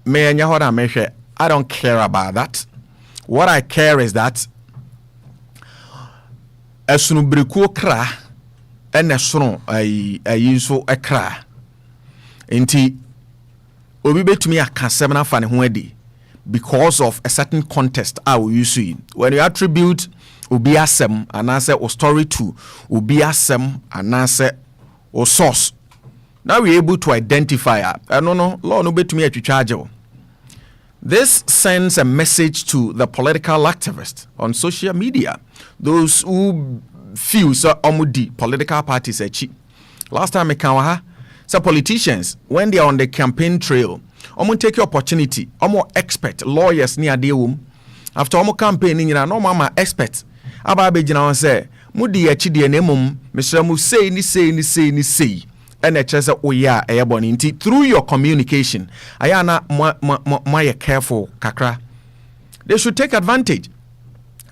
I don't care about that. What I care is that esunu breku kra ene sono ayi so ekra enti obi betumi akasem na fa ne ho adi because of a certain context we use it. When you attribute obi asem anase or story to obi asem anase or source, now we're able to identify no law no betumi atwitwa. This sends a message to the political activists on social media, those who feel so omudi political parties echi. Last time I can so politicians, when they are on the campaign trail, take your opportunity, expert lawyers near the after campaigning, no mama expert. Aba be jina say, mudi echi de nemum, Mr. Mu say. And a chesa oya ayaboni through your communication ayana my careful kakra they should take advantage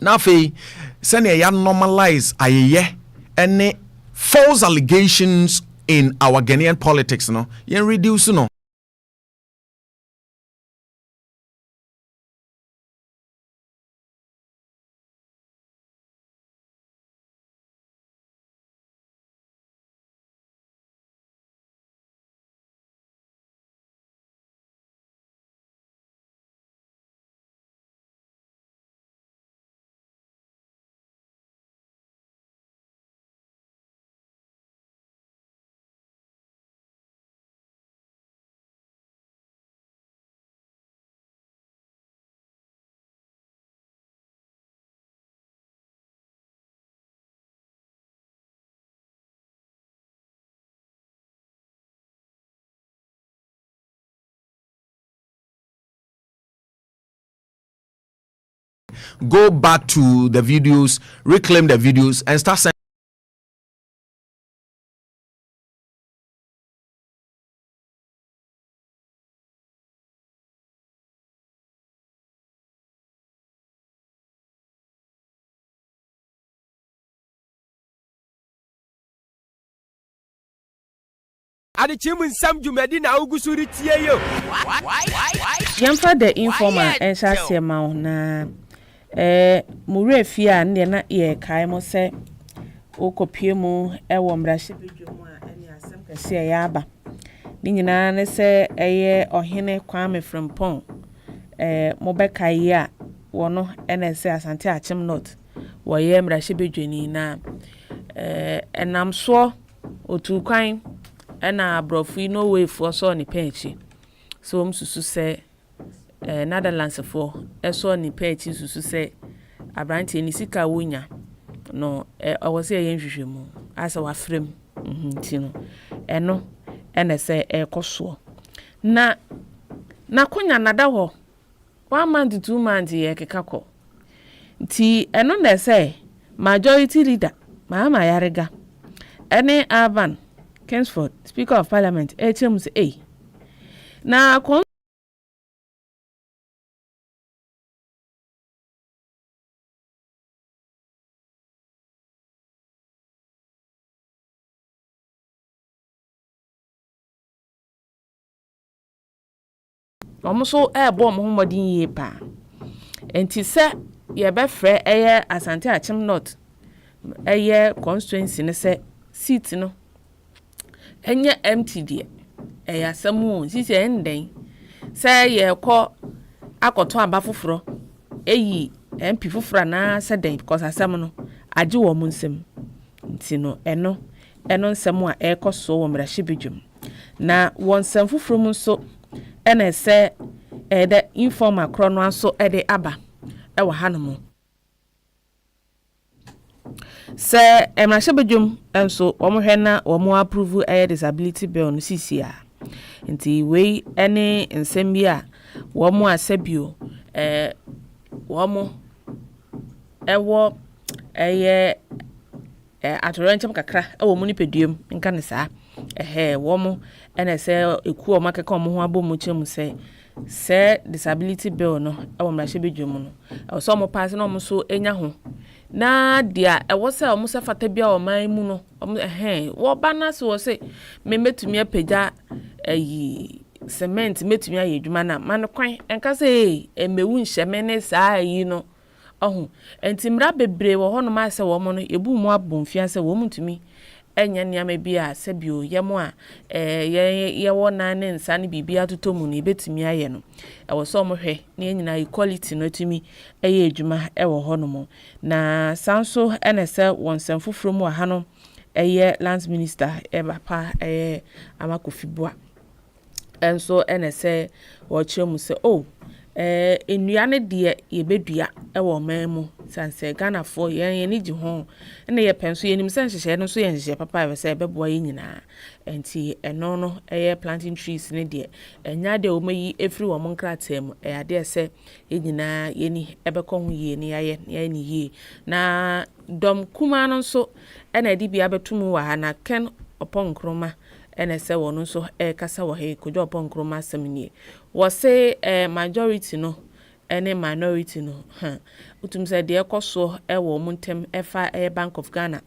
now fe send ya normalize aye any false allegations in our Ghanaian politics no yen reduce no go back to the videos, reclaim the videos, and start sending. Adzekye Nsem dwumadi na ugusuri tie yo. Yamfa the informer and shase ma na mure fia ne na ye kai mo se okopie mu ewo mrahye bedwom a ene asem kase ya aba ni nyina ne se eye ohene Kwame Frimpong mo be kai a wono ene se Asante Achem North wo ye mrahye bedwani na enam so otu kwan ena brofu no way for so ni pechi so msusu se Netherlands for eso ni pechi susu se abranti ni sika wonya no awose ye nhwehwemu asa wa frem tino eno ene se ekoso na konya nada ho 1 month 2 months ye kekako nti eno na se majority leader mama yarega ene Aban Kensford, Speaker of Parliament, HMC na omuso ebo mo homodin ye pa enti se ye be frɛ eye Asante Achem North eye constituency ne se seat no enye MTD asemu sisi enden say ye ko akoto aba foforo eyi MP foforo na se den because asem no age wo mu nsem ntino eno nsem a ekoso wo mrahye bedwum na won nsem foforo mu so ene se the informer krono aso de aba ewa hanom se mrahye bedwum enso omohwe na omo approve disability bill no sisia nti we ene nsem bi a womo asabio womo ewo atorenchem kakra ewo mu nipeduem nka ne saa womo ene se eku o makeka omo ho abomu chemu se disability bill no ewo mrahye bedwum no so omo pass na omo so enya ho na dia ewo se omo se fata bia o man mu no wo ba na se wo se me metumi apagya cement metumi aye adwuma na man kwan enka say emewu nhye ne saa yi no ohu entimra bebre wo hono ma se wo mo no ebu mu abomfia se wo mutumi enya niam bi a se bio yemo a ye wo na ne nsa ne bibia totomu no betumi aye no e wo so mo hwe na nyina equality no tumi eye adwuma e wo hono mo na sanso ene se wonsem foforo mu ha no eye lands minister bapa amakofibua enso ene se wo kyeremu se enuane de yebedua ewo memu sanse Ghana for ye ni gi ho ene ye penso ye nim san hyehyɛ no so ye hyehyɛ papa we se beboa ye nyina enti eno no planting trees ne de enya de o mayi efri wo mo nkratem ade se ye nyina ye ni ebekɔ ho ye ni ye ni ye na dom kuma no so ene de bia betumu wa ha na ken opon kroma ene se wono so kasa wo he kojo opon kroma asem wo say majority no ene minority no utum say de ekoso wo muntem efa Bank of Ghana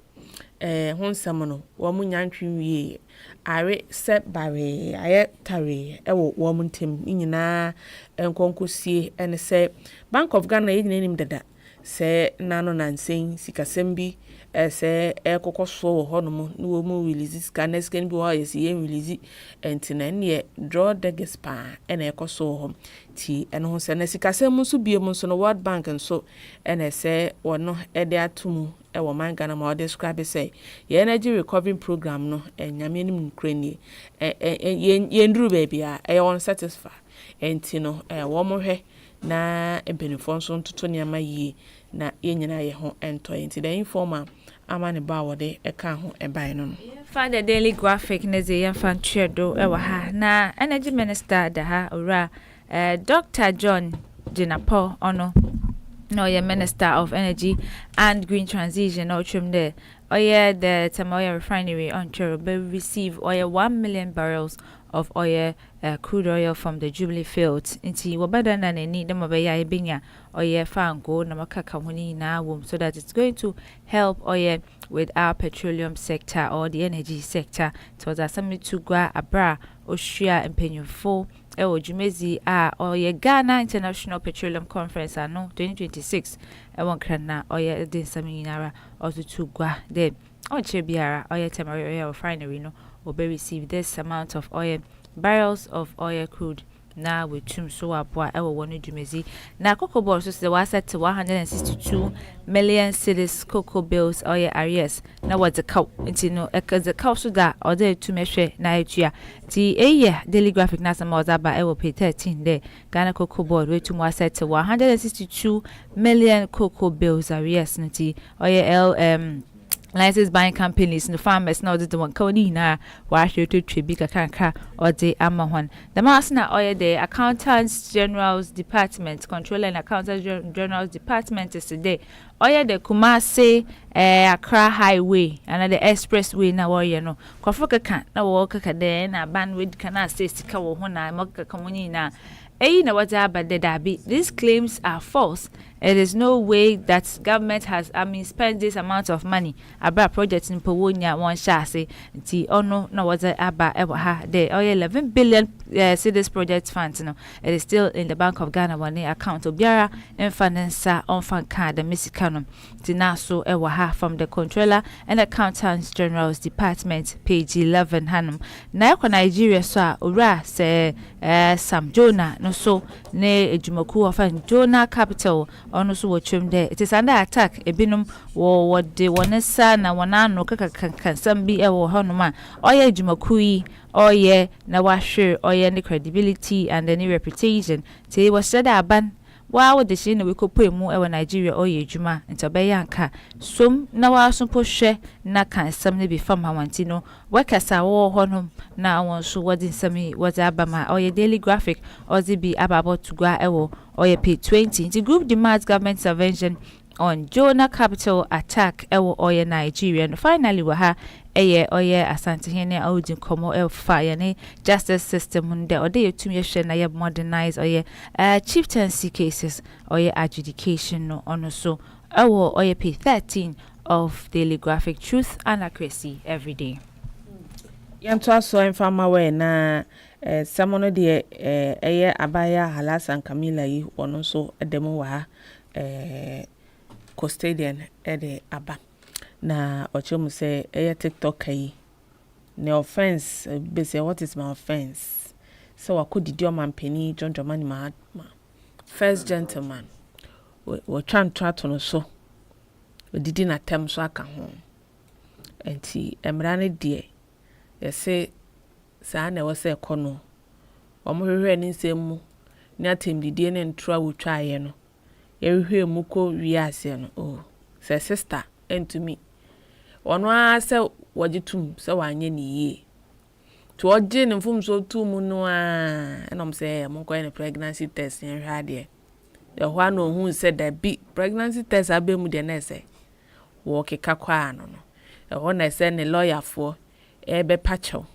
ho nsem no wo munyantwe wie are se bare aye tare wo muntem nyina enkonkosie ene se Bank of Ghana ye nyina nim dada se nano nansen sikasem bi se ekokoso wo honom no wo mu release scanners can be why yes ye release entina ne draw the gespa ene ekoso ho ti eno ho se na sikasem so bie mu so no World Bank nso ene se wono ede atumu wo man Ghana ma describe say ye energy recovery program no enyame nim nkrani ye nduru baby a won satisfy entino wo mo hwe na ebenifo nso ntoto niama yie na yenyina ye ho ento enti the informer amane ba wode eka ho eban no fa the daily graphic ne ze yan fan twedo e wa ha na energy minister da ha ora Dr. John Jinapo ono no ye minister of energy and green transition or trim there the Tamoya refinery on Cheruba receive 1 million barrels of oil, crude oil from the Jubilee fields. Inti wabada na need them obeya ibinya oil fango na makaka huni na wom so that it's going to help oil with our petroleum sector or the energy sector. So that's something to gwa abra oshia empenyufo ewo jumezi oil Ghana International Petroleum Conference ano 2026 ewon krana oil din saminara also to gwa then ochebiara oil Tamoya refinery no will be receive this amount of oil, barrels of oil crude. Now with tum so abwa ever one jumezi. Now cocoa balls was set to 162 million cedis cocoa bills oil arrears. Now what's the cow? It's no the cow so that or there to measure Nigeria. The daily graphic nasa mozaba ever pay 13 day. Ghana cocoa board way to more set to 162 million cocoa bills arrears. Nti oil license buying companies no farmers now the one na wa to tribi kanka or the amahwan the masna oil the accountants general's department controller and accountants general's department is today oil the Kumasi Accra highway and the expressway na warrior no kwafoka kan na wo kaka de na bandwidth kana say sika wo ho na maka kamuni na na what these claims are false. It is no way that government has spent this amount of money about projects in Powonia one shase. No what about the 11 billion cedis project funds. No, it is still in the Bank of Ghana one account. Obiara and financer on fan card the Missicano. Tinaso ewaha from the Controller and Accountants General's Department, page 11 Hanum. Now Nigeria saw ura say Sam Jonah no so ne ejumoku of Jonah capital ono so watchum there. It is under attack ebinum wo what de wonesa na wana no kaka some be ewo honoma oye ejumoku yi oye na wahwe oye ne credibility and any reputation te was said aban wa the shine we kopo emu e Nigeria oye ejuma nti obeyanka som na wa so pohwe na kan sam ne bi fam hawanti no wakasa wo honum na won so wodi sami wodi abama oye daily graphic ozi bi ababo to gwa ewo oye pay 20 the group demands government intervention on Jonah capital attack ewo oye Nigeria and finally waha oye asante hene audin komo fire ne justice system hunde ode yetumi hwe na ye modernize oye chieftaincy cases oye adjudication no ono so ewo oye pay 13 of daily graphic truth and accuracy every day. Yam to aso enfama we na Samono de eye abaya Halasan Camilla yi ono so edemu wa custodian de aba na ochemu say eye TikTok yi ne offense be say what is my offense so akodi o mampani John Dramani Mahatma first gentleman we try to no so we didi na tem so aka ho enti emrane de say saa na wo se kono omohwehwe ni nsem mu ni atemdidie ne ntra wotwaye no yehwehwe mu ko wiase no se sister entumi ono a se wajitum se wanye ni ye to oje ne mfum so tum no a enom se mo ko ne pregnancy test yen hwa de e hwa no hu se da bi pregnancy test abemu de na se wo keka kwa no e ho na se ne lawyer fo e be pacho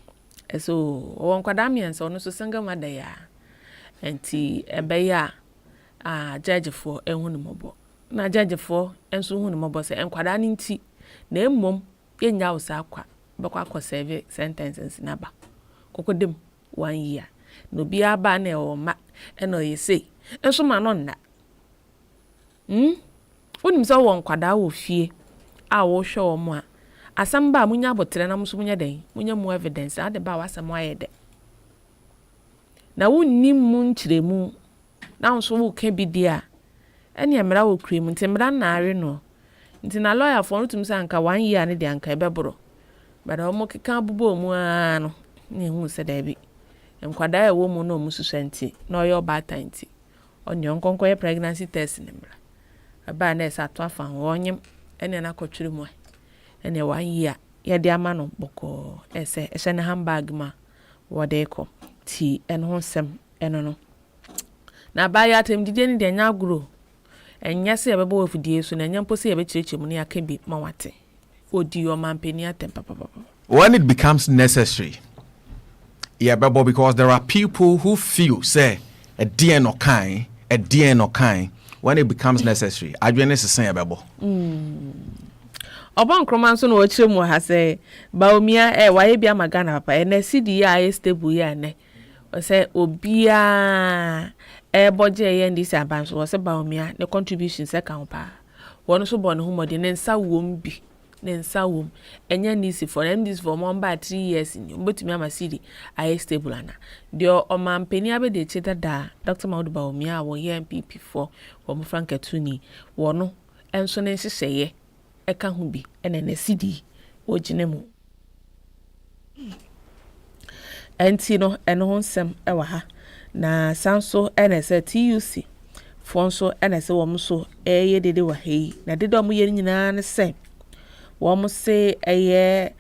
so won kwada mienso ono so single mother ya enti ebe ya judge for ehunu mobo na judge for enso hunu mobo se enkwada ni nti na emmom yenya usa akwa bekwa akọ serve sentences na ba kokodem 1 year no bia ba na e ma eno yese enso ma no nna onim so won kwada wo fie a wo hwe wo mo a asamba munya botere na muso munya den munya mu evidence ade ba wasam ayede na wonni mu nkyiremu na nso wo ka bi dia ene emra wo krem ntemra na are no nti na lawyer for no tum sa anka 1 year ne de anka ebebro bada omo keka bubo mu a no ne hu se da bi enkwada ya wo mu no mususanti na oyo bata nti onye nkonko ye pregnancy test ne mra aba na esa to afa wonyem ene na kotwere mu ene 1 year ye de ama no boko ese na handbag ma wode ko ti eno nsem eno no na ba ya tem dide ni de nya agro enya se ebebo wafudie so na enya mposi ebe kirechemu ne aka bi ma wate odi o mampeni atem papa when it becomes necessary ebebo because there are people who feel say a DNA no kind when it becomes necessary adwene sesen ebebo Oban kroman so no ochiremu ha say baomia waye bia magana papa na cd ya stable ya ne o say obia budget ye ndi se aban so o say baomia ne contribution se kan pa won so bon hu mode ne nsa wom bi ne nsa wom enya ni si for them this for more 3 years ni mbotumi ama cd ya stable ana de o mampeni abede cheta da Dr. Maudu baomia wo ye MPP for wo mo franketuni wono enso ne nhyehyeye eka hu bi ene na cd ojinemu enti no eno ho nsem ewa ha na sanso ene se TUC fonso ene se wom so eye dede wa hei na dede omo ye nyina ne se wom se eye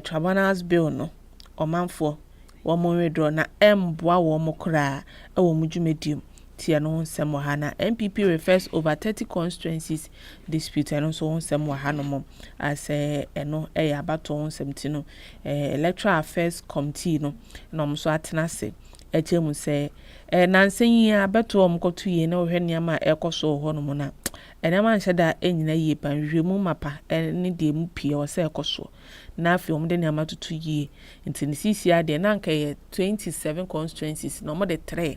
tribunals bill no omanfo wom redro na emboa wom kra wom dwumedium tia no nsem wa ha na MPP refers over 30 constituencies dispute and so nsem wa ha no mom as eno abato nsem ti no electoral affairs committee no na om so atena se echemu se nansen yi abato om kotu ye na ohwe niam ekoso ho no mo na enema nhyeda enyina yie panhwemu mapa ne de mu pie o se ekoso na afi om de niam atutu yie nti ne sisi ade na nka ye 27 constituencies no mo de 3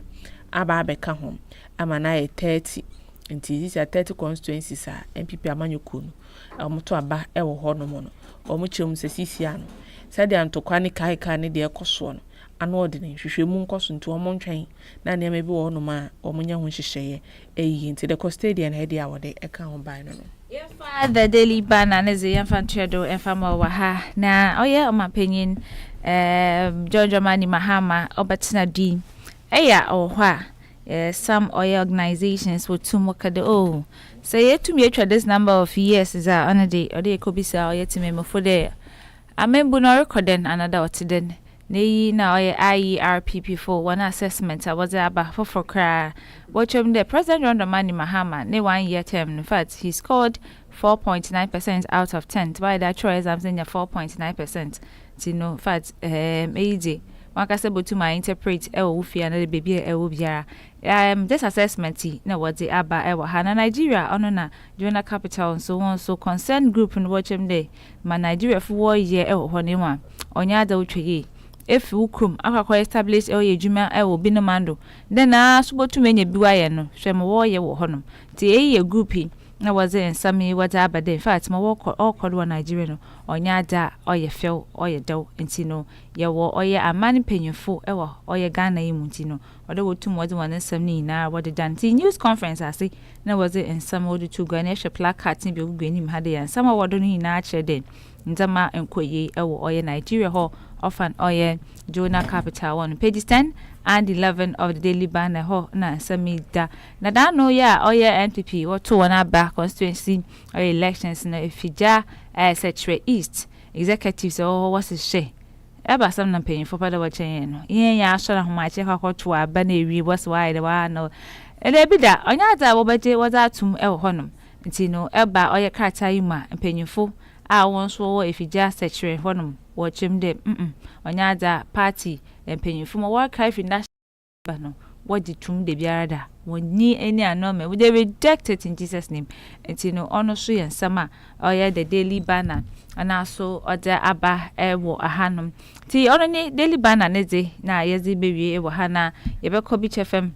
aba beka hom amana ye 30 nti these are 30 constituencies a MPP amanyoko no omoto aba ewo ho no mo no omo chemu se sisi ano sade antokwa ne kai ne de ekoso no ano ode ne hwehwemu nkoso nti omo ntwen na ne bi wo no ma omo nya ho hyehyeye eyi nti the custodian he dia wode eka ho ban no yeah father daily banner ne ze yamfa ntwedo enfama wa ha na oye omapanyin John Dramani Mahama obatina din eya ohwa some oil organizations will to work at the say to me this number of years is on a day or they could be so yet to me for there I remember no recording another what then nay now IERPP for one assessment I was about for cry watch him the President John Dramani Mahama ne 1 year term in fact he scored 4.9% out of 10 by that choice I'm saying 4.9% you know fact easy wakase botu ma interpret ewo fia na baby ewo biara this assessment na what the aba ewo ha na Nigeria ono na joina capital so one so concerned group in watch him there ma Nigeria for 1 year ewo ho ne wa onya da utwe if ukrum akakọ establish ejuma wo binomando then na so botu menye biwaye no hwe mo wo ye wo honom ti eye group na waze nsami wada abade in fact mo wo okọdo wa Nigeria no onya da oye fel oye daw enti no ye wo oye amani penyefo wo oye Ghana yimu enti no ode wotum wode wan nsam ni na wode danti news conference ase na waze nsam wode to go na hwe placard tin bi ogu anim hade ya nsam wodo ni na akire den ndama enkoye wo oye Nigeria ho often oye Jonah Capital 1 pages 10 and 11 of the Daily Banner ho na samida na da no ya oye NPP woto wana back constituency or elections na ifija Secretary East executives o what's she eba sam na paying for pada wachen no yen ya so na homa che kwakoto aba na ewi what's why the one no ele bi da onya da wo beje waza atum e honom nti no eba oye krata yima mpanyimfo a won so wo ifija Secretary honom watchim dem onya da party mpanyimfo mo work life national no what the tum de biarada woni any anome we they reject it in Jesus name nti no ono so yen sama oye the Daily Banner ana so oda aba ewo ahanom ti ono ni Daily Banner ne de na yezi bewie ewo hana yebekọ bichfm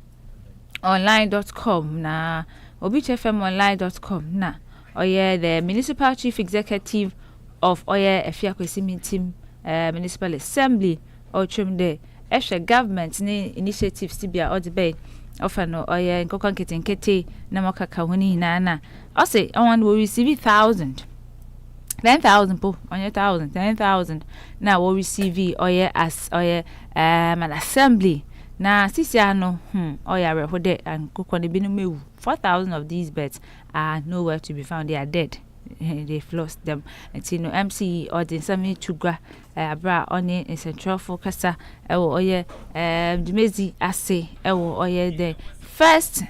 online.com na obichfmonline.com na oye the municipal chief executive of oye Efiakwesimi team municipal assembly ochumde eshe government ni initiatives tibia odebe ofano oye nkokon ketenkete na makaka honi na o say I want we receive 10,000 po onye 10,000 na we receive oye as oye an assembly na sisia no oya rehode nkokon de binu mewu 4,000 of these birds are nowhere to be found. They are dead. They've lost them. And you know, MC or the Nsem Chugwa abra oni central focuser oye Dumezi ase oye the first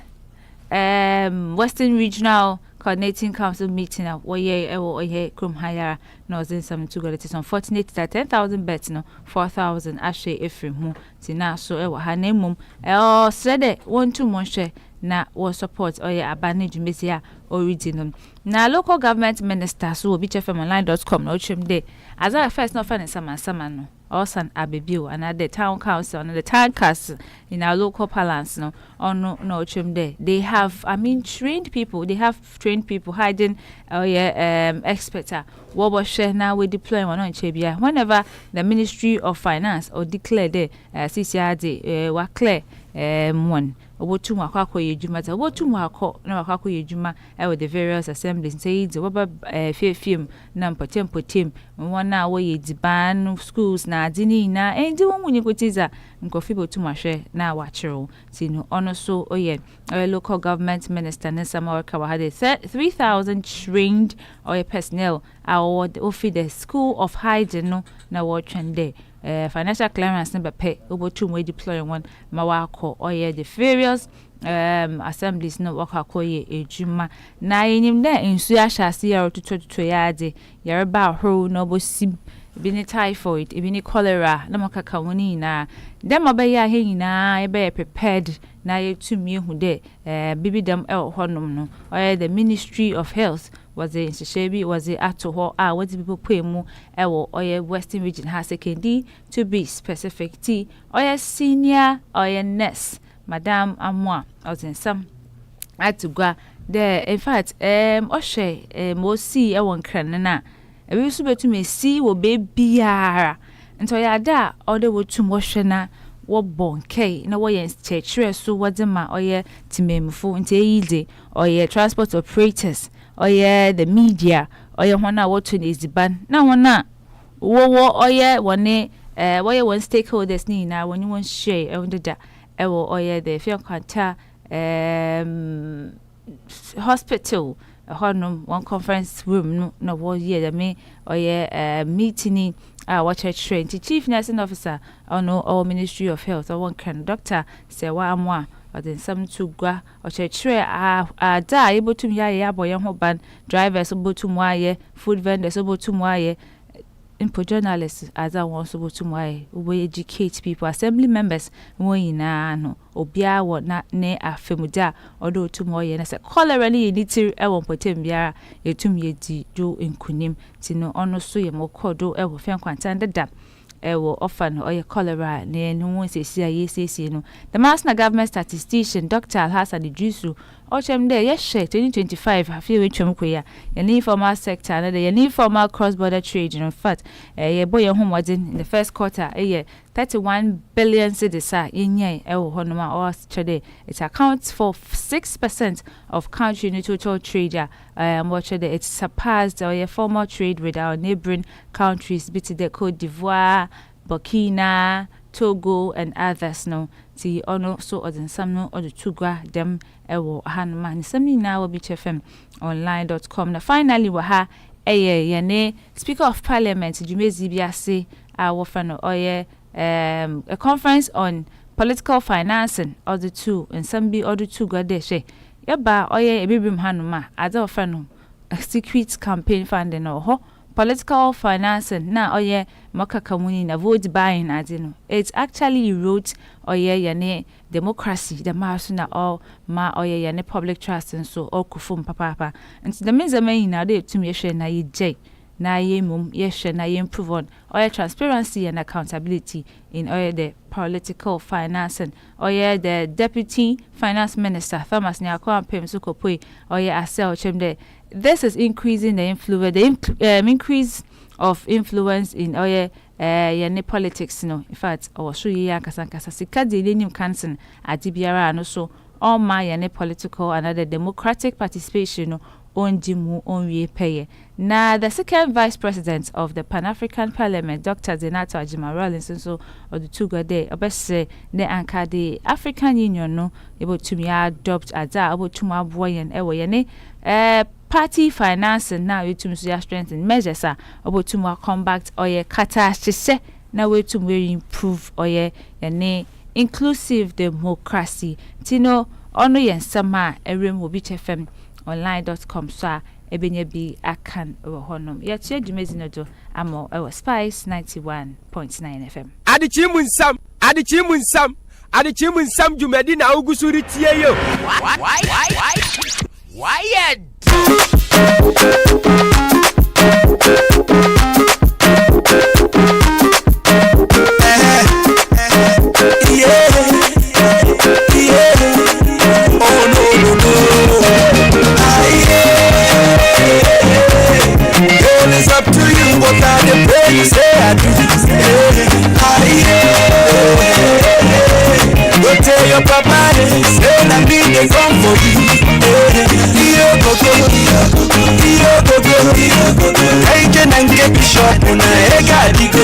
Western Regional Coordinating Council meeting oye Krum Hayara no Nsem Chugwa. It is unfortunate that 10,000 bets no 4,000 ashe Ephraim tina so hanemum said 1-2 months na wo support oye abane Dumezi original na local government minister so obichfmonline.com no chim dey as I first no fan sama no osan abebio and at the town council and the town council in our local palace no no chim dey they have trained people hiding experts wo share now we deploy one on chebia whenever the Ministry of Finance or declare the CCRD wa clear one obotum akwa yejuma ta obotum akọ na akwa yejuma with the various assemblies say the waba film na potem one na wo yediban schools na adini na endi won munye kotiza nkofi botum ahwe na wachero tinu ono so oye local government minister Nsem Orka had 3,000 trained oye personnel award ofi the school of hygiene no na wo trende financial clearance number pay obotum we deploy one mawako oye the various assemblies no wakakoye ejuma na yenim na ensu ahase ya otototo ya ade yareba horo no bosim bini typhoid bini cholera na makaka woni na dem obaya he nyina ebe prepared na yetumi hu de bibi dem honom no oye the Ministry of Health was the Nshebi was the atoho what people pay mu ewo oye Western Region has sekendi to be specific t oye senior oye nurse Madam Amwa Nsem atugwa the in fact oshe mo see ewon kran na ebi so betumi see wo bebiara nto ya da ode wotum wo hwe na wo bonke na wo yen chechere so wodema oye timemfo nte yide oye transport operators oye the media oye hona wotu neziban na hona wo oye wone woye one stakeholders ni na woni won share ondeda ewo oye the fion kwanta hospital one conference room no wo ye the me oye meeting watch train chief nursing officer or Ministry of Health or one can doctor say wa amwa or then some to gwa or chere da able to ya boy ho ban drivers able to mwaye food vendors able to mwaye impo journalists as I want to mwaye we educate people assembly members we na no obia wo na ne afemuda odo to mwaye na say cholera ni nitiri e won potem biara etum ye di do nkunim ti no ono so ye mokodo e wo fen kwanta ndeda will often or your cholera near no one says no. The Masna government statistician Dr. Alhassan Idrisu Ochem there, yes, 2025. I feel which queer. Your informal sector, another your informal cross-border trade. In fact, your boy home was in the first quarter, a year 31 billion cedis. In ye, honoma or today, it accounts for 6% of country total trade. Watch it surpassed your formal trade with our neighboring countries, be the Cote d'Ivoire, Burkina, Togo, and others. No, see, ono so or then some no or the Tugwa them. Ewo hanman sami na wo BTFM online.com na finally wa ha yene Speaker of Parliament Jumezi Biase wo fa no oye a conference on political financing of the two and some be or the two go there she yeba oye ebibim hanuma ada wo fa no secret campaign funding no ho political financing na oye makakamuni na vote buying adino it actually wrote oye yene democracy the mass na all ma oye yene public trust and so all kufum papa and the means na dey to me share na ye na ye mum ye share na ye improve on oye transparency and accountability in oye the political financing oye the deputy finance minister Thomas Nyako Ampem so kopoi oye asel chemde. This is increasing the influence, the increase of influence in oye yene politics no. In fact, our show ya kasankasa sikadi lenim kansen adibiara no so all my yene political and other democratic participation no on dimu on we pay. Now the second vice president of the Pan-African Parliament, Dr. Zenato Ajima Rawlinson, so or the two good day, obviously the anchor the African Union no able to me adopt ada able to my boy and yene party financing now you to strengthen measures are about to more combat or ye catastrophe now way to improve or ye inclusive democracy tino ono yen sama erem will be FM online.com so ebenye bi akan honum ya tie dwumezi no do amo e Spice 91.9 FM Adzekye Nsem dwumadi na ugusuri tie yo why It's up to you, what are the way you say I do. Go tell your papa, say I need to come for I can get the shop when I got the go.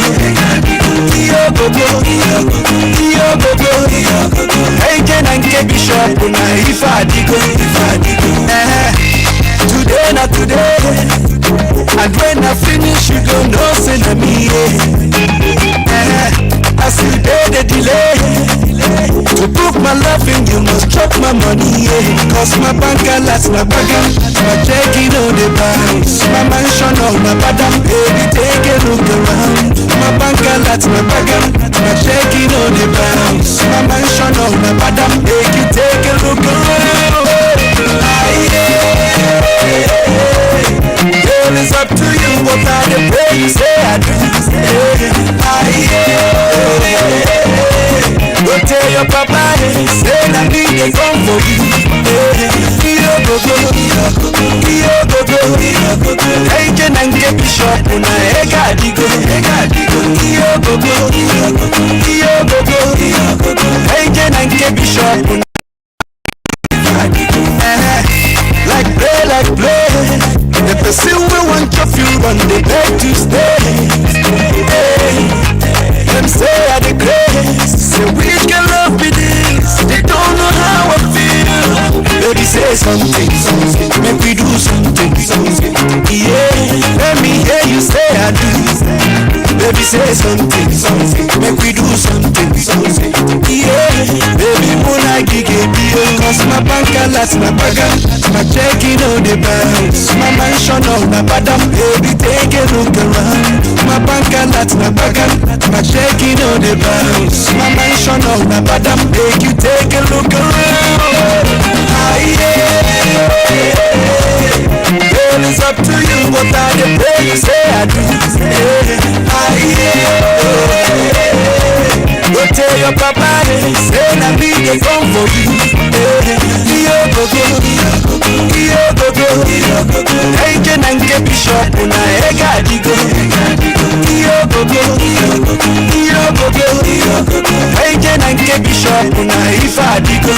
I can get the shop when I if I go. Today, not today. And when I finish, you don't know, send me. As you did the delay to prove my love, and you must drop my money. Cause my bank alerts my bagger, my checking on the bounce, my mansion on my badam, baby, take a look around. My bank alerts my bagger, my checking on the bounce, my mansion on my badam, baby, take a look around. Girl, it's up to you, what are the way you say I do. Go tell your papa, say I need to come for you. I can get the shop when I got the go. I can get the shop when like play. The person will want your fuel on the bed to stay. Them say I the grace. Say which can love me this. They don't know how I feel. Baby say something, make we do something. Yeah, let me hear you say I do. Baby say something, make we do something. Yeah, baby muna gige bio. Cause my bank alerts my bagger, my checking on the bounce, my mansion on my badam. Baby take a look around. My bank alerts my bagger, my checking on the bounce, my mansion on my badam. Make you take a look around. Girl, it's up to you, what are the way you say I do. Egadigo, Agent and K Bishop, if I digo,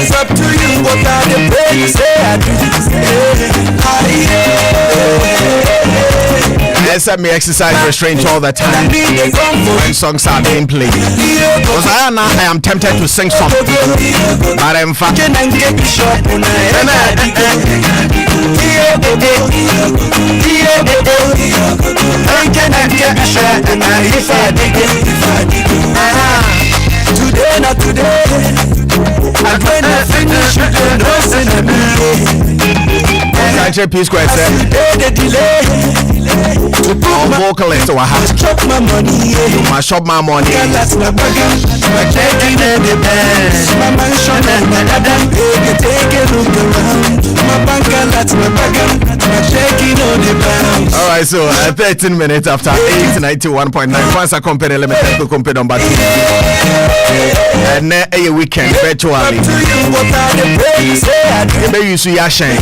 it's up to you what I pray you say I do. Yes, me exercise restraint all the time when songs are being played. Because I am tempted to sing something, but in fact, today, not today. And when I finish, you can listen to me. P Square said, the delay. To put my vocalist, so I have to chop my money. shop my money. That's my burger. My checking in the bank. My mansion and my Adam. Baby, take a look around. My banker, that's my burger. My checking on the bounce. All right, so 13 minutes after 891.9, once I compare limited to compare number 2. And a weekend virtually. Maybe you see Yashin.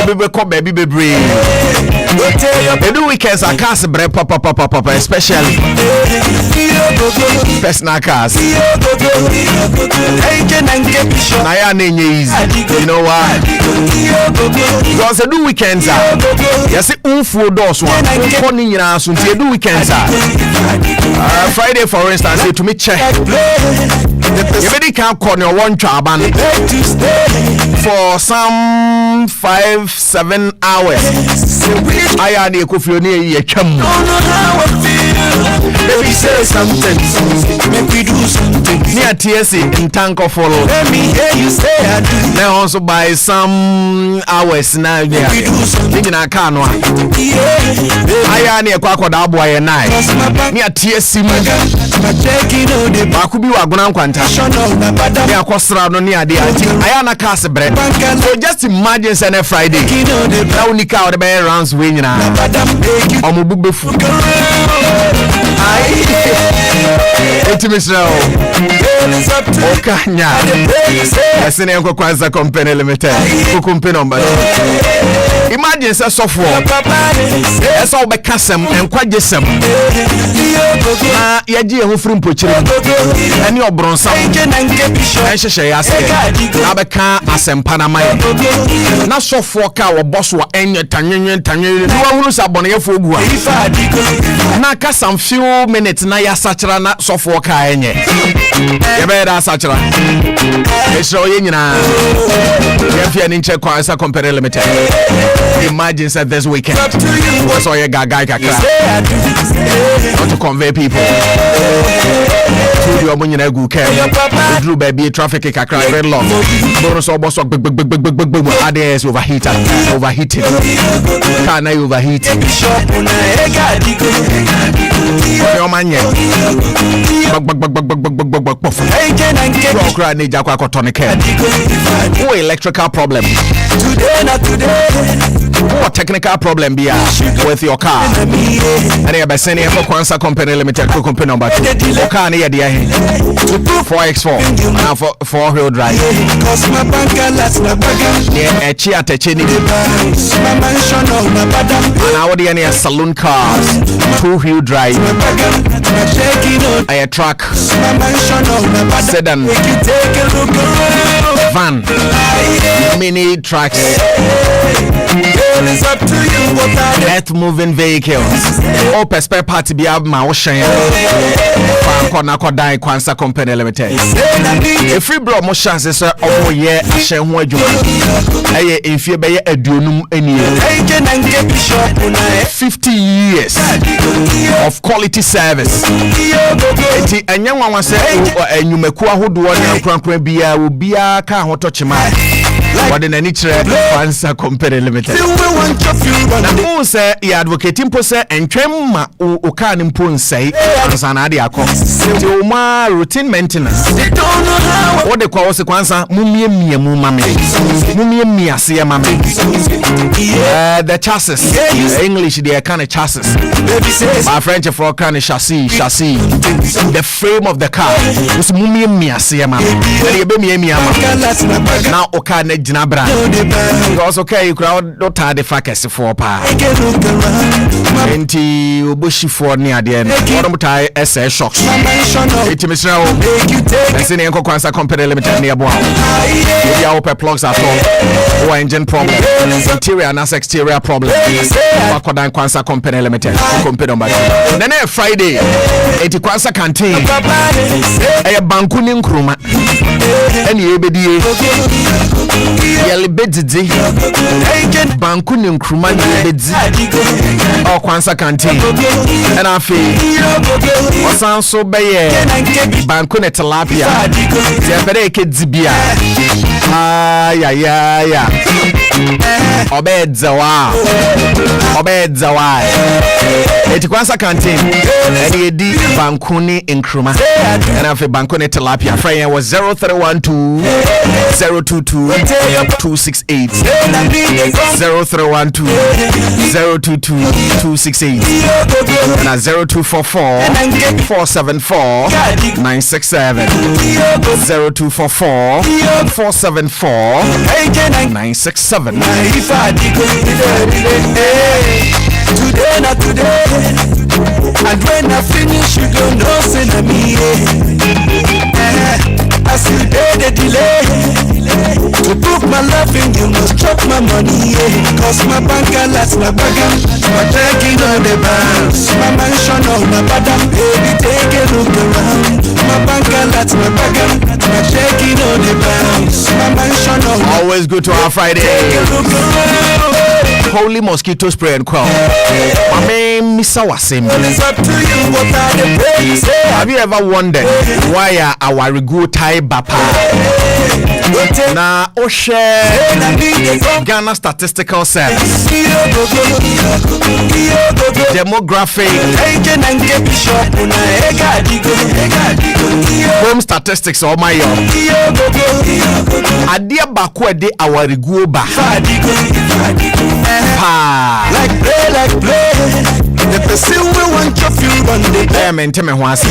Baby, come baby, baby. They do weekends are cars bread pop, especially personal cars. Naya name easy. You know why? Because they do weekends are. You see, unfold doors one. Funny, you know, so they do weekends are. Friday, for instance, to me check. You really can't call your one job and for some 5-7 hours. I had a coffee near you. Baby, say something. Make we do something. Near TSC in tank of follow. Let me hear you say I do. Now also by some hours now. Yeah, We do something. I can't. I had a quack or boy and I. Near TSC. My checking on the back. Bakubi wa guna kwanta. Ya kwasra no ni ade ati. Aya na cast bread. So just imagine say Friday. Now nika o de be rounds we nyina. Omo bugbefu. Eti Israel. Okanya. Asene enko kwanza company limited. Kukumpe number. Imagine say software. Esa obeka sem enkwaje sem. Na yaji ehun firi mpochire. Ani obronsa. Ehhehye ya se. Abeka asempa na maye. Na software ka wo boss wa enye tanyenyen. Wa hunu sa boneyefo ogu a. Na ka some few minutes na ya sachira na software ka enye. Ye be da sachira. Esho ye nyina. Ye fia ni nche kwa sa compare limited. Imagine say this weekend. So you gaga kakra. Not to convey people. To your money na go care. Drew baby traffic kakra very long. Bonus or boss big others overheated. Can I overheat? Your man who electrical problem? Today, not today. What technical problem be with your car? And you be sending for Kwanza Company Limited company number 2. Your car near the 4x4 now for 4-wheel drive. Cause my banker last my bagger. Yeah, a chia techini. My mansion on my badam. And now the any saloon cars, 2-wheel drive. My checking on A truck, my mansion on my badam. sedan, Make you take a look around. van, mini trucks, Girl, it's up to you what I earth moving vehicles. All spare parts be out my ocean. Kwana kodai Kwanza Company Limited. If we brought more chances oh yeah, I share one job. Aye, if you be a dunum any 50 years of quality service. Eti enyanwa wa say enyumeku ahodo nya krankran bia obi aka ho touch man. What in any trade Kwanzaa Company Limited. Na mo say ya advocating po say entwem ma o kan mpo say ansa na de akọ. Ti o ma routine maintenance. What the kwa Kwanzaa mumie mu mame. Mumie ase mame. The chassis. English they kind of chassis. My French for kind of chassis. The frame of the car. Was mumie ase mame. Now okay na gina bra. Because okay you crowd not had the focus for pa. Enti oboshi for near the end. What am I SS shocks. It's Mr. Nsem enko Kwanzaa Company Limited near Boa. You open plugs at all. Or engine problem. Interior and exterior problem. Wakodan Kwanzaa Company Limited. Company number. Then Friday. Eti Kwanzaa canteen. Aya banku ni nkruma. Eni ebedi. Yali bedidi. Banku ni nkruma ni ebedi. O Kwanzaa canteen. And afi. Osan so beye. Banku ne tilapia. Zepere ke dibia. Ya. Obedzawa. Eti Kwanzaa canteen. Eni edi banku ni nkruma. And afi banku ne tilapia. Friend was 0312 022 268 0312 022 268 and 0244 474 967 0244 474 967. Today not today, and when I finish you go know say na me. As you did the delay to book my loving, you must drop my money. Cause my bank alerts my bag, my checking on the bounce, my mansion on my bottom. Baby, take a look around. My bank alerts my bag, my checking on the bounce, my mansion on. Always good to our Friday. Take a look around. Holy mosquito spray and quell. My name is Sawasim. It's up to you what I pray. Have you ever wondered why our regu tie bapa? Na Oshe Ghana Statistical Service Demographic Home Statistics or my Adia Bakwe de our regu ba. Like play. The person will want your fuel on the day. Tell me once.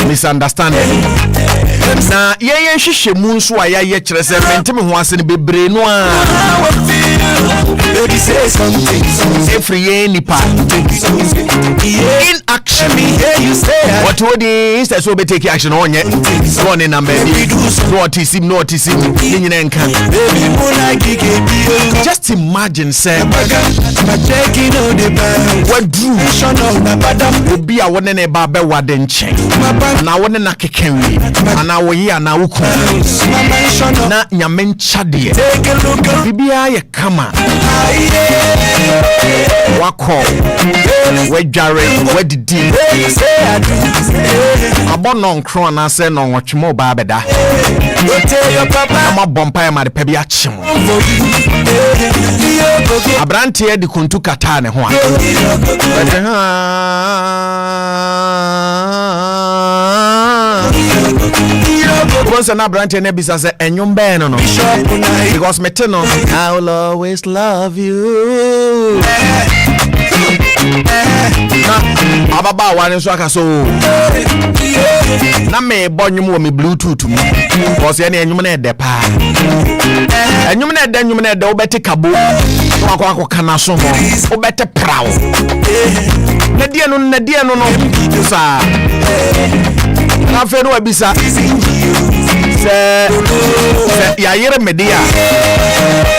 Misunderstanding. Na ye hwehwe mu nso a ye kyerɛ sɛ menteme ho ase ne bebre no a baby say something every year nipa in action what would instead so be take action on yet one in number no autism just imagine say what drew obi a won ne ba be wade nche na won na kekenwi ana wo yi ana wo na nyame nchade bibia ye kama wako wedware wedidi abono nkro na se no nwotwemo ba beda ama bompa ma de pa bi achim abrante e di kuntu kata ne ho once na brante na bisa say enyum be no because me te no I will always love you na ababa wan so aka so na me bonyum wo me bluetooth mu because ye na enyum na ede pa enyum na ede obete kabo akwa kana so ho obete prawo na die no no sa na fe no abisa se ya yere media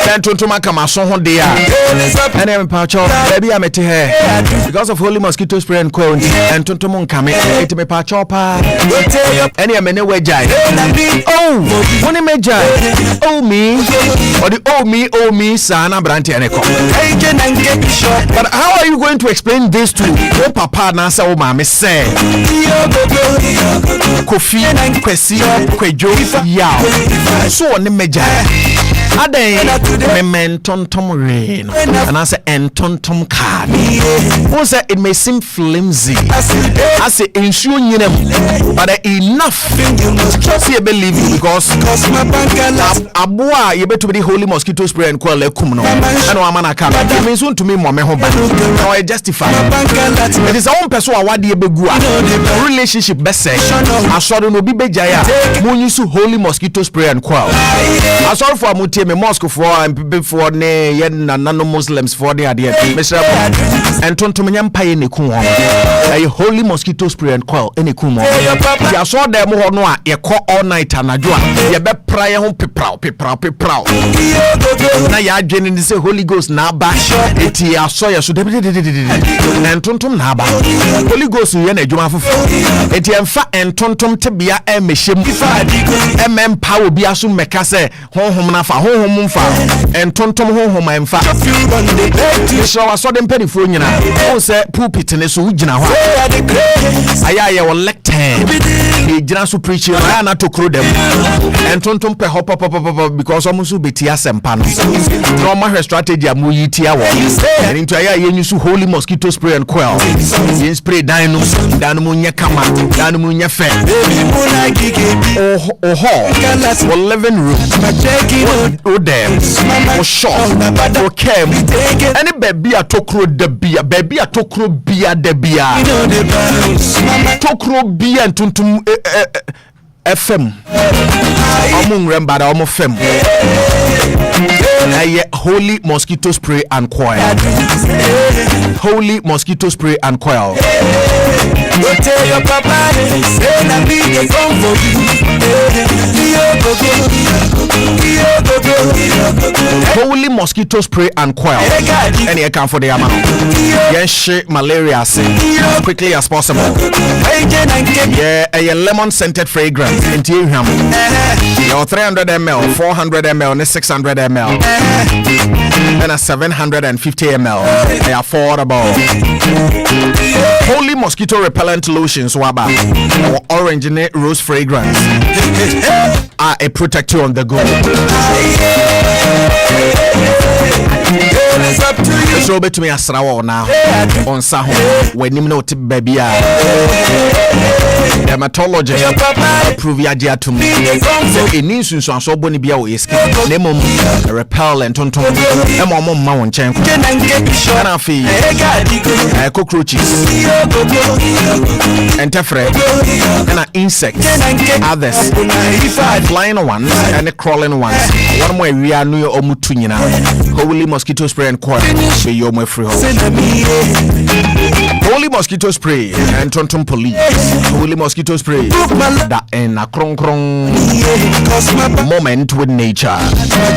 then tontoma kama so ho de a ene me pa cho baby amete he because of holy mosquito spray and cold and tontomo nkame it me pa cho pa ene me ne wejai oh woni me jai oh me or the oh me sana brante ene ko but how are you going to explain this to your papa na say o ma me say Kofi Kwesi Kwejo Yao so on the meja Aden mentontom rain and I say entontom card. Who say it may seem flimsy. I say ensure you know, but enough. See, I believe you because Abua you better be holy mosquito spray and call kumno. I know I'm an account. It means soon to me, Mama Hoba. Now I justify it is our own person. What do you begua? Relationship best say. I saw no be bejaya. Munisu holy mosquito spray and quell. I saw for Muti me mosque for and before ne yen nano Muslims for the idea. Mr. And Tontomanyam pay any kum. A holy mosquito spray and quell any kum. I saw them who know you call all night and I do. You bet prayer home piprow. Now you are genuinely say Holy Ghost na ba. It ya so ya so de entontom na ba. Holy Ghost you na adwuma fofo. It ya mfa entontom tebia e mehyem. Power bi aso meka say honhom na fa honhom mfa. Entontom honhom emfa. So wa so de mpanifo nyina. O say pulpit ne so ugina ho. Aya wo lectern. They just preaching na to crow them. Entontom pe hop because almost beti asempa no. No ma strategy amu yitia wo. And into aya yen use holy mosquito spray and quell. Yen spray dino mu nya kama, dano mu nya fe. Oh living room. Oh them. Oh shop. Oh cam. Any baby a tokro de bia, baby a tokro bia de bia. Tokro bia and tuntum FM. Among Rembada, Omo Fem. Holy mosquito spray and coil. Holy mosquito spray and coil. Go tell your papa, say na me dey come for you. Holy mosquito spray and coil. Any account for the amount. Yes, malaria quickly as possible. Yeah, a lemon scented fragrance into him. Your 300 ml, 400 ml, and 600 ml, and a 750 ml. They are affordable. Holy mosquito repellent lotions, Waba, or orange and rose fragrance are a protector on the go. So bet me asrawo now on saho when him no tip baby dermatologist approve ya dia to me so eni sunsun so boni bia o eski na mom repel and tonton e mom ma won chen na fi cockroaches entefre na insects others flying ones and crawling ones one more we are no omutu nyina holy mosquito spray and coil be your my free holy mosquito spray and tonton police holy mosquito spray that in a krong moment with nature.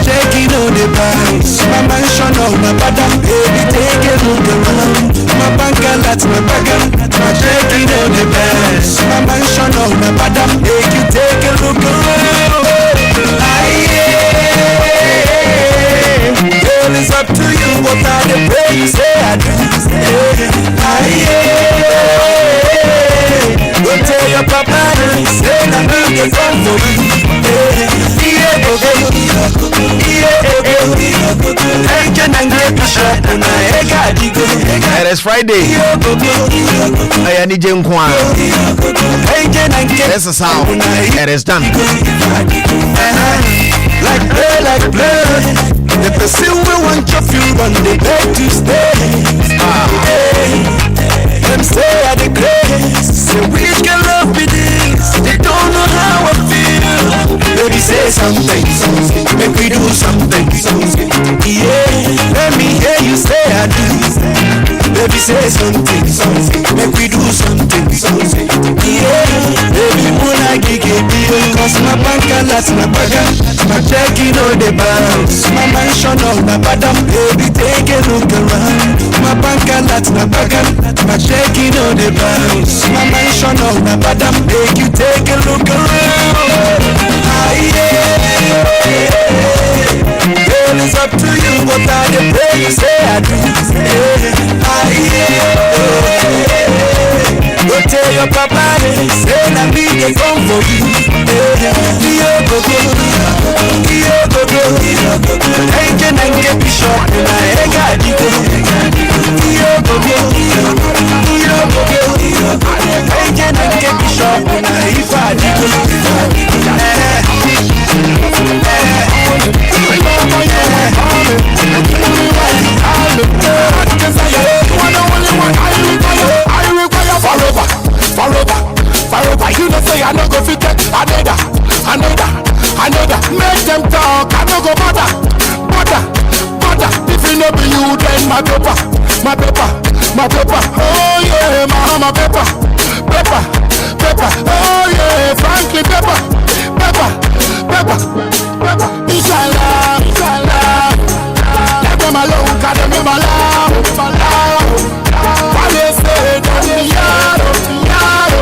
Checking on the bounce, my mansion on my bottom, baby, take a look around. My bank that's my bag, my checking on the bounce, my mansion on my bottom, make you take a look around. Girl, it's up to you, what are the praise I do? Go tell your papa, say na me dey come for you. It is Friday. I need you. This is how it is done. Like blood. The person we want your fuel on the bed to stay. Them say I the grace. Say we can love with this. They don't know how I feel. Baby say something. Make we do something. Yeah. Let me hear you say I do. Baby say something. Make we do something. Yeah. Baby wanna get it. Cause my bank that's my bag. My checking on the bounce. My mansion on my bottom. Baby take a look around. My bank that's my bag. My checking on the bounce. My mansion on my bottom. Make you take a look around. Girl, it's up to you. What are the prayers say I do? Go tell your papa, say na me dey come for you. yeah, mama pepper, pepper, pepper. Oh yeah, frankly pepper, pepper, pepper, pepper. Inshallah, inshallah. Let them alone, got them in my love, my love. Why they say don't be yaro, yaro.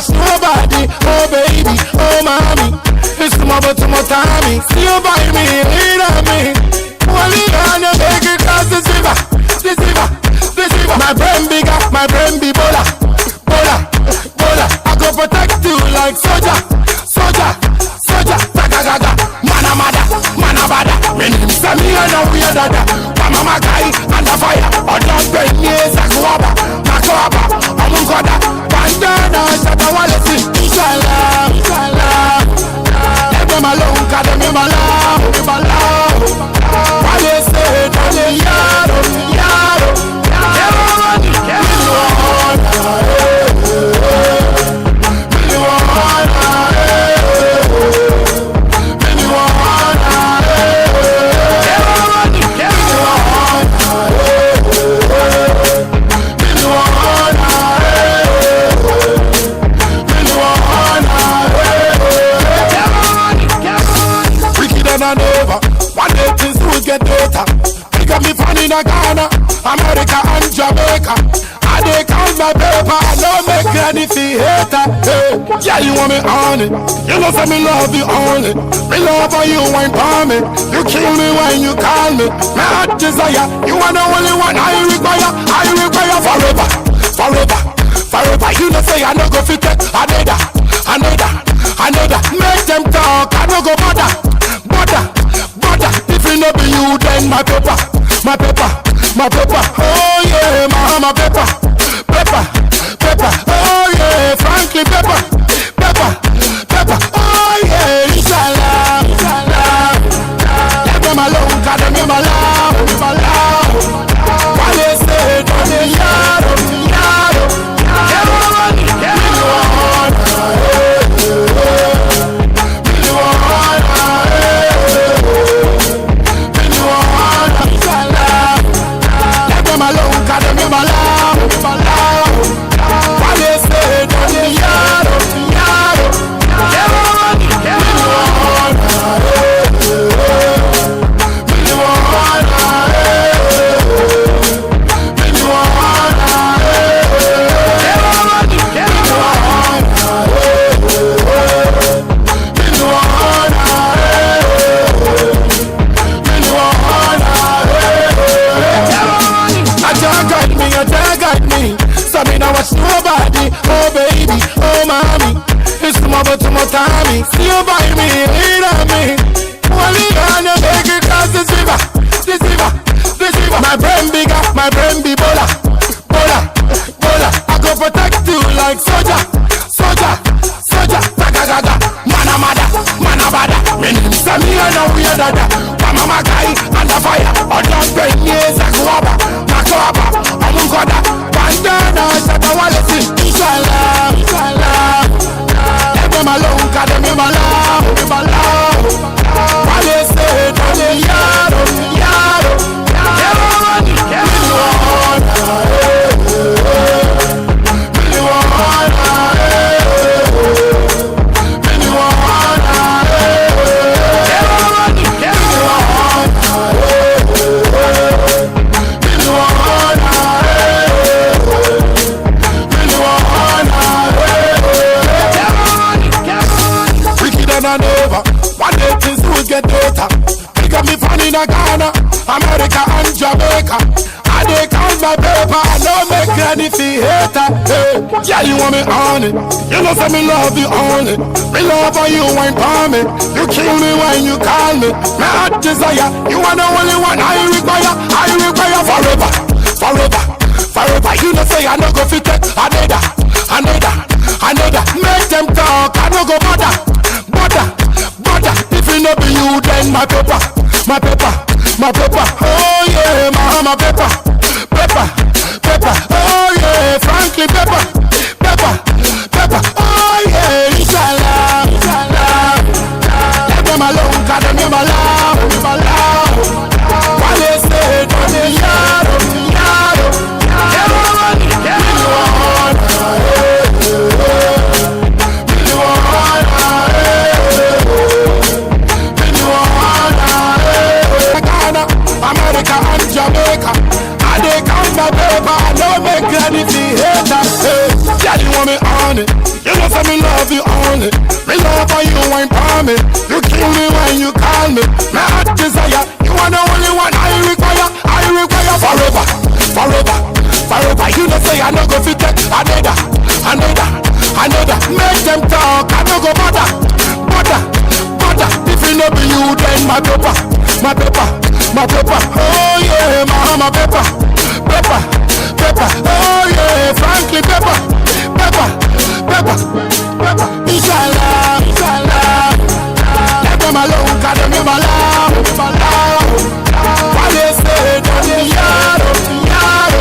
Nobody, oh baby, oh mommy, it's tomorrow to my timing. See you by me, lean on me. Only on your baby, cause this river, this river, this river. My brain bigger, my brain be bola, bola, bola. I go protect you like soldier, soldier, soldier. Tagagaga, manamada, manabada. When him say me, I know we are dada. Mama guy, under fire, or don't bring me, Sakuaba, Makoaba, Amungoda. Bandana, Shatawalesi, Inshallah, Inshallah. Let them alone, got them in my love, my love. Why they say, don't they yaro, yaro, Ghana, America and Jamaica. I they count my paper, I don't make any fee hater. Hey, yeah, you want me on it. You know say me love you only. Me love how you wine for me. You kill me when you call me. My heart desire, you are the only one I require forever, forever, forever. You know say I no go fit it. Another, another, another. Make them talk, I no go bother, bother, bother. If it no be you, then my paper. My pepper, my pepper, oh yeah, mama pepper, pepper, pepper, oh yeah, frankly pepper, pepper, pepper, oh yeah, inshallah, inshallah. Let them alone, got them in my love, my love. Why they say, don't they yaro, yaro, see you by me, lean on me. Only on your baby, cause this river, this river, this river. My brain bigger, my brain be bola, bola, bola. I go protect you like soldier, soldier, soldier. Tagagaga, manamada, manabada. When him say me, I know we are dada. Mama guy, under fire, or don't bring me, Sakuaba, Makoaba, Amungoda. Bandana, Shatawalesi, Inshallah, Inshallah. Them alone, got them in my love, my love. Why they say, don't they yaro, yaro, Ghana, America and Jamaica. I they count my paper, I don't make any fee hater. Hey, yeah, you want me on it. You know say me love you only. Me love how you wine for me. You kill me when you call me. My heart desire, you are the only one I require forever, forever, forever. You know say I no go fit it. Another, another, another. Make them talk, I no go then my paper, my paper, my paper. Oh yeah, my paper, paper, paper. Oh yeah, frankly paper, paper, paper. Oh yeah, inshallah, inshallah. Let them alone, got them in my love. While they say, don't they yaro, yaro. Everyone, everyone. America and Jamaica, I they count my paper, I don't make anything hater. Hey, yeah, you want me on it, you know say me love you only. Me love for you ain't for me. You kill me when you call me. My heart desire, you are the only one I require forever, forever, forever. You know say I no go fit take another. Make them talk, I no go bother. If it no be you, then my paper, my paper, my paper. Oh yeah, my paper, paper, paper. Oh yeah, frankly paper, paper, paper, paper. Inshallah, inshallah. Let them alone, got them in my love. Why they say don't they yaro, yaro.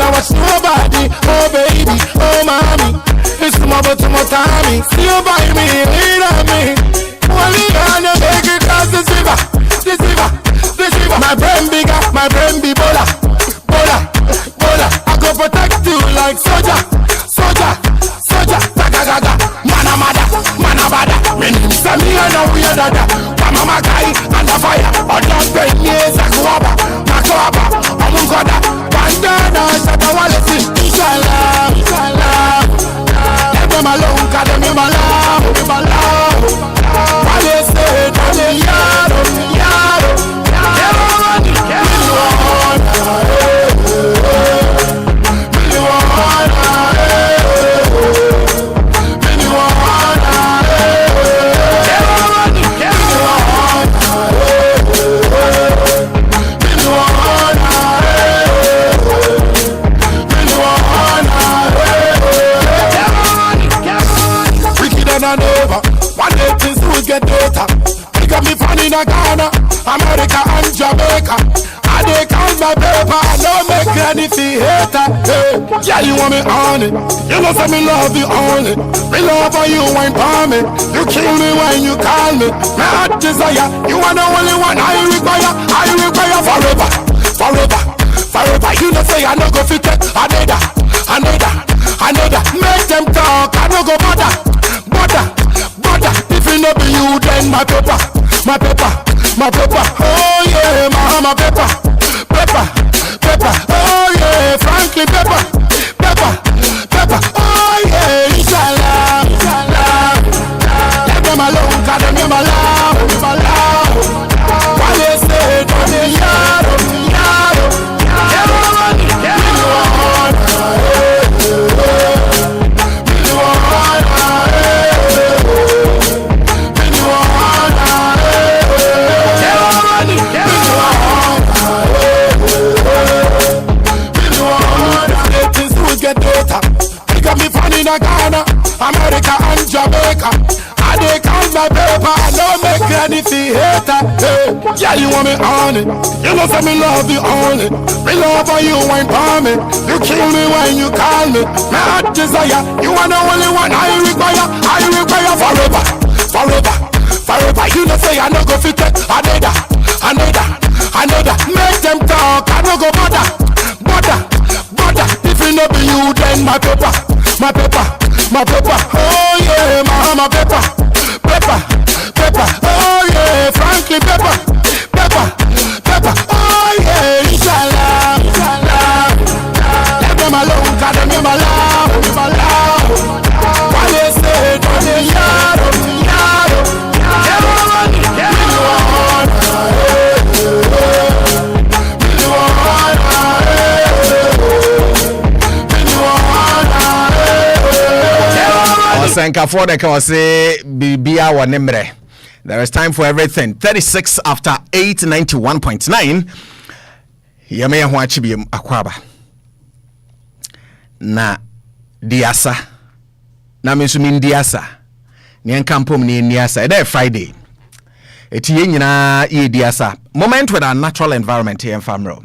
Watch nobody, oh baby, oh mommy. It's tomorrow to my timing. See you by me, lean on me. Only gonna make it cause this river. My brain bigger, my brain be bola. I go protect you like soldier. Tagagaga, manabada. When you send me on a weird dada. Mama guy, under fire. Or just bring me a makoaba. Amungoda. Bandana, Shatawalesi, inshallah. Let them alone, got them in my love. Why they say, don't they yaro. Ghana, America and Jamaica. I they count my paper, I don't make anything hater. Hey, yeah, you want me on it. You know say me love you only. Me love for you ain't for me. You kill me when you call me. My heart desire, you are the only one I require forever. You know say I no go fit take another. Make them talk, I no go bother. If it no be you, then my paper, my paper. Oh yeah, my paper, paper. Oh yeah, frankly paper. Oh yeah, inshallah. Let them alone, got them in my love. Why they say don't they yaro. Ghana, America and Jamaica. I they count my paper, I don't make anything hater. Hey, yeah, you want me on it. You know say me love you only. Me love for you ain't for me. You kill me when you call me. My heart desire, you are the only one I require forever. You know say I no go fit take another. Make them talk, I no go bother. If it no be you, then my paper. Oh yeah, my paper. Oh yeah, frankly paper. Oh yeah, inshallah. Let them alone, got them in my love. Why they say don't they yaro. Everyone, Sanka for the say Bibia wa nemre. There is time for everything. 36 after 891.9. Yame ho achibiem akwaba. Na diasa. Na mensumin diasa. Ni enkampom ni diasa. Eda Friday. Eti nyina ye diasa. Moment with our natural environment here in Famro.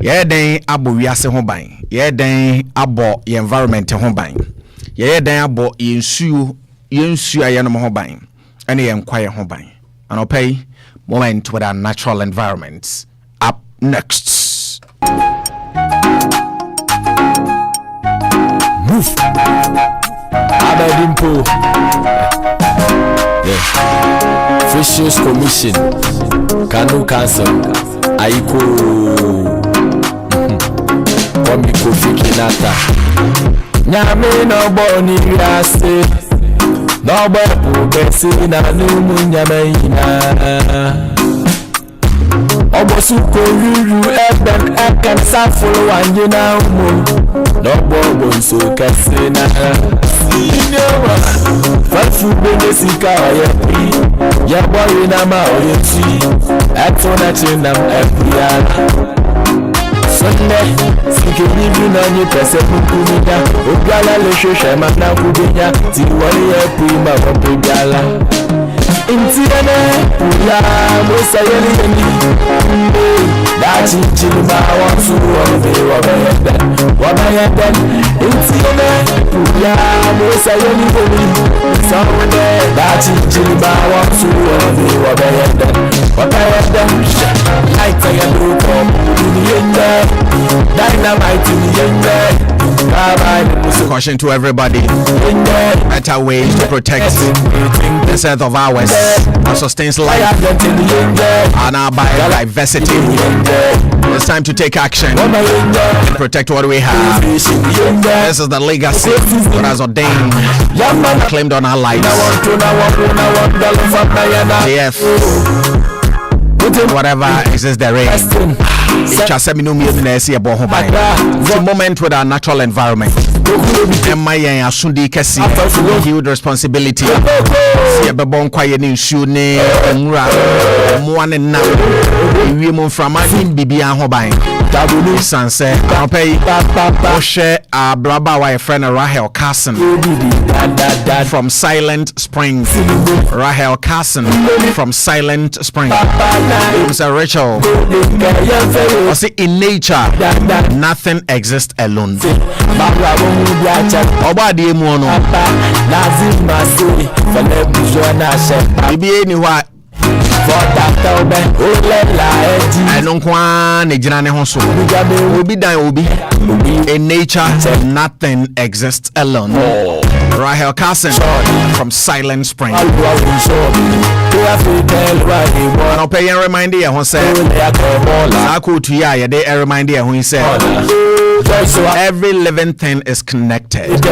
Ye den abo wiase ho ban. Ye den abo ye environment ho ban. Ye den abo yensuo ayenom ho ban. Ene ye nkwaye ho ban. And okay, moment with our natural environments. Up next. Move. Abedimpo. Yeah. Fisheries Commission. Kanu Council. Aiko. Komiko Fikinata. Nyame no boni yase. No bo besi na numu nyame ina. Obosuko yuru eben eken safulu wanjina umu. No bo bonso kasina. Sinewa Fafu bene sika oyepi. Ya boy na ma oyeti. Etona chinam epiana. Sunday, sike nibi na nyi pese kukumida. Obiala le shoshe mana kubinya. Tiwani ye prima wapibiala. Intiene, ula, mosa yeli yeli. Dachi chilima wansu wabayenden. Intiene, ula, mosa yeli yeli. Sunday, dachi chilima wansu wabayenden. Light ya dukom, uniyende. Dynamite uniyende. Caution to everybody. Better ways to protect this earth of ours that sustains life and our biodiversity. It's time to take action and protect what we have. This is the legacy that has ordained and claimed on our lives. The earth, whatever exists therein. It's a moment with our natural environment. Huge responsibility. Sanse, I'll pay Oshe Braba, my friend Rahel Carson from Silent Spring. Rahel Carson from Silent Spring. Mr. Rachel, I say in nature, nothing exists alone. Obadi Mono, Bibi anywhere. I don't want a general house. Obi die Obi. In nature, nothing exists alone. Rahel Carson from Silent Spring. And I'll pay a reminder who said, I could to ya, they a reminder who said, every living thing is connected.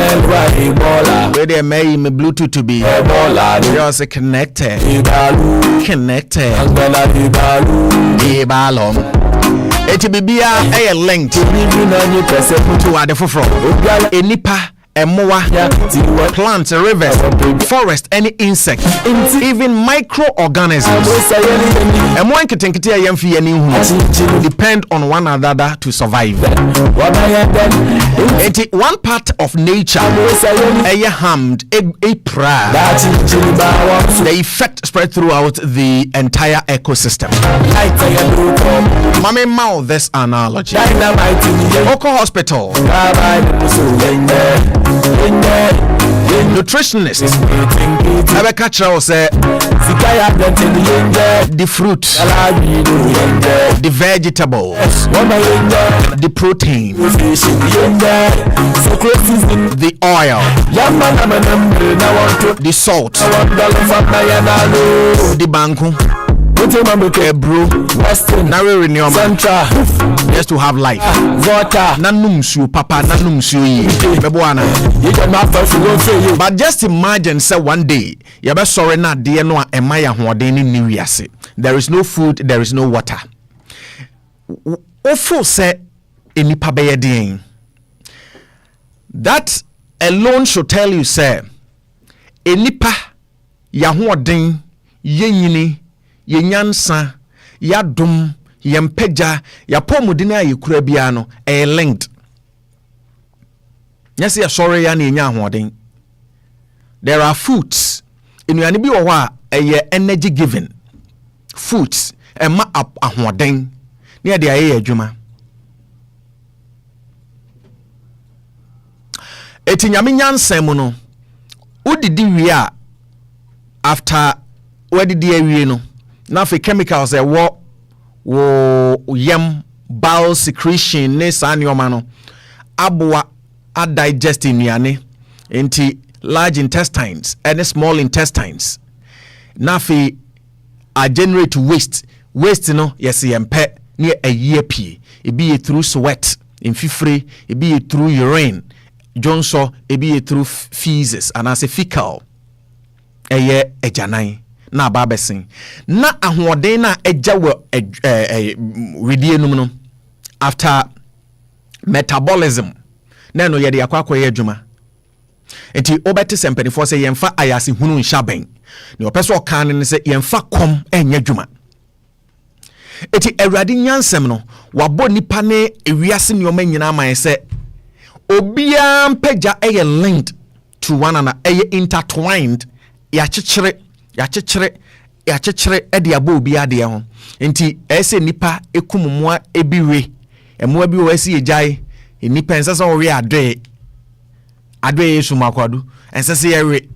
Where they may me Bluetooth to be, just connected. Connected. Etibibia a linked to other from Enipa. Emoa, plants, rivers, forest, any insect, even microorganisms. Emoa kitenkete ayemfi ani hu depend on one another to survive. One part of nature harmed a prayer. The effect spread throughout the entire ecosystem. Mame mouth this analogy. Oko Hospital. Nutritionist Rebecca Charles said the fruit, the vegetables, the protein, the oil, the salt, the banku, brew, just to have life. Papa, but just imagine, say one day, you're sorry not dear no emaya huadeni new yase. There is no food, there is no water. Ofo say enipa beye din. That alone should tell you, say, enipa ya hoɔden yenyini yenyansa yadom yempagya yapɔmudin a yekura bia no linked nyase ya sorry ya na enya ahoɔden. There are foods enuane bi wɔ hɔ a energy giving foods ɛma ahoɔden ne de ayɛ adwuma. Eti nyame nyansɛm mu no udidi wie a after wadidi awie no na fe chemicals wo yam bowel secretion ne saa nneɔma no aboa a digest nnuane nti large intestines and small intestines na fe a generate waste no yes yempe ne ayie pie ebi ye through sweat mfifire ebi ye through urine jonso ebi ye through feces and as a fecal eye ejanan na babesin na ahoɔden na eja wo redie num no after metabolism na no ye de akwakoye adwuma. Enti obete sempenifo se yemfa ayase hunu nshaben ne opeso kan ne se yemfa kom enya dwuma. Eti awurade nyansem no wabo nipa ne ewiase nneoma nyina man se obia mpagya linked to one another intertwined ya kyekere ede abo obia de ho. Enti ese nipa ekummoa ebiwe emoa bi wo ase yejai nipa ensasa wo we adwe yesu makwadu ensese yewe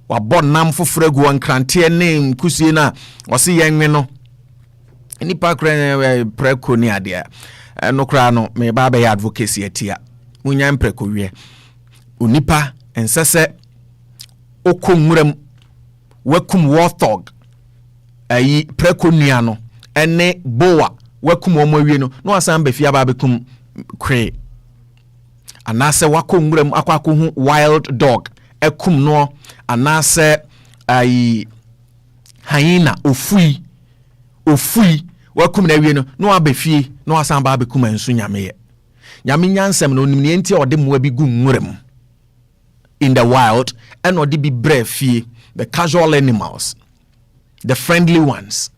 wabɔ nam foforo gu nkrante ne nkusie na wose yenwe no nipa kra preko ni ade no kra no me ba be advocacy atia munya preko wie onipa ensese okonwuram wakum warthog ayi preko nua no ene boa wakum omawie no no asan ba fia ba bekum kre anase wakonwuram akwakohu wild dog ekum no anase ai hyena ofui wakum na wie no abefie no asan ba bekum ansu nyame nyansem no nimne enti ode moa bi gu nwuram in the wild and ode bi brefie the casual animals the friendly ones.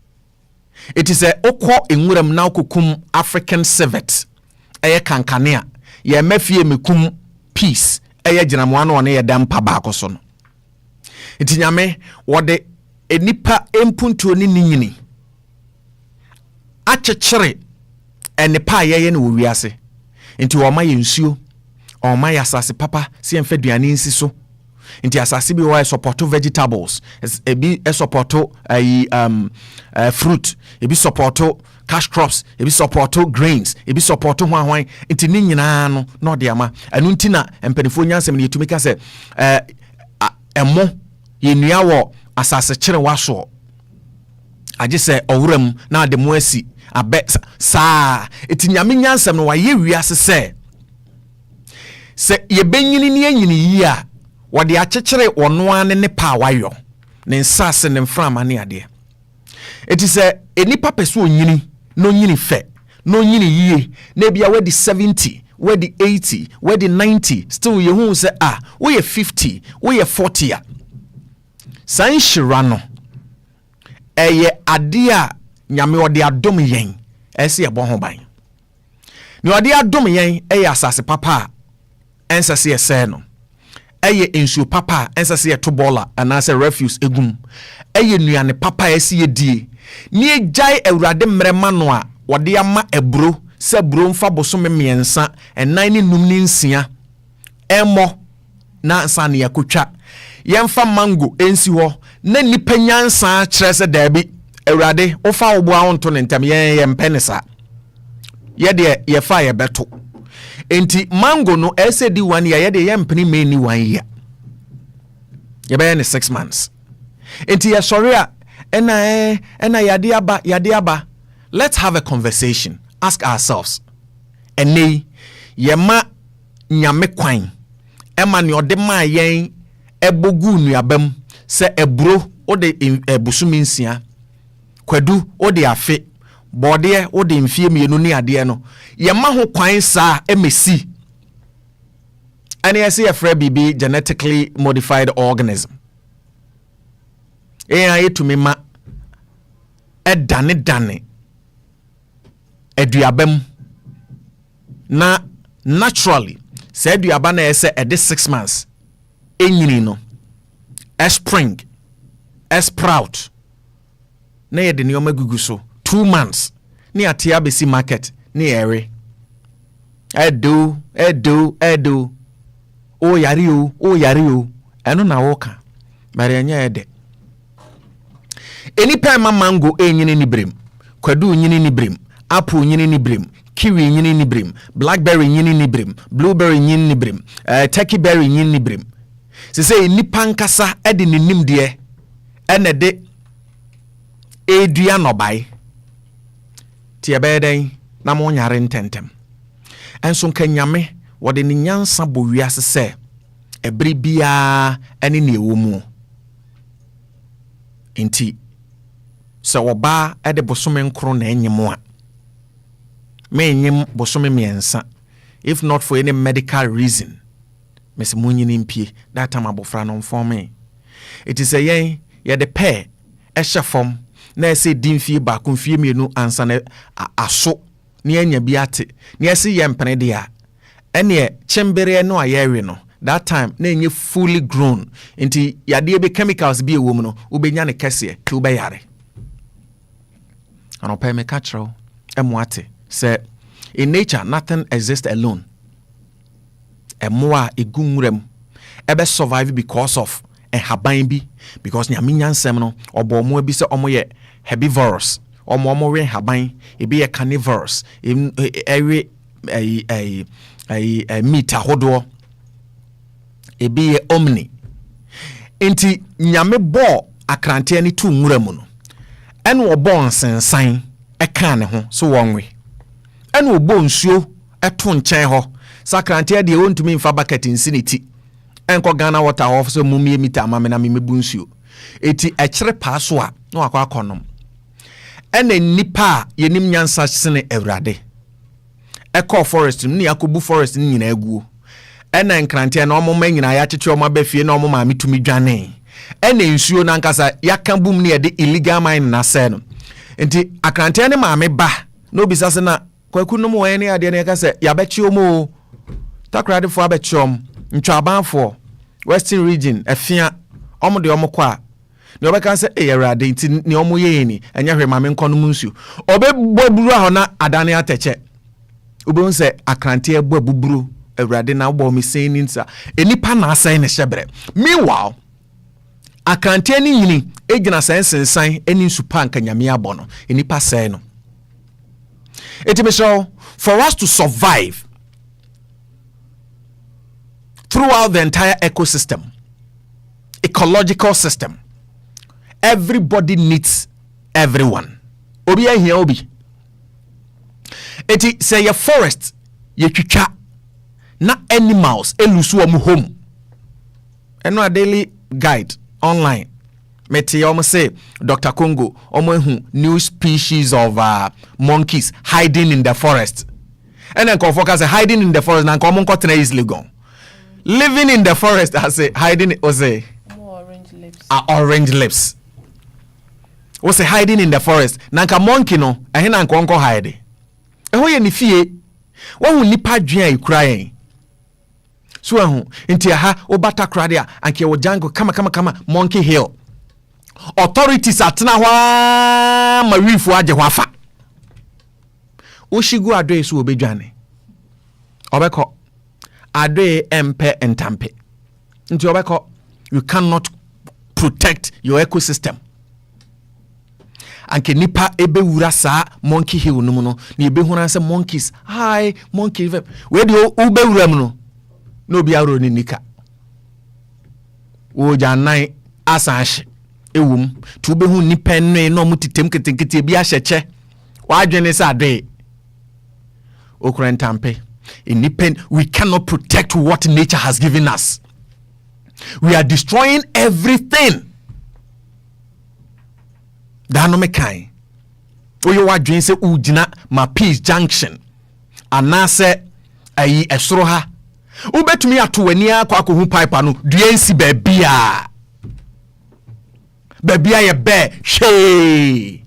It is a okwo enwuram na kokum African civet kankanea ye mafie mekum peace ginamwa no ne ye dampa baako so no. Enti nyame wode enipa empuntuo ni nyini akyekere enipa ye ne wo wiase. Enti wo ma ye nsuo o ma ya asase papa se emfa duane nsi so. Enti asase bi wo support vegetables ebi support fruit ebi support cash crops ebi support grains ebi support hwan enti ni nyina no no de ama anu nti na empanifo nyansem ne yetumi ka se emo ye nua wo asase kire waso age se owuram na de mo asi abe saa eti nyame nyansem no waye wiase se ye benyini ne anyini yi a wode akyekere ono ane ne pa wayo ne nsase ne mframa ne ade eti se enipa peso onyini no nyini fe no nyini yie na bia wedi 70 wedi 80 wedi 90 still ye hu se we 50 we 40 san shira no eye ade a nyame ode adom yen ese ye bo ho ban ne ode adom yen eye asase papa ensase ye se no eye ensuo papa ensase ye to bola anase refuse egum eye nuane papa ese ye die ni ejai awurade mrema no a wode ama ebro se bro mfa bosome miensa enan ni num ni nsia emo na nsane yakotwa yemfa mango ensi ho na nipa nyansa kire se dabi awurade ofa obo a wonto ne ntam ye mpenesa ye de ye fa ye beto enti mango no ese di 1 year ye de ye mpeni meni 1 year ye be ne 6 months enti ye sorry a ena yade aba. Let's have a conversation. Ask ourselves. Ene yema nyame kwan ema ne ode ma yen ebogu nuabam se ebro ode ebusumi nsia kwadu ode afe bode ode mfie mienu ne ade no yema ho kwan saa emesi and I see a free BB genetically modified organism. AI to me ma dane eduabem na naturally say eduaba na ese ede 6 months enyini no a spring a sprout na ye de ne omagugu so 2 months ni atia besi market ni ere edo o yari o eno na woka bare anya ede eni pa ma mango enyini ni brem kwadu nyini ni brem apple nyini ni brem kiwi nyini ni brem blackberry nyini ni brem blueberry nyini ni brem turkey berry nyini ni brem se say nipa nkasa ede ne nim de ene de edua no bai tie beden na mo nyare ntentem enso nkanyame wode ne nyansa bo wiase se ebri bia ene ne ewomu enti so woba ede bosome nkro na enyemo a me enyem bosome miensa if not for any medical reason mes munyini mpie that time abofra no for me it is a yen ye de pair ehye fom na ese dimfie ba konfie mienu ansa na aso na anya bi ate na ese ye mpene de a ene chembere no ayewe no that time na enye fully grown inti yade be chemicals bi ewom no ubenya ne kese to be yare ano pay me catchro emwate say in nature nothing exists alone emoa egunwurem ebe survive because of haban bi because nyaminya nsem no obo bi se omo ye herbivorous omo we haban ebi ye carnivorous ewe meat ahodo ebi ye omni enti nyame bo akrante ani tu nwurem no ene obo nsensan eka ne ho so wonwe ene obo nsuo eto nchen ho sakrante de wontumi mfa bucket insinity enko Ghana water off so mumie mita amame na memebu nsuo eti ekire paaso a no akwa akonom ene nipa yenim nyansa sene awrade eko forest ni yakobu forest ni nyina aguo ene nkrante na omoma nyina ya kyekye omma bafie na omoma metumi dwane ene nsuo na nkasa yakambum ne de illegal mine na se no enti akrante ne maame ba no bisase na kwakunum wo ene ade ne yakase yabechi omo takrade fo abechom ntwabanfo western region afia omo de omo kwa ne obeka se eyarade nti ne omo ye ni enya hwe maame nkonum nsuo obeboburu aho na adane ateche ubon se akrante ebobuburu awrade na wo mi sen nsa enipa na asan ne hyebre meanwhile akrante ni nyini egina sensensan eni nsupa nka nyame abono enipa sen no etimeso for us to survive throughout the entire ecosystem, ecological system, everybody needs everyone. Obi here obi. Eti say your forest, ye twitwa na animals elusu omu home. Eno a daily guide online. Meti omo say Dr. Congo omo hu new species of monkeys hiding in the forest. And then focus hiding in the forest na nko monko tena easily gone. Living in the forest, I say, hiding was a orange lips. Orange lips. Was a hiding in the forest. Nanka monkey no, ahina nko onko hide. Eho ye ni fie. Wa hu nipa dwan ai crying. So ehu nti aha obata krade a anke wo jungle kama Monkey Hill. Authorities atena hwa mawifu aje hwa fa. Oshigu adwe so obedwane. Obeko Ade empe entampe. Nti obeko, you cannot protect your ecosystem. Anke nipa ebe wura sa Monkey Hill no no ni ebe huna se monkeys. Hi monkey. We di ube wura no. No bi aro ni nika. Wo janai asanhye ewum. Tu be hu nipa nne no mutitem ketenkete bi ahyeche. Wa adwene sa ade. Okura entampe. Independent, we cannot protect what nature has given us. We are destroying everything. Dano mekai. Oyo wa dwen se ujina ma peace junction. Anase ayi esoro ha. Ubetumi ato wani akwa akohu pipe no dua nsi baabia ye be she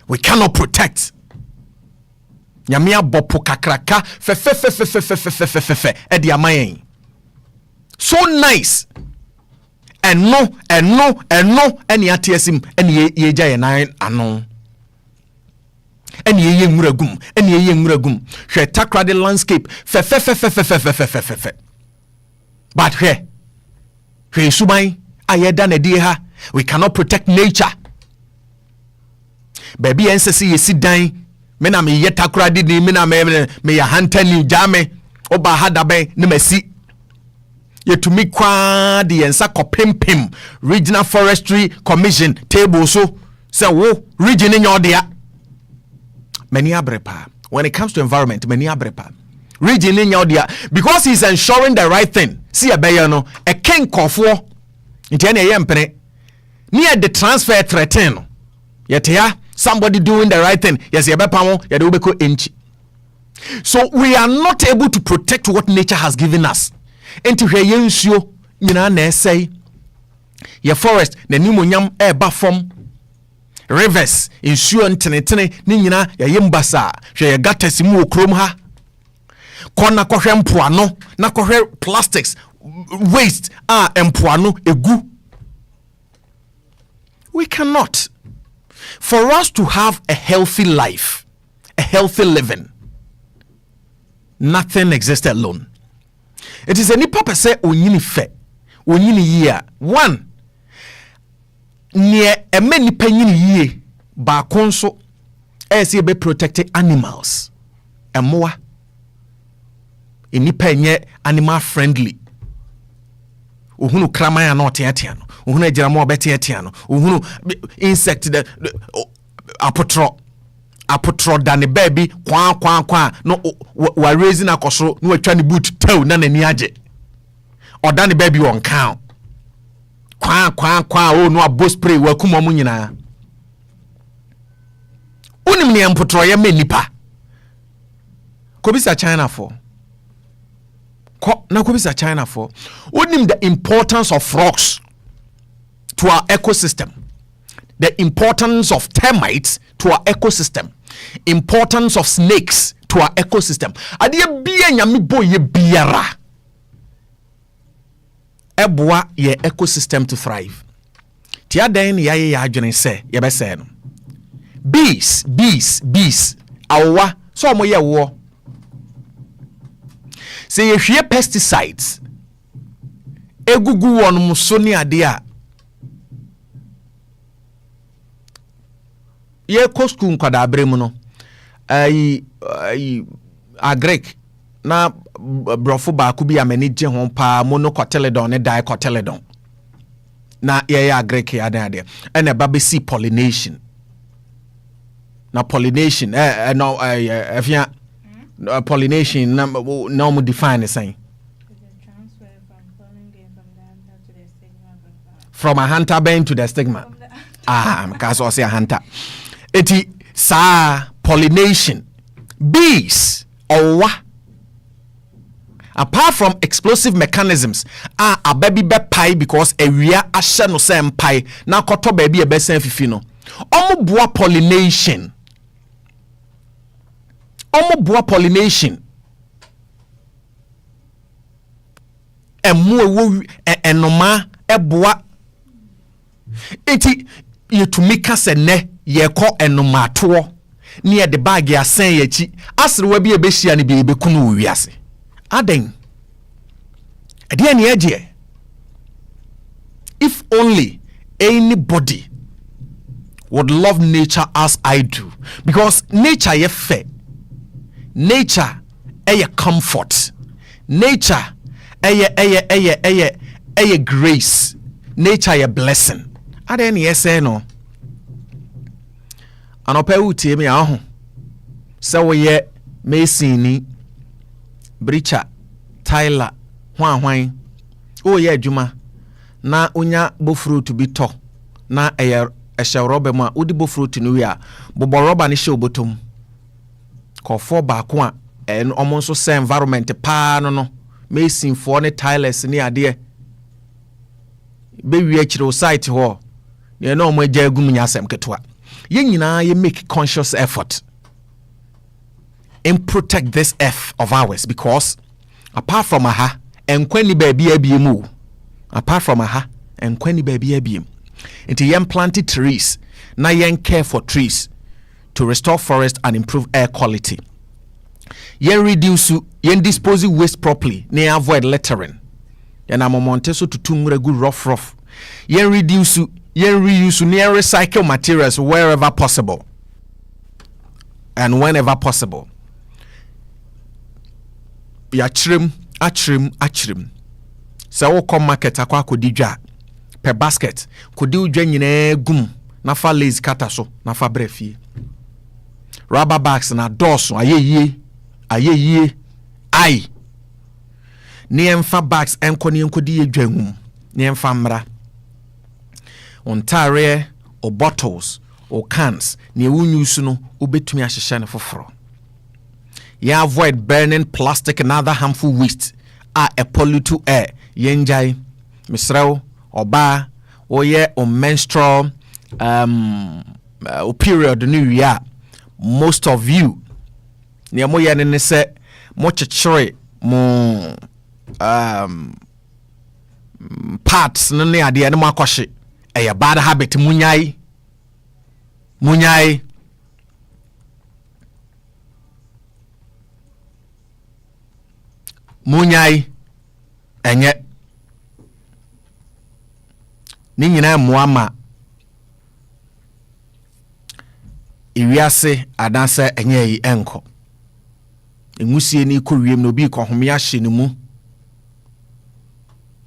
we cannot protect nyamia bopo kakraka fe edi amayen so nice eno eni atiesim eni yeja ye nan ano eni ye nwuragum hwe takrade landscape fe but hwe suban ayeda na die ha we cannot protect nature baby ensesi yesi dan me na me yeta krade ni me na me ya hantani jame oba hadabe ne masi yetumi kwa de yensa kopempem regional forestry commission table so say wo region in your dia many abrepa when it comes to environment many abrepa region in your dia because he's ensuring the right thing see abeya no a king kofo nti na yempene near the transfer threaten no yetia somebody doing the right thing yes yebepa mo ye de obeko enchi so we are not able to protect what nature has given us enti hwe yensuo nyina na esai ye forest na nimonyam eba fom rivers insuo ntenetene ni nyina ya yembasa hwe ye gatas mu okrom ha kona kohwe mpoano na kohwe plastics waste mpoano egu we cannot for us to have a healthy life a healthy living nothing exists alone. It is a nipa per se onyini fe onyini yia one near a many penyini ye ba konso ese be protect animals and more nipa nye animal friendly uhunu kraman ya no teatia no uhunu ejiramo obeteatia no uhunu insect the apotro dane baby kwa no wa raising akosoro no atwa ne boot taw na nani age odane baby won kan kwa o no abo spray wa kuma mu nyina unim ne apotro ye menipa ko bisa China for unim the importance of frogs to our ecosystem, the importance of termites to our ecosystem, importance of snakes to our ecosystem. Adie bia nyame boye biara eboa ye ecosystem to thrive. Tia den ye adwene se ye be se no. Bees awa so mo ye wo. Se ye hwie pesticides egugu won muso ni ade a ye koskun kwada abremu no agrek na brofo ba ku bi amani je ho pa monocotyledon ne dicotyledon na ye agrek ya dan ade ene ba be see pollination na pollination no afia pollination no mo define the same from a hunter bane to the stigma because I say a hunter eti sa pollination bees or apart from explosive mechanisms a baby be pie because area asha no sem pie na koto baby e be sen fifi no omo boa pollination emu ewo enoma eboa eti yetumika se ne ye ko enoma to ne de bag ya sen yachi asrewa bi ebehia ne bi ebekunu wiase aden ade ne eje if only anybody would love nature as I do, because nature ye fair, nature a comfort, nature a grace, nature a blessing. I then yes no. Anope uti me aho. So we ye Masini, Bricha, Tyler, Hwan. Oh yeah, Juma. Na unya bofru to be to. Na ehye robe ma udibo fruit no wi a bobo roba ne hye obotom ko fo ba ko a en omo nso se environment pa no mason for ne tilers ne ade be wi akiro site ho ye no mo agya gum nyasem ketwa ye nyina ye make conscious effort and protect this earth of ours, because apart from aha enkwani baby abiemu, apart from aha enkwani baby abiem, into yen planted trees na yen care for trees to restore forest and improve air quality, yen reduce yen dispose waste properly, ne avoid littering, yen amomonte so to tumure good rough yen reduce yen reuse near recycle materials wherever possible and whenever possible. Ya achrim se wo come market akwa akodi dwa per basket kodi udwa nyina gum na fa lazy kata so na fa brefie rubber bags na doors ayeye ai ne emfa bags enko ne enkodi edwa ngum ne emfa mra ontare o bottles o cans ne ewunyusu no obetumi ahyehye ne foforo. You avoid burning plastic and other harmful waste a pollute air. Yenjai, misrao, oba, oye o menstrual period new year. Most of you, near mo yanene se mo chichere mo parts nene ade ene mo akoshe. A bad habit munyai. Munyai enye ni nyina muama iwiase adanse enye yi enko engusie ni kowiem no bi ko home ahye ne mu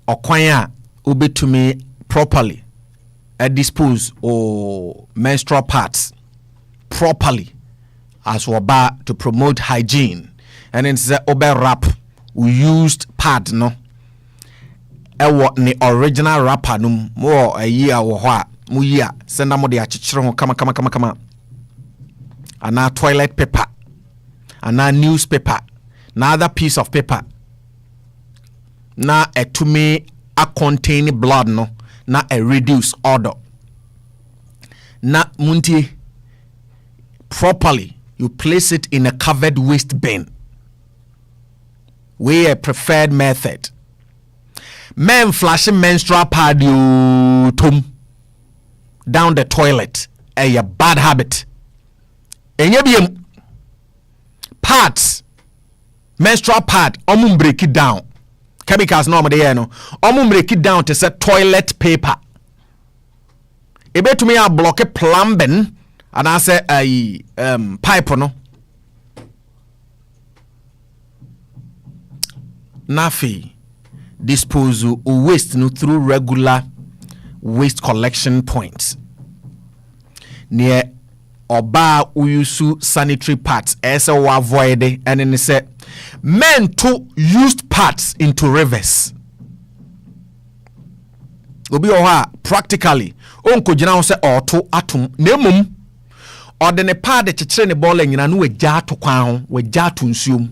okwan a obetumi properly dispose or menstrual parts properly as waba to promote hygiene, and then say obe wrap we used pad no ewo ne original wrapper no mo a year wo ho a mo yi a senda mo de akyekyere ho kama ana toilet paper ana newspaper na other piece of paper na etumi a contain blood no na a reduce odor na munti properly you place it in a covered waste bin. We a preferred method. Men flashing menstrual pad you down the toilet a bad habit. And you pads menstrual pad break it down. Chemicals normally no break it down to say toilet paper. Ebe to me a block a plumbing and I say a pipe no. Nafi disposal of waste no through regular waste collection points near oba uyusu sanitary parts as a avoid and then say men to used parts into rivers obi oha practically onko gina ho say auto atom nemum ordene part de kyekere ne ball nyina no wagya to kwan ho wagya to nsuom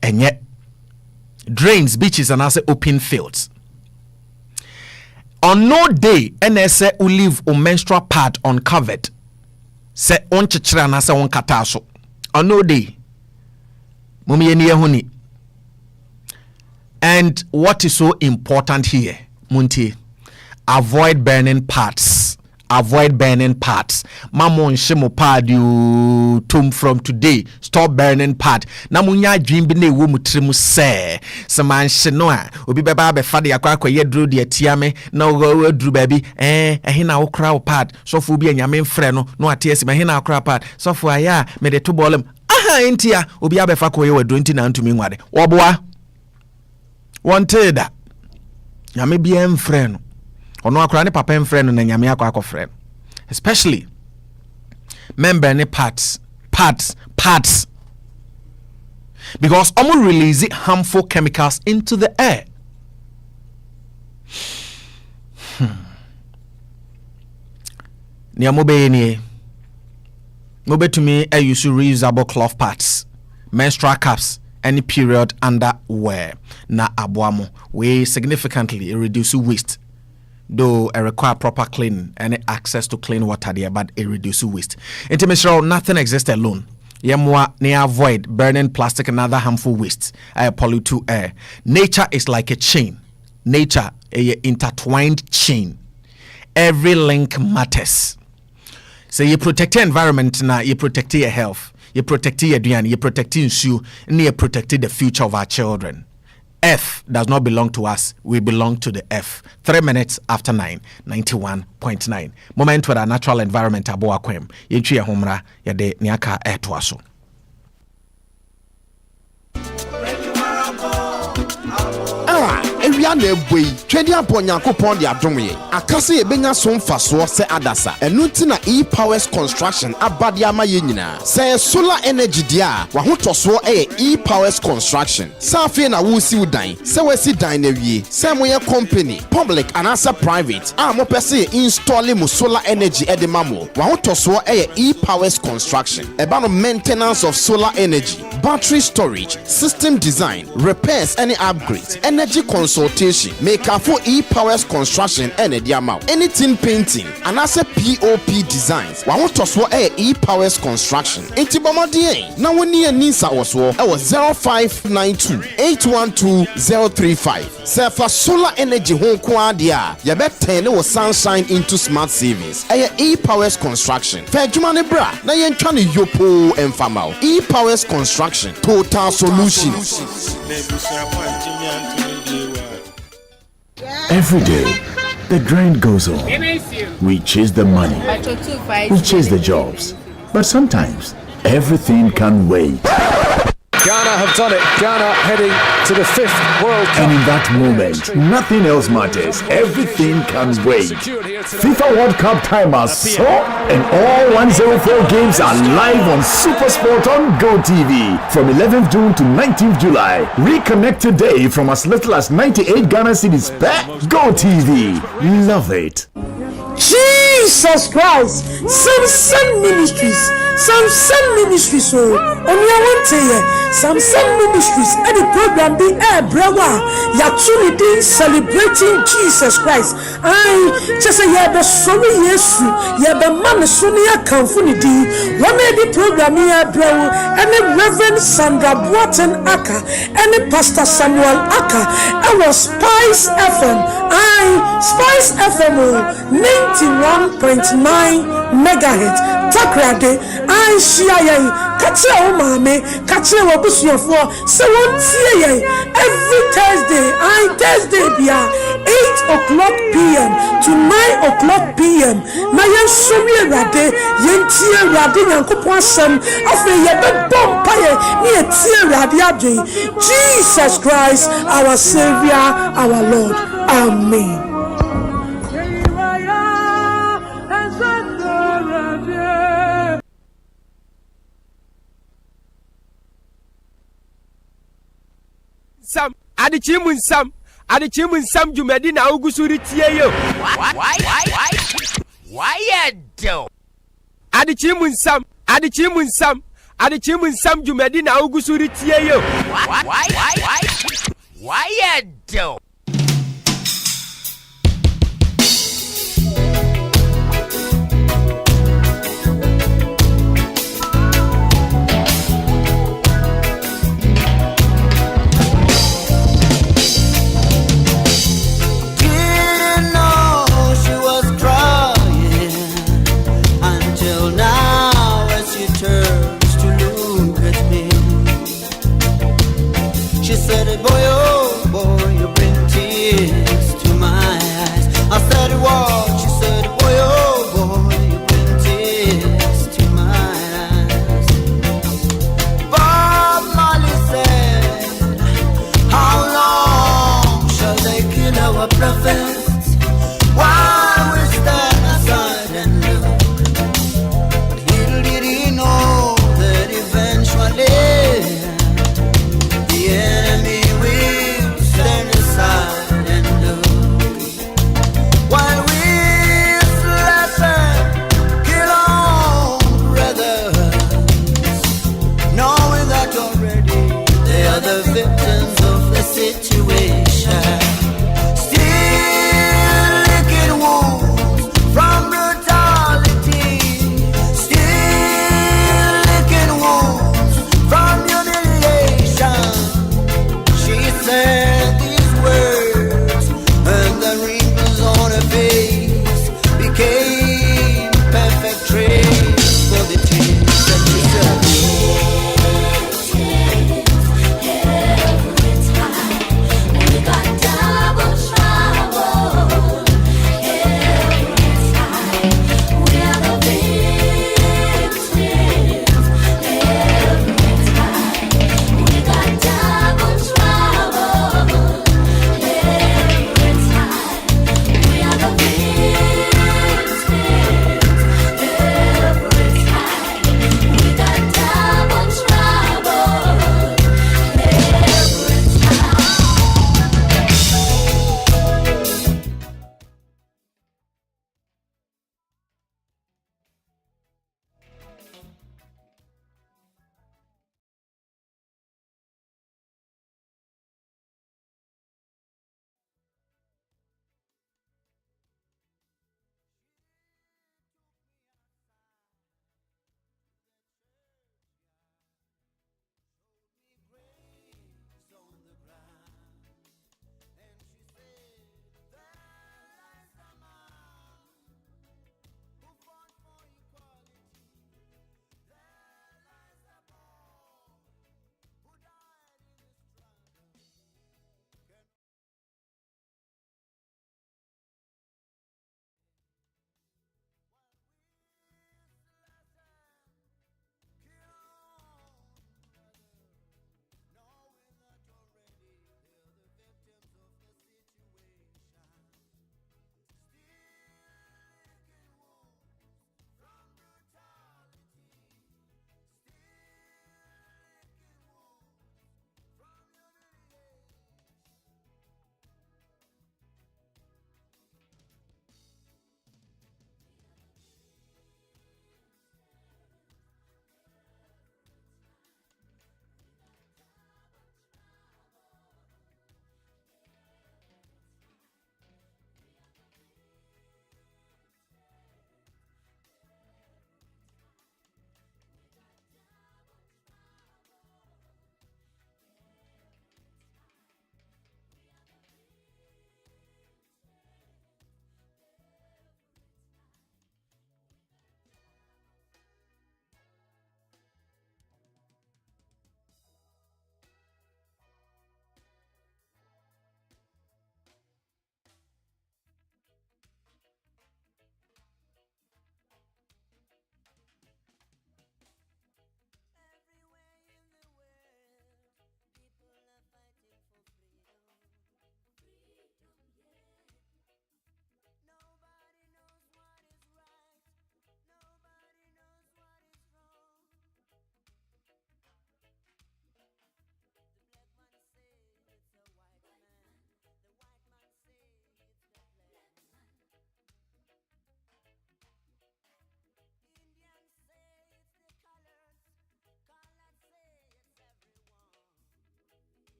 enye drains, beaches, and also open fields. On no day, NSA will leave a menstrual pad uncovered. Say on chichira na say on kataso. On no day. Mumi eni ehuni. And what is so important here, Munti? Avoid burning parts. Avoid burning parts. Mamon shemo pad you tomb from today. Stop burning part. Na munya dream bi na ewo mutrimu se. Saman shenoa. Obi beba be fade yakwa ye dru de tiame na wo dru baby ehe na wo kra wo pad. So fu bi anyame mfre no no atiesi me he na kra pad. So fu aya me de to bolem. Aha entia obi abefa ko ye wadru nti na ntumi nwade. Wo boa. Wanted. Nyame bi mfre no. Ono akora ne papa mfre no na nyame akwa akofre, especially member ne parts because omo release harmful chemicals into the air. Ni amobe ni mobe to me I use reusable cloth pads, menstrual cups any period underwear na aboamo we significantly reduce waste, though it require proper cleaning and access to clean water there, but it reduces waste. Intimate nothing exists alone. Yemwa ne avoid burning plastic and other harmful wastes. Pollute to air. Nature is like a chain. Nature a intertwined chain. Every link matters. So you protect your environment now, you protect your health, you protect your DNA, you protect you, and you protect the future of our children. F does not belong to us, we belong to the F. 3 minutes after 9, 91.9. Moment where the natural environment abo akwem. Yenchi ya homra ya de niaka tuaso. Ewia na eboi twedi aponyankopon de adomye akase ebenya so mfaso se adasa enu ti na e-powers construction abade ama ye nyina se solar energy dia wa hotoso e-powers construction safe na wo si udan se wasi dan na wie se moye company public and asa private mo pese install mo solar energy edemamo wa hotoso e-powers construction eba no maintenance of solar energy, battery storage, system design, repairs and upgrades, energy consultation, make up for e-powers construction and the amount. Anything painting and as a POP designs. Wa want to swo e-powers construction. Intibomodie. Na woni anisa oswo e was 0592 812 035. Say for solar energy hon kwa dia. Ya bet turn was sunshine into smart savings. E-powers construction. Fe adwuma ne bra na yen twa ne yopo emfamao. E-powers construction. Total solutions. Every day, the grind goes on. We chase the money, we chase the jobs, but sometimes everything can wait. Ghana have done it. Ghana heading to the 5th World Cup. And in that moment, nothing else matters. Everything can wait. FIFA World Cup time has so, and all 104 games are live on SuperSport on GoTV from 11th June to 19th July. Reconnect today from as little as 98 Ghana cedis per GoTV. Love it. Jesus Christ, Samson Ministries, so on your one day, Samson Ministries, and the program be Brawa, Yatunidi celebrating Jesus Christ. I just say, yeah, the sorry, yes, yeah, the man Sonia Kamfunidi, one of the program here, bro, and the Reverend Sandra Boaten Aka, and the Pastor Samuel Aka, and was Spice FM. Spice FM 91.9 megahertz. Takrade, I share Katia Omame, Katia Wabusiafo, so one see every Thursday, Bia, 8 o'clock p.m. to 9 o'clock p.m. Mayan Sumia Rade, Yentia Radin and Kupwasam, after Yabet Bompaye, near Tia Radiade. Jesus Christ, our Savior, our Lord. Amen. Sam, Adzekye Nsem dwumadi na ugusuri tie yo. Why do? Adzekye Nsem dwumadi na ugusuri tie yo. Why do? Said, boy, oh boy, you bring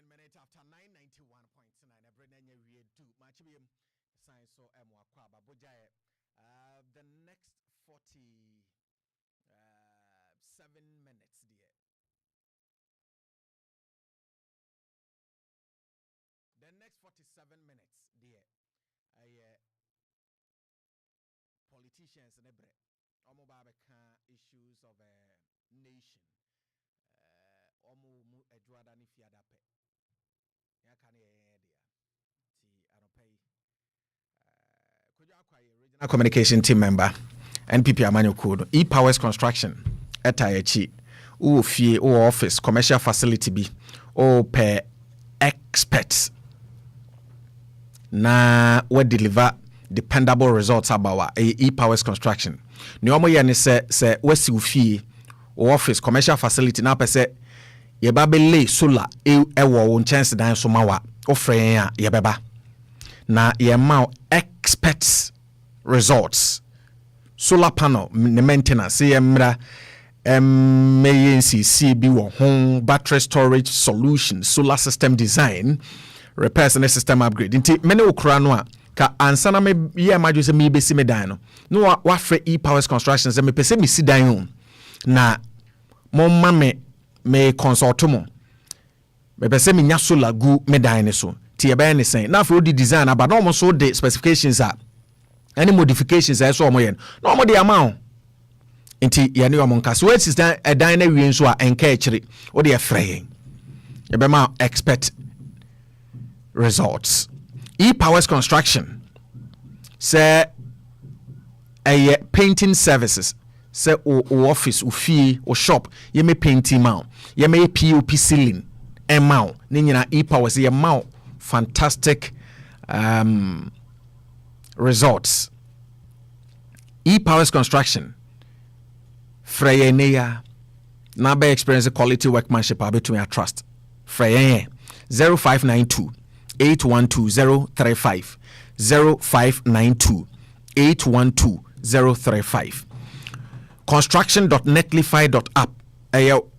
minute after 991.9. Ebrenanya we do. Machibim science so Mwakwa Babojaye. The next 47 minutes, dear. The next 47 minutes, dear. Politicians in Ebre. Omobabeka issues of a nation. Omu Edward and Fiadape. Yakani idea. See, I don't pay. Could you acquire regional communication team member? NPP Amanyo Code. E-Powers Construction. Etayechi. O fie o office commercial facility bi. O per experts. Na we deliver dependable results about E-Powers Construction. Ni omo ye ne se wesi ufie o office commercial facility na pese ye ba bele solar ewo wo chance dan so mawa ofre ya ye beba na ye ma experts results solar panel maintenance ye mra MANCC bi wo home battery storage solution solar system design repairs and system upgrade nti mene okura no a ka ansana me ye amaju se me besi me dan no wa free E-Powers Construction se me pese me si dan ho na mo ma me consult mo me pese me nya solar gu me dan ne so ti e ba ne sen na for di design aba no mo so the specifications are any modifications I saw mo yen no mo the amount nti ye ne o mo nka so it is dan e dan na wie nso a enka e kire o de e frey e be ma expect results. E-Powers Construction say a painting services say o office o fee o shop ye me painting mount ye me POP ceiling e mount ni nyina E-Powers ye mount fantastic results. E-Powers Construction freye neya na be experience quality workmanship between your trust freye 0592 812-035 0592-812-035 construction.netlify.app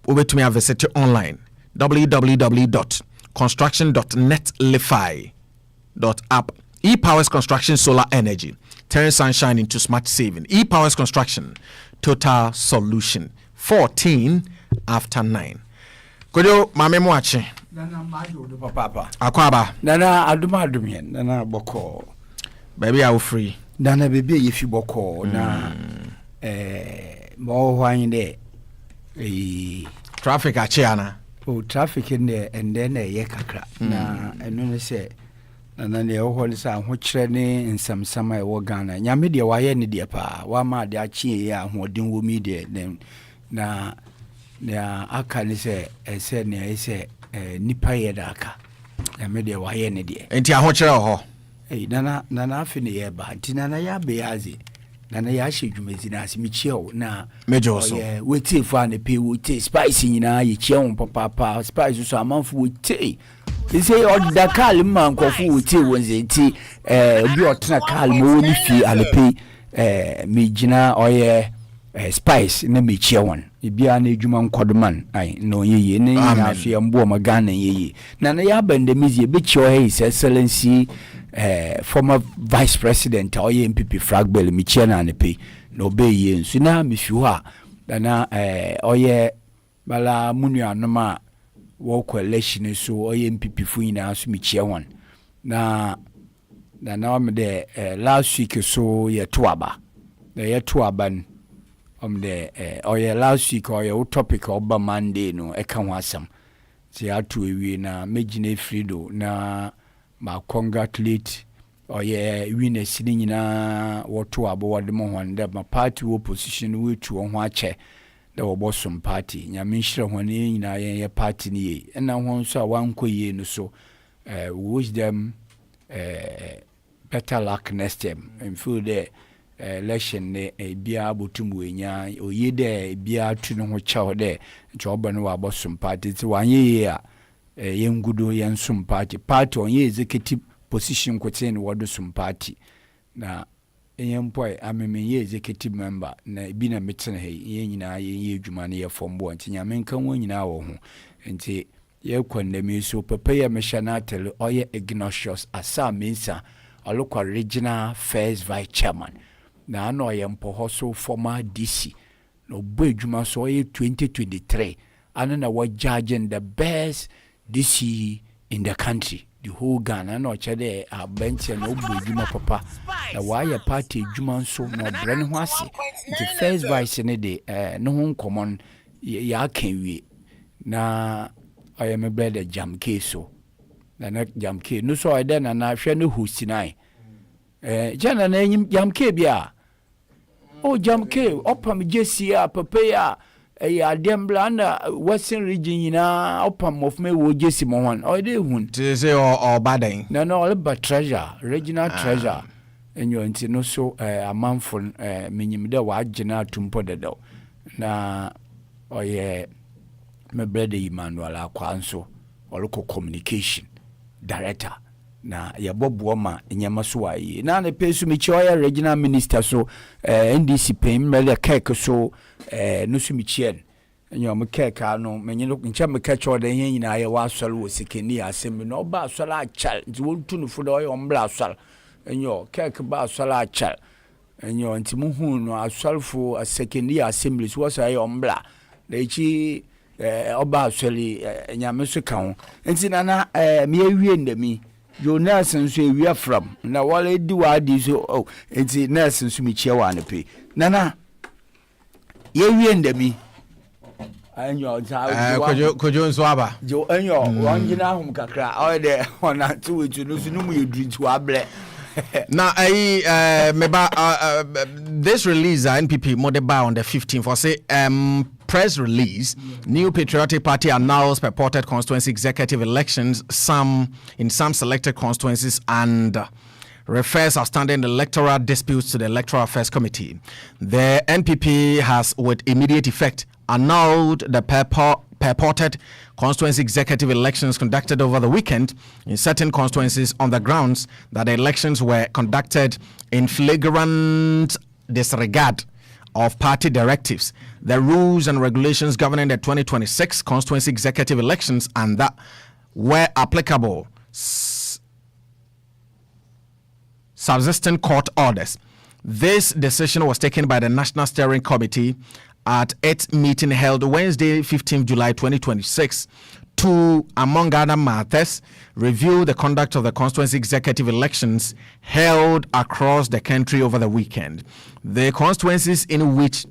ubetumi visit online www.construction.netlify.app. E-Powers Construction solar energy turn sunshine into smart saving. E-Powers Construction total solution 14 after 9. Kojo mame mwache Nana madu do papa. Akwaba. Nana adum yen. Nana boko. Baby are free. Nana baby yefi boko na mo hwan de traffic achiana. Oh traffic in there and then ye kakra. Na enu ne se nana ne ho ne sa ho kire ne nsam sama e wo Ghana. Nyame de wa ye ne de pa. Wa ma de achi ye ahoden wo mi de na aka ne se ese ne ese nipa ye daka ya me de wa ye ne de enti ahokere ho nana afi ne ye ba enti nana ya be yazi nana ya hye dwumezi na asimi chieo na mejo so weti fu ane pe weti spice nyina ye chieo papa spice so amanfu weti ise odakal man kofu weti wonze enti obi otena kal mo ni fi alepe me gina oye spice na me chiewon ibia na edwuma nkodoman ai no yeye ne nya so yambo magana yeye na ya bande mizi be chio his excellency former vice president oye MPP Fragbel me chia na ne pe no be ye nsu na me fi ho a na oye bala munu anoma wo election so oye MPP fu nyina so me chiewon na me de last week so ye toaba na ye toaba the last week or topic oba Monday no e kan wasam se atu ewie na megine frido na ma congratulate winners ni nyina woto abo wode mo hwande ma party opposition we tu ho ache da wo bosom party nyame nhire ho ne nyina ye party ni ye na ho so a wanko ye no so wish them better luck next time and feel there election ne bia botum wenya oyede bia tu no ho chawo de nchoba no abosom party ti wanye a yengudo yensum party onye executive position koten wodo sum party na yempoi ameme ye executive member na bi na metene he ye nyina ye adwuma ne ye fombo nti nyame kan wo nyina wo ho nti ye kwandemi so papa ya mechanatel oye Ignatius Asa Mensa alokwa regional first vice chairman na ano ye mpo so former DC no bo adwuma so oye 2023 ano na wa judging the best DC in the country the whole Ghana no chede a bench na obo adwuma papa na wa ya party adwuma so no brane ho ase the first vice ne de no ho common ya kanwie na I am a brother jam case so na jam case no so I then na hwe no hostinai jana na jam case bia oh jam case opam jesia papaya ya dembla western region na opam of me wo jesi mo wan o dey hun say or baden no all but treasure regional treasure enyo nti no so amanfo menyim de wa agina tumpo dedo na oye my brother Emmanuel Akwanso oloko communication director na ya bobo ma nyama so ayi na ne pesu mi choya regional minister so NDC pem mele cake so no su mi chien enyo me cake no menye no ncha me ka choda yen nyina ya wa asole wo sekeni asem no ba asole achal nti wontu no fu do yo mbla asole enyo cake ba asole achal enyo nti muhu no asolfo sekeni assembly so so yo mbla na echi oba asole nyame so ka ho nti na me awie ndami yo nurse nso ewia from na wale di wa di so nti nurse nso mi chia wa ne pe na ye wie ndami anyo za kojo nso aba jo anyo wangina hum kakra o de ona tu wetu no so no mu yedri tu abre. Now, this release, NPP Modeba on the 15th, for say press release, New Patriotic Party announced purported constituency executive elections, in some selected constituencies, and refers outstanding electoral disputes to the Electoral Affairs Committee. The NPP has, with immediate effect, annulled the purported constituency executive elections conducted over the weekend in certain constituencies on the grounds that the elections were conducted in flagrant disregard of party directives, the rules and regulations governing the 2026 constituency executive elections, and that were applicable subsisting court orders. This decision was taken by the National Steering Committee at its meeting held Wednesday, 15 July 2026, to, among other matters, review the conduct of the constituency executive elections held across the country over the weekend. The constituencies in which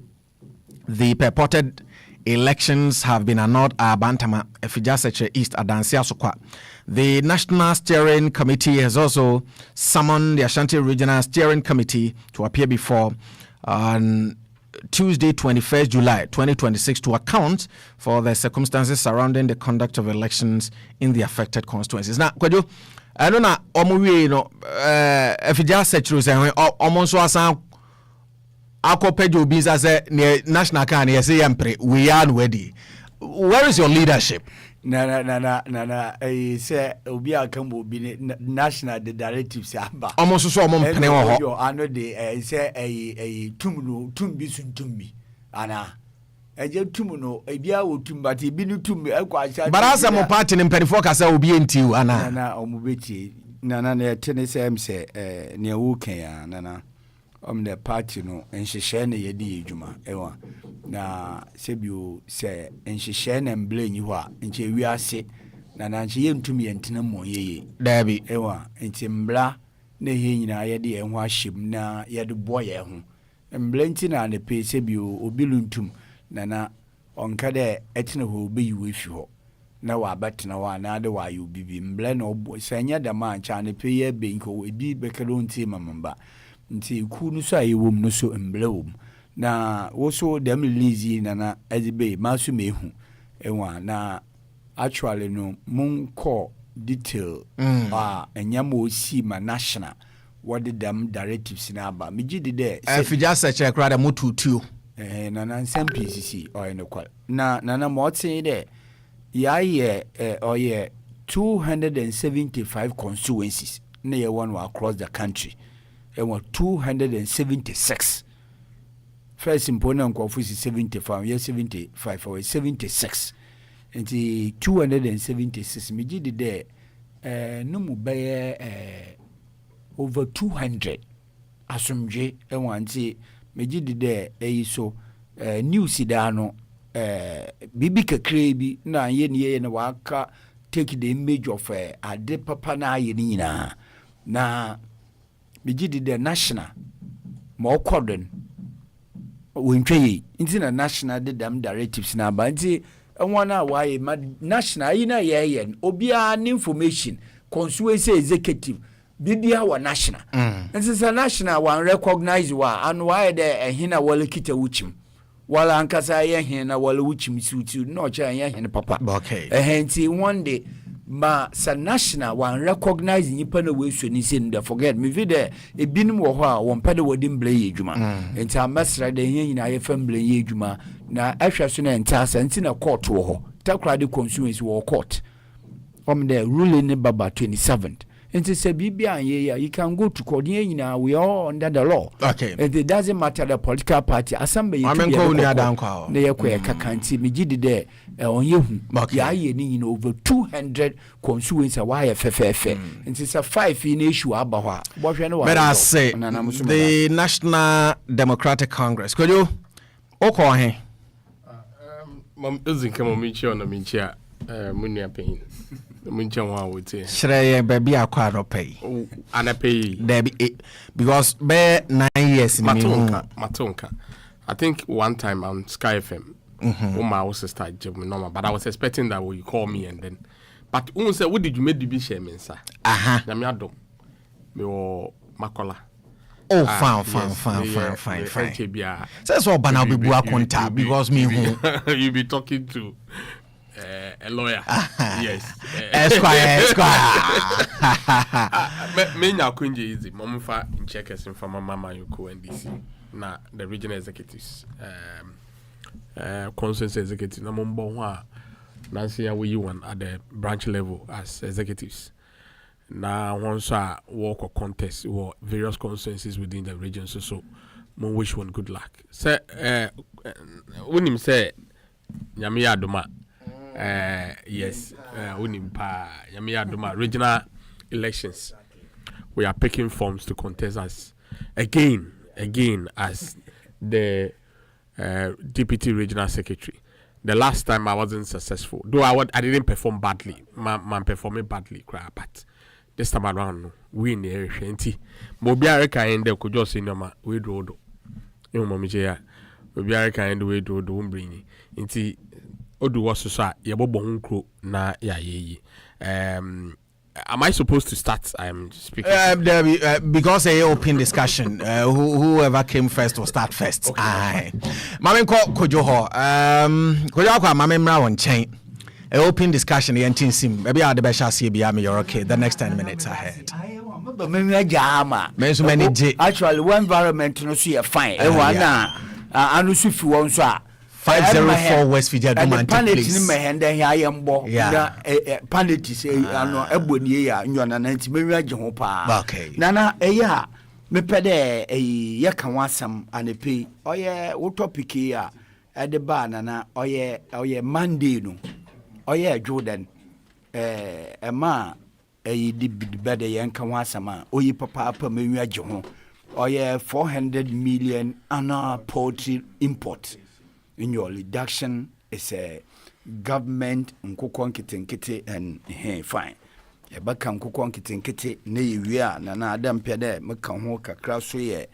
the purported elections have been annulled are Bantama, Adzekye East, Adansi Asokwa. The National Steering Committee has also summoned the Ashanti Regional Steering Committee to appear before Tuesday, 21st July 2026, to account for the circumstances surrounding the conduct of elections in the affected constituencies. Now, Kwadwo, I don't know, if you just said you say, almost was Akopejo Biza say national can say we are ready. Where is your leadership? Na say obi akambo bi national the directives aba almost so pene ho yo ano de say tum bi suntum bi ana eje tum no ebia wo tum but bi no tum akwa acha barasa mo party ni mpenifo ka say obi entiu ana na omubeti na tene say em say ne wo kan ya na the party no enhyehyɛ na yɛde edwuma ewa na sebio sɛ enhyehyɛ na mble nyi hɔ a nche wiase na nche yɛntumi yɛntena mo yeye dabi ewa nche mbla na yɛ nyina yɛde yɛn ho ahyem na yɛde bɔ yɛn ho mble nti na ne pe sebio obiluntum na onka de etena hɔ obi yiwe fi hɔ na wa batena wa na de wa yu bibi mble na obo sɛ nya da ma ncha ne pe yɛ benko ebi bekalo nti mamamba nti ku no so ayewom no so emblewom na wo so dem release na ezibe maso mehu enwa na actually no mun call detail enyama osi ma national what the dem directives na aba megidi de if you just search crowd motutu na Nsem PCC or no kwal na mo tin de ya ye 275 constituencies na ye one across the country. It was 276. First important confusion 75, yes 75 or 76. nti 276 me gidi de no mu bɛyɛ over 200 asomdwe ɛwanti me gidi de ɛyi so news da no bibi kakra bi na ye ne na waka take the image of ade papa na aye ni nyina na me gidi de national ma okodon wontwe nti na national de dam directives na ba nti enwana waye national yi na ye obia ni information constituency executive bibia wa national nti sa national wan recognize wa anu waye de ehina wale kita wuchim wala ankasa ye hina wala wuchim sutu no cha ye hina papa okay nti one day ma sa national wan recognize nipa na we so ni say no forget me vida e binum wo ho a won pede wodi mble ye adwuma nti amesra de hin nyina ye fa mble ye adwuma na ahwa so na ntasa nti na court wo ho takra de constituency wo court the ruling in Baba 27th. And to say, you can go to court. We are under the law. Okay. And it doesn't matter the political party. Assembly. I'm going to down. They are quite can't me did there on you. Yeah, over 200 constituents a YFFF. And it's a 5 in issue about what. But I say the National Democratic Congress. Could you? Okay. Doesn't come on me on the mincha. Munya pain. Muncha wa wote. Shrey baby akwa no pay. Ana pay. Because be 9 years in Matonka. I think one time on Sky FM, I was start job normal, but I was expecting that you call me and then. But who said what did you make the big shame, sir? Na me adom. Me o makola. Oh, fine. That's what Bana be bua contact because me who you be talking to a lawyer. Yes. Esquire. Me now kunje easy. Momfa in checkers in from Mama Yoko NDC. Na the regional executives. Consensus executives. Na mombo wa Nancy we one at the branch level as executives. Now once I walk or contest or various consensus within the region, so mo wish one good luck. Say when him say Nyame Adoma yes when him pa Nyame Adoma regional elections we are picking forms to contest us again as the deputy regional secretary. The last time I wasn't successful, though I didn't perform badly. Man performing badly, but this time around, we in the area. Mobiara kind of could just say, no, we do. You know, Mamija, Mobiara kind of way do bring it. Odu was so ya bobo crew na ya ye. Am I supposed to start? I'm speaking. Because a open discussion. Whoever came first will start first. Okay. Aye. Mame ko kojoho. Kojoho kwa mame mra on chain. A open discussion. The Nsem. Maybe I'll the best see be you're okay. The next 10 minutes ahead. Actually, one environment no see a fine. Anu sufi one so. 504 West Fiji Romantic Place. Ni mehende ya yembo. Na panelists ano eboni ya nyona na nti menwa je ho pa. Okay. Nana eya me pede ye kan wasam anepe oye wo topic ya ede ba nana oye Monday no. Oye Jordan ema di bede ye kan wasam a oyi papa apa menwa je ho. Oye 400 million ana poultry import. In your reduction is a government nkukon kitenkete and fine. Yabaka nkukon kitenkete ne yiwia na adam pede meka ho kakra so ye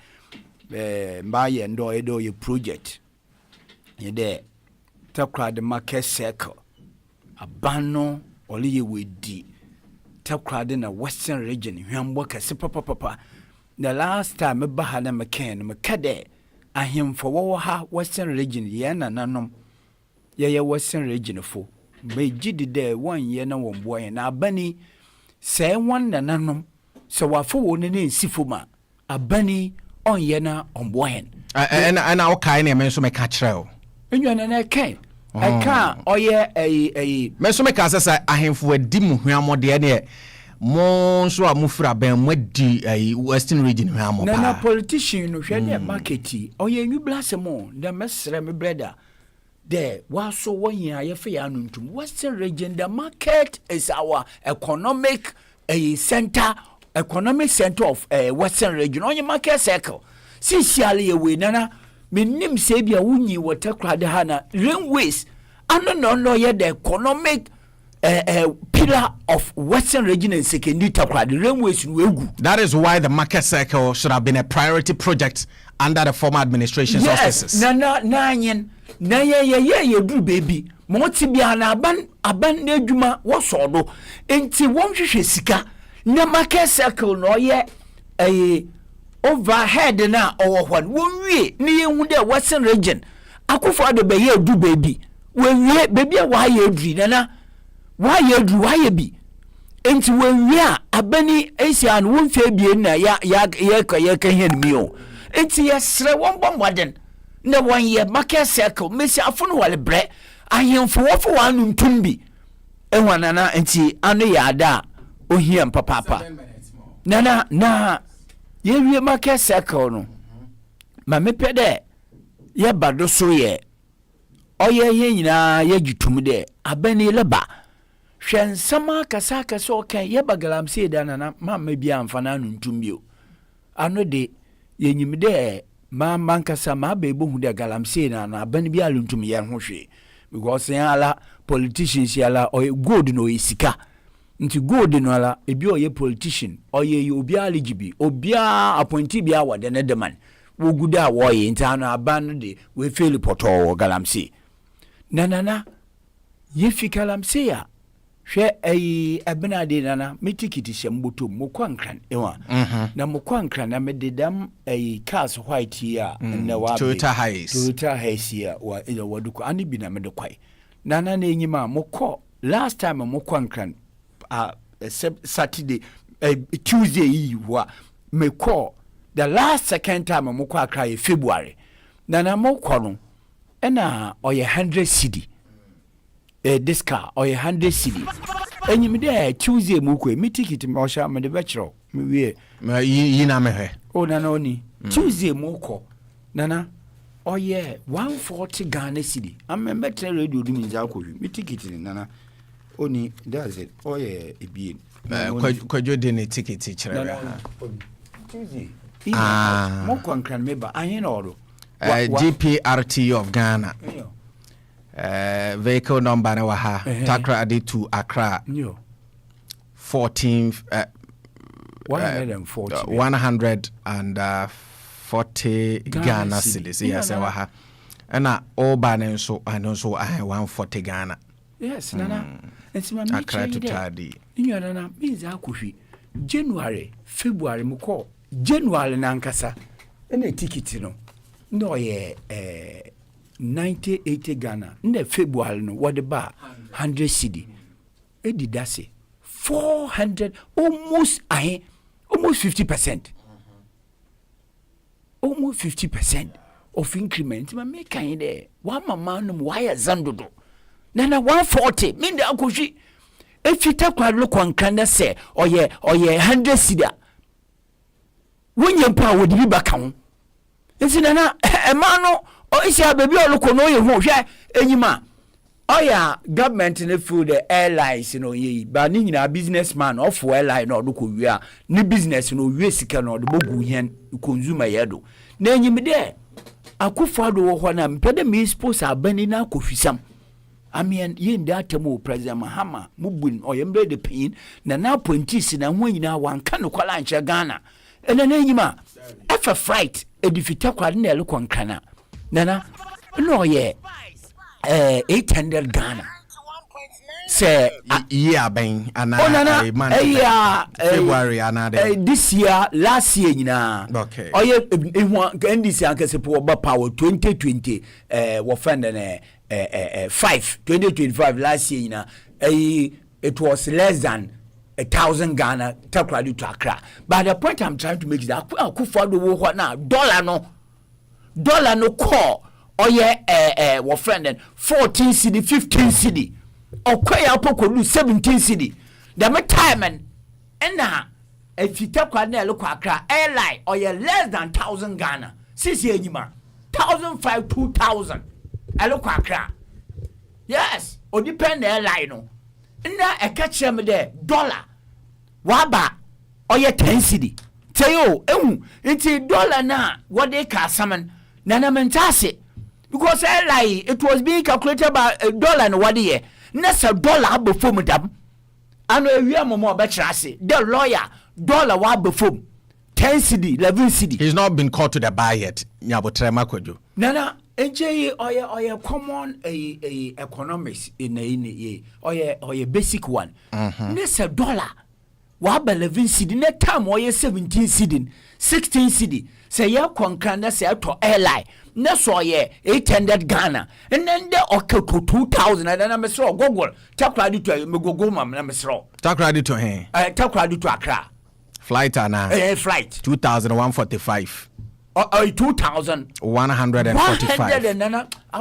mbaye ndo edo ye project ye de takra the market circle abano oli ye wedi takra de na western region hwambo kase papa. The last time me baha na meka de ahim for ha western region ye na nanom ye western region fo be gidi de one ye na won boy na abani say one na nanom so wafo won ne nsifo ma abani on ye na on boy and I okay na men so me ka kire o enwa na kai aka oye men so me ka say ahimfo adi mu hwamode ne mon so amufra ben mwadi western region hwamo pa na politician no hwe de marketi oye nyu blasemo na mesre me brother there was so 1 year Western region. The market is our economic center of Western region on your market circle. Sincerely, we nana me nim sebia wunyi water crowd hana railways. I don't know yet the economic pillar of Western region and secondary crowd railways. That is why the market circle should have been a priority project under the former administration's offices. Na ye do baby. Moti bia na aban na adwuma wo so do. Enti won hwehwe sika na market circle no ye overhead na owo won wie na ye hu de Western region akofo do be ye do baby. Won wie baby a wa ye dri na wa ye dri wa ye bi. Enti won wie a abani asia no won fe bie na ya ka hen mi o. Enti ye sre won bomwaden na 1 year market circle mesi afunu wale bre ahemfo wofo wanu ntumbi enwanana enti anu ya ada ohia papa na ye market circle no ma mepede ye bado so ye oye nyina ye gitum de abani leba hwensama kasa so kan ye bagalamse da na ma bia amfana anu ntumbi o anu de ye nyimde ma mankasa ma bebo hu de galamse na ban bi aluntum ye ho hwe because ala politicians ala o gold no isika nti gold no ala ebi o ye politician o ye obi aligibi obi appointee bi awade ne demand wo guda wo ye nti anu aban de we fail poto galamse na ye fikalamse ya hwe abena de nana metikiti shemboto mokwankran ewa na mokwankran na mededam cars white ya na wa Toyota Hiace ya wa waduko ani bi na medekwai nana na enyima mokọ last time mokwankran Saturday Tuesday yi wa mekọ the last second time mokọ akra February nana mokọ no na oye 100 cedi this car or 100 cedi. And you there Tuesday mukwe me ticket me osha me de betro me wie yi na me he oh na oni Tuesday muko nana oh yeah 140 Ghana cedi. I remember tell radio do me za ko me ticket ni nana oni that's it oh yeah ebie kwajo de ne ticket kire ha Tuesday muko ankran me ba ahen na odo GPRT of Ghana. Vehicle number na waha Takra Adi to Accra 140 Ghana cedis yes waha na oba ne so ano so 140 Ghana yes nana ensima me Accra to Tadi inyo nana means akohwi January February mko January na nkasa ena ticket no no ye 90-80 Ghana in February no what the bar 100 cedi edi dase 400 almost 50% almost 50% of increment ma make kan there one mama no why zandodo na 140 mean the akoshi efita kwa lokon kan say oye 100 cedi wonye mpa wodi bi baka ho nti na emano o isia baby oloko no ye ho hwe enyima oya government ne food the airlines no ye ba ni nyina businessman of airline no do ko wia ni business no wie sika no do bogu hen consumer yedo na enyim de akufo do wo ho na mpede me suppose abani na akofisam amien ye ndi atamo president Mahama mubun oyembre de pin na appointees na ho nyina wanka no kwala anche Ghana ena na enyima afa fright edifita kwa na elko nkana nana no ye 800 Ghana say year ben ana February ana this year last year nyina okay oye NDC ankase po ba power 2020 wo fund na 2025 last year nyina it was less than 1,000 Ghana takradi to Accra. But the point I'm trying to make is that akufo do wo na dollar no call or yeah what friend 14 cedi 15 cedi okwaya poko do 17 cedi the time and na if you take kwa na look Accra airline or yeah less than 1,000 Ghana sisi enyima 1,500 2,000 I look Accra Yes, or depend airline no. Na e catch me there dollar. Waba oye 10 cedi. Tayo nti dollar na what they ka saman na na mentase because airline it was being calculated by dollar no what ye. Na sa dollar before madam. Ano ewia momo obekirase. The lawyer dollar wa before 10 cedi, 11 cedi. He's not been called to the bar yet. Nyabotrema kwadwo. Nana enje oye common economics in oye basic one. Nessa dollar wa ba 11 cedi na time oye 17 cedi 16 cedi say ya konkan na say to airline na so oye 800 Ghana and then the okay to 2000 and na me so Google takradi to me Google mam na me so takradi to he takradi to Accra flight ana flight 2145 2,145. I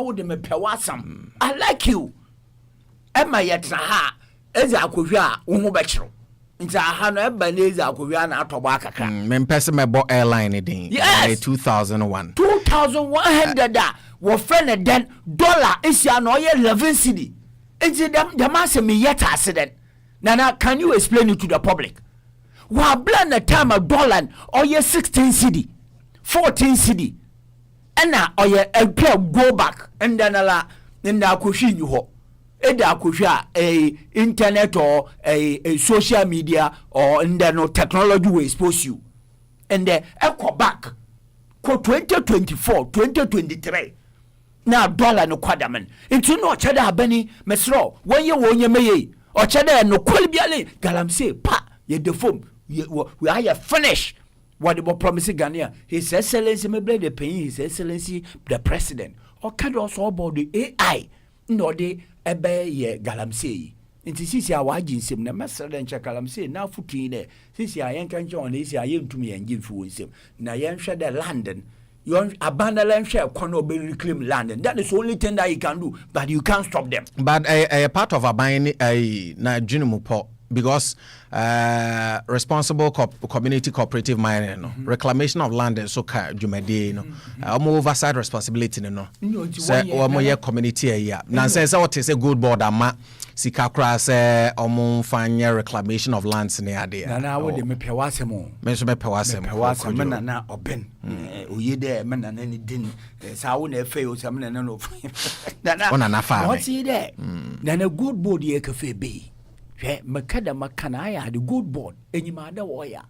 would me pewasam. I like you. Emma yet ha. Eza akuvia umubechro. Nti aha no eba na eza akuvia na atobo akaka. Mempese mebo airline din. Yes. 2001. 2,100 da. Wo friend den dollar isia no ye 11 cedi. Nti dem ase me yet accident. Nana, can you explain it to the public? Wa blend the time of dollar or ye 16 cedi. 14 cedi. Ena oye go back and then ala nda akoshin you ho. Eda akosha internet or a social media or no technology will expose you. And then echo back ko 2024 2023 na dollar no kwadaman. Into no cheda abani mesro when you wonye meye or cheda no kwalbiale galamse pa ye defom we are finish. What about promising Ghana? His Excellency may blame the pain, His Excellency the President. Or can also about the AI. No, they ebe ye galamsey. Into sisi ya wajin sim na master and chakalamsey now 14. Sisi ya yankan John is ya yen to me and give for him. Na yan share the London. You abandon land share cannot be reclaim London. That is the only thing that you can do, but you can't stop them. But a part of a buying a Junumupo. Because responsible community cooperative mining, reclamation of land and so jumedi, oversight responsibility, so more community here. Now says what is a good board ama sikakra say fanya reclamation of lands near there. Na wo de me pewasemo. Me so me pewasemo na oben. Oye de me na ni din. Sa wo na fe o sa me na no. Na fa. What's he there? Na good board ye ka fe be. Makada makana aya the good board enyima da woya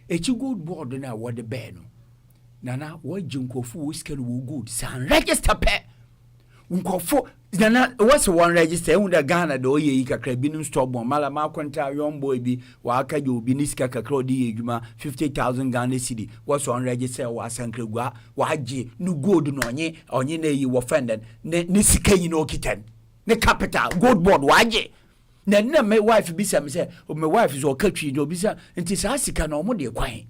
echi good board na wo de be no nana wo jinkofu wo sika no good san register pe nkofu nana what's one register hu da Ghana da oye yi kakra bi no store bon mala ma kwanta young boy bi wa aka jo bi ni sika kakra odi edwuma 50,000 Ghana cedi what's one register wa sankregua wa je no good no onye na yi wo offended ne sika yi no kitan ne capital good board wa je na my wife bisa me say my wife is okatwi no bisa nti sa sika na omo de kwan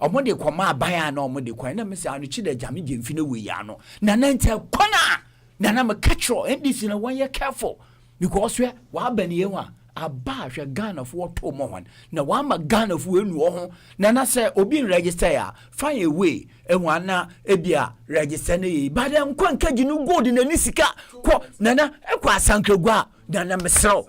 omo de kwama aban na omo de kwan na me say anu chi da jame gemfi na we ya no na nante kwana na me catcho ndisi na one year careful because we wa bani ye wa aba hwe Ghana for to mo wan na wa ma Ghana for enu ho na say obi register ya find a way enwa na ebia register na yi ba dem kwanka ginu gold na ni sika ko na ekwa asankragua na mesro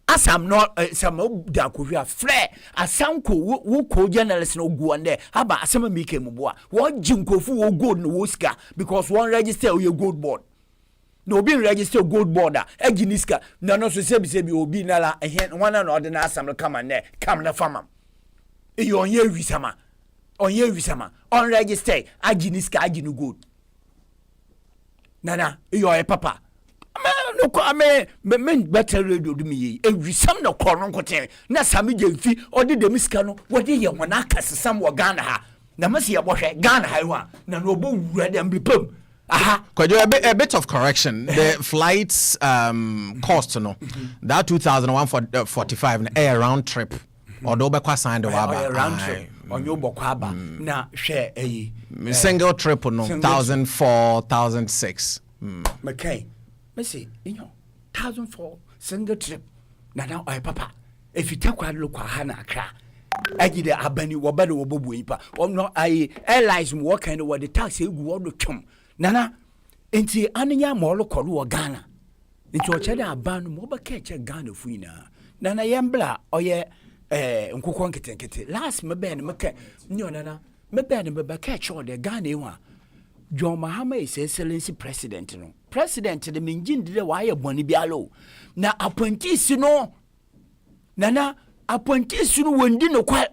asam no some da kohwa frɛ asanko wo ko journalist no go ande aba asama mike muboa wo jinkofu wo gold no wo sika because one register wo gold board no obi register gold board a aginiska na no so sebi obi na la ehn wana na ode na asam kama ne kam na fama e onye wisama on register aginiska aginu gold nana e yo papa no ko ame men better radio do me e wisam na kono nkote na sami gemfi odi de miska no wodi ye wona akasesam wo Ghana ha na masi ye bohwe Ghana ha wa na no bo wura dem bipam aha kwajo a bit of correction the flights cost no that 2145 a round trip odo be kwa sign the waba round trip onyo bokwa aba na hwe eyi single trip no 1,004 1,006 okay Messi, 1,004 single trip. Now, papa, if you take one look at Hannah Cra, I did a abani wabado wobuipa, or no, I airlines more kind of what the taxi go on the chum. Nana, into Anya Molo Koru Ghana. nti oche da aban no mo ba ka che Ghana fu ina na yembla oye nkokon ketenkete last me be no me ka nyo na me be no be ka che de Ghana hu a John Mahama is excellency president no president de minjin de wa ye boni bialo na appointees no nana appointees no wondi no kwa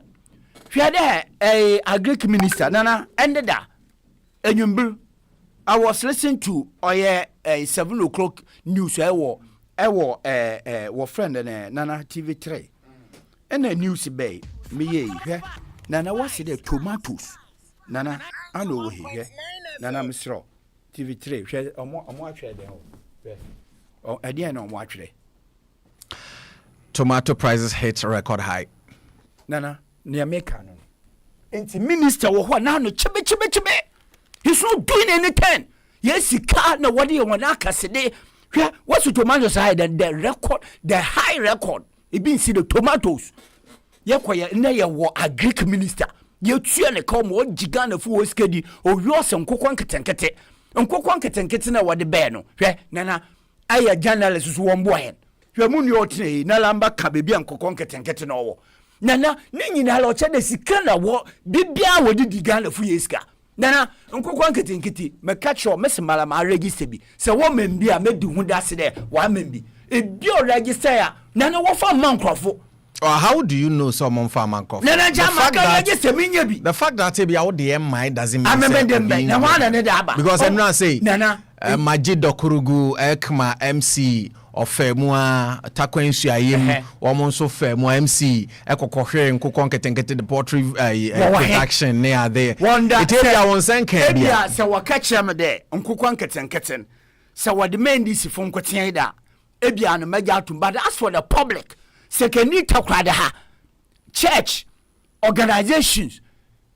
hwede agric minister nana ended da enyumbir I was listening to 7 o'clock news wo friend nana TV3 and a news bay me ye nana was the tomatoes nana I know here nana Mr. TV3 share omo share there oh again on watch there tomato prices hit record high nana near make no enti minister wo ho na no chebe he's not doing anything yes car na what you want akasede what's the tomatoes high the record the high record e been see the tomatoes yekoye na ye wo agric minister ye tue ne ka mo gigana fu wo skedi o wiose nkokon ketenkete na wode be no hwe nana aya journalist so wo mbo hen hwe mu ni otene na lamba ka bebi nkokon ketenkete na wo nana ne nyina la o che de sika na wo bibia wode digana fu yeska nana nkokon ketenkete me catch your mesemala ma register bi se wo membi a medi hu da se de wa membi e bi o register ya nana wo fa mankrofo. How do you know someone farm and coffee? The fact that be out the MI doesn't mean because I'm not saying Majid Dokurugu Ekma MC or Femua Takwensu Ayim or Monso Femua MC Ekokohe Nkokon Ketenkete the poultry production near there. It was Senke. So what catch him there Nkokon Ketenketen. So what the main this from Kotienda Ebian Magatum, but as for the public. Secondly, ha church, organizations,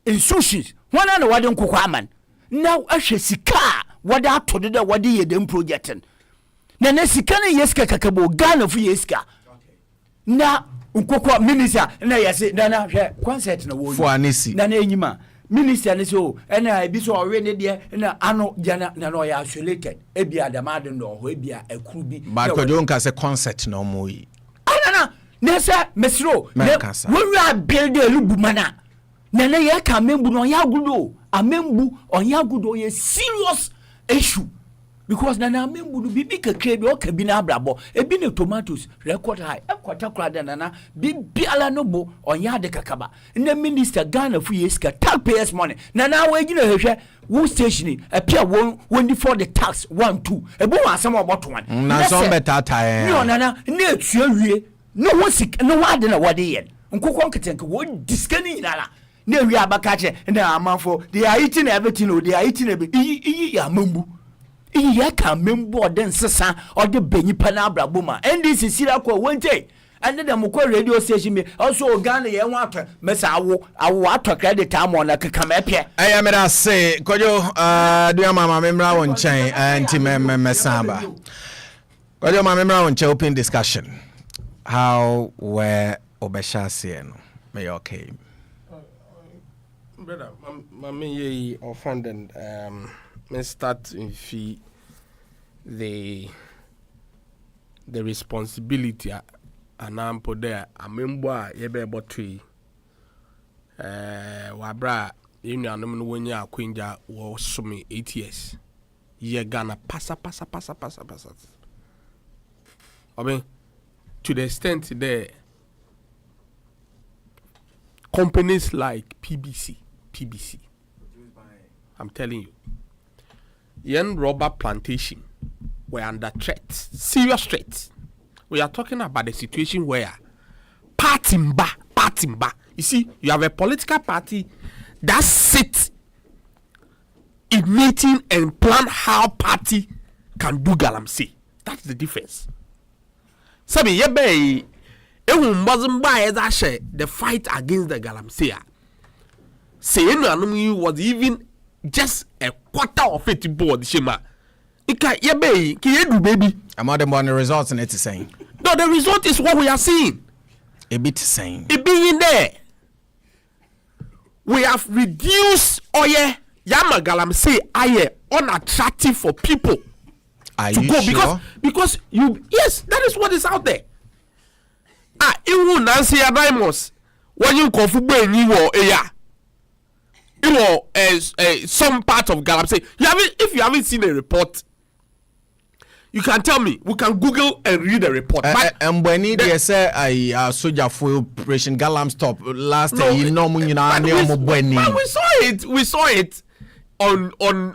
institutions. One and what don't cook man. Now, I shall see car. What I told you what they them projecting. Now, Sikana yeska kakabo, Ghana for yeska. Now, Unkoko minister, na yasi, nana, concert no for Anisi. Nana Yima, minister, and so, and I be so already there, and I know Jana, no, I isolated. Ebia the madden or Ebia a krubi. But don't cast a concert no more. Nessa mesro when we are building a lubumana nana ye ka membu no yagudo a membu on yagudo ye serious issue because nana membu no bibi kakre bi o ka bi na abrabo e bi ne tomatoes record high e kwata kwada nana bibiala no bo on yade kakaba na minister Ghana fu yeska taxpayers money nana we gina hwehwe wo station a pia won for the tax 1 2 e bo asem oboto wan na so better time no nana na etuawie no one sick no one na what dey nkokon ketenke wo diskani nyinala na wi abakache na amanfo they are eating everything they are eating everything ya mambu ya ka membu oden sesa ode benyipa na abrabo ma ndc sira kwa wonte and them ko radio station me also Ghana ye wan atọ mesa awo atọ credit am on na keka mepie aya me da say kojo do mama memra won chen anti mesamba kojo mama memra won chen open discussion. How were Obeshasieno? May okay. Brother, my offended may start in fee the responsibility and I'm put there. I remember ye be able to wabra you know when you are queenja was me 8 years. Ye Ghana passa. I mean to the extent there companies like PBC, I'm telling you, young rubber plantation were under threat, serious threat. We are talking about the situation where partimba. You see, you have a political party that sits in meeting and plan how party can do galamsey. That's the difference. Sabi yebe wasn't by the fight against the galamsey. Saying was even just a quarter of it board shema. Ika yebe ki edu baby. I'm not the results and it's saying. No, the result is what we are seeing. A bit saying. It being there. We have reduced yama galamsey aye unattractive for people. Are to you go sure? because you yes, that is what is out there. Even Nancy Adimos when you go for you some part of Galamsey. If you haven't seen a report, you can tell me. We can Google and read the report. And when they say I soldier for Operation Galam stop last year, we saw it on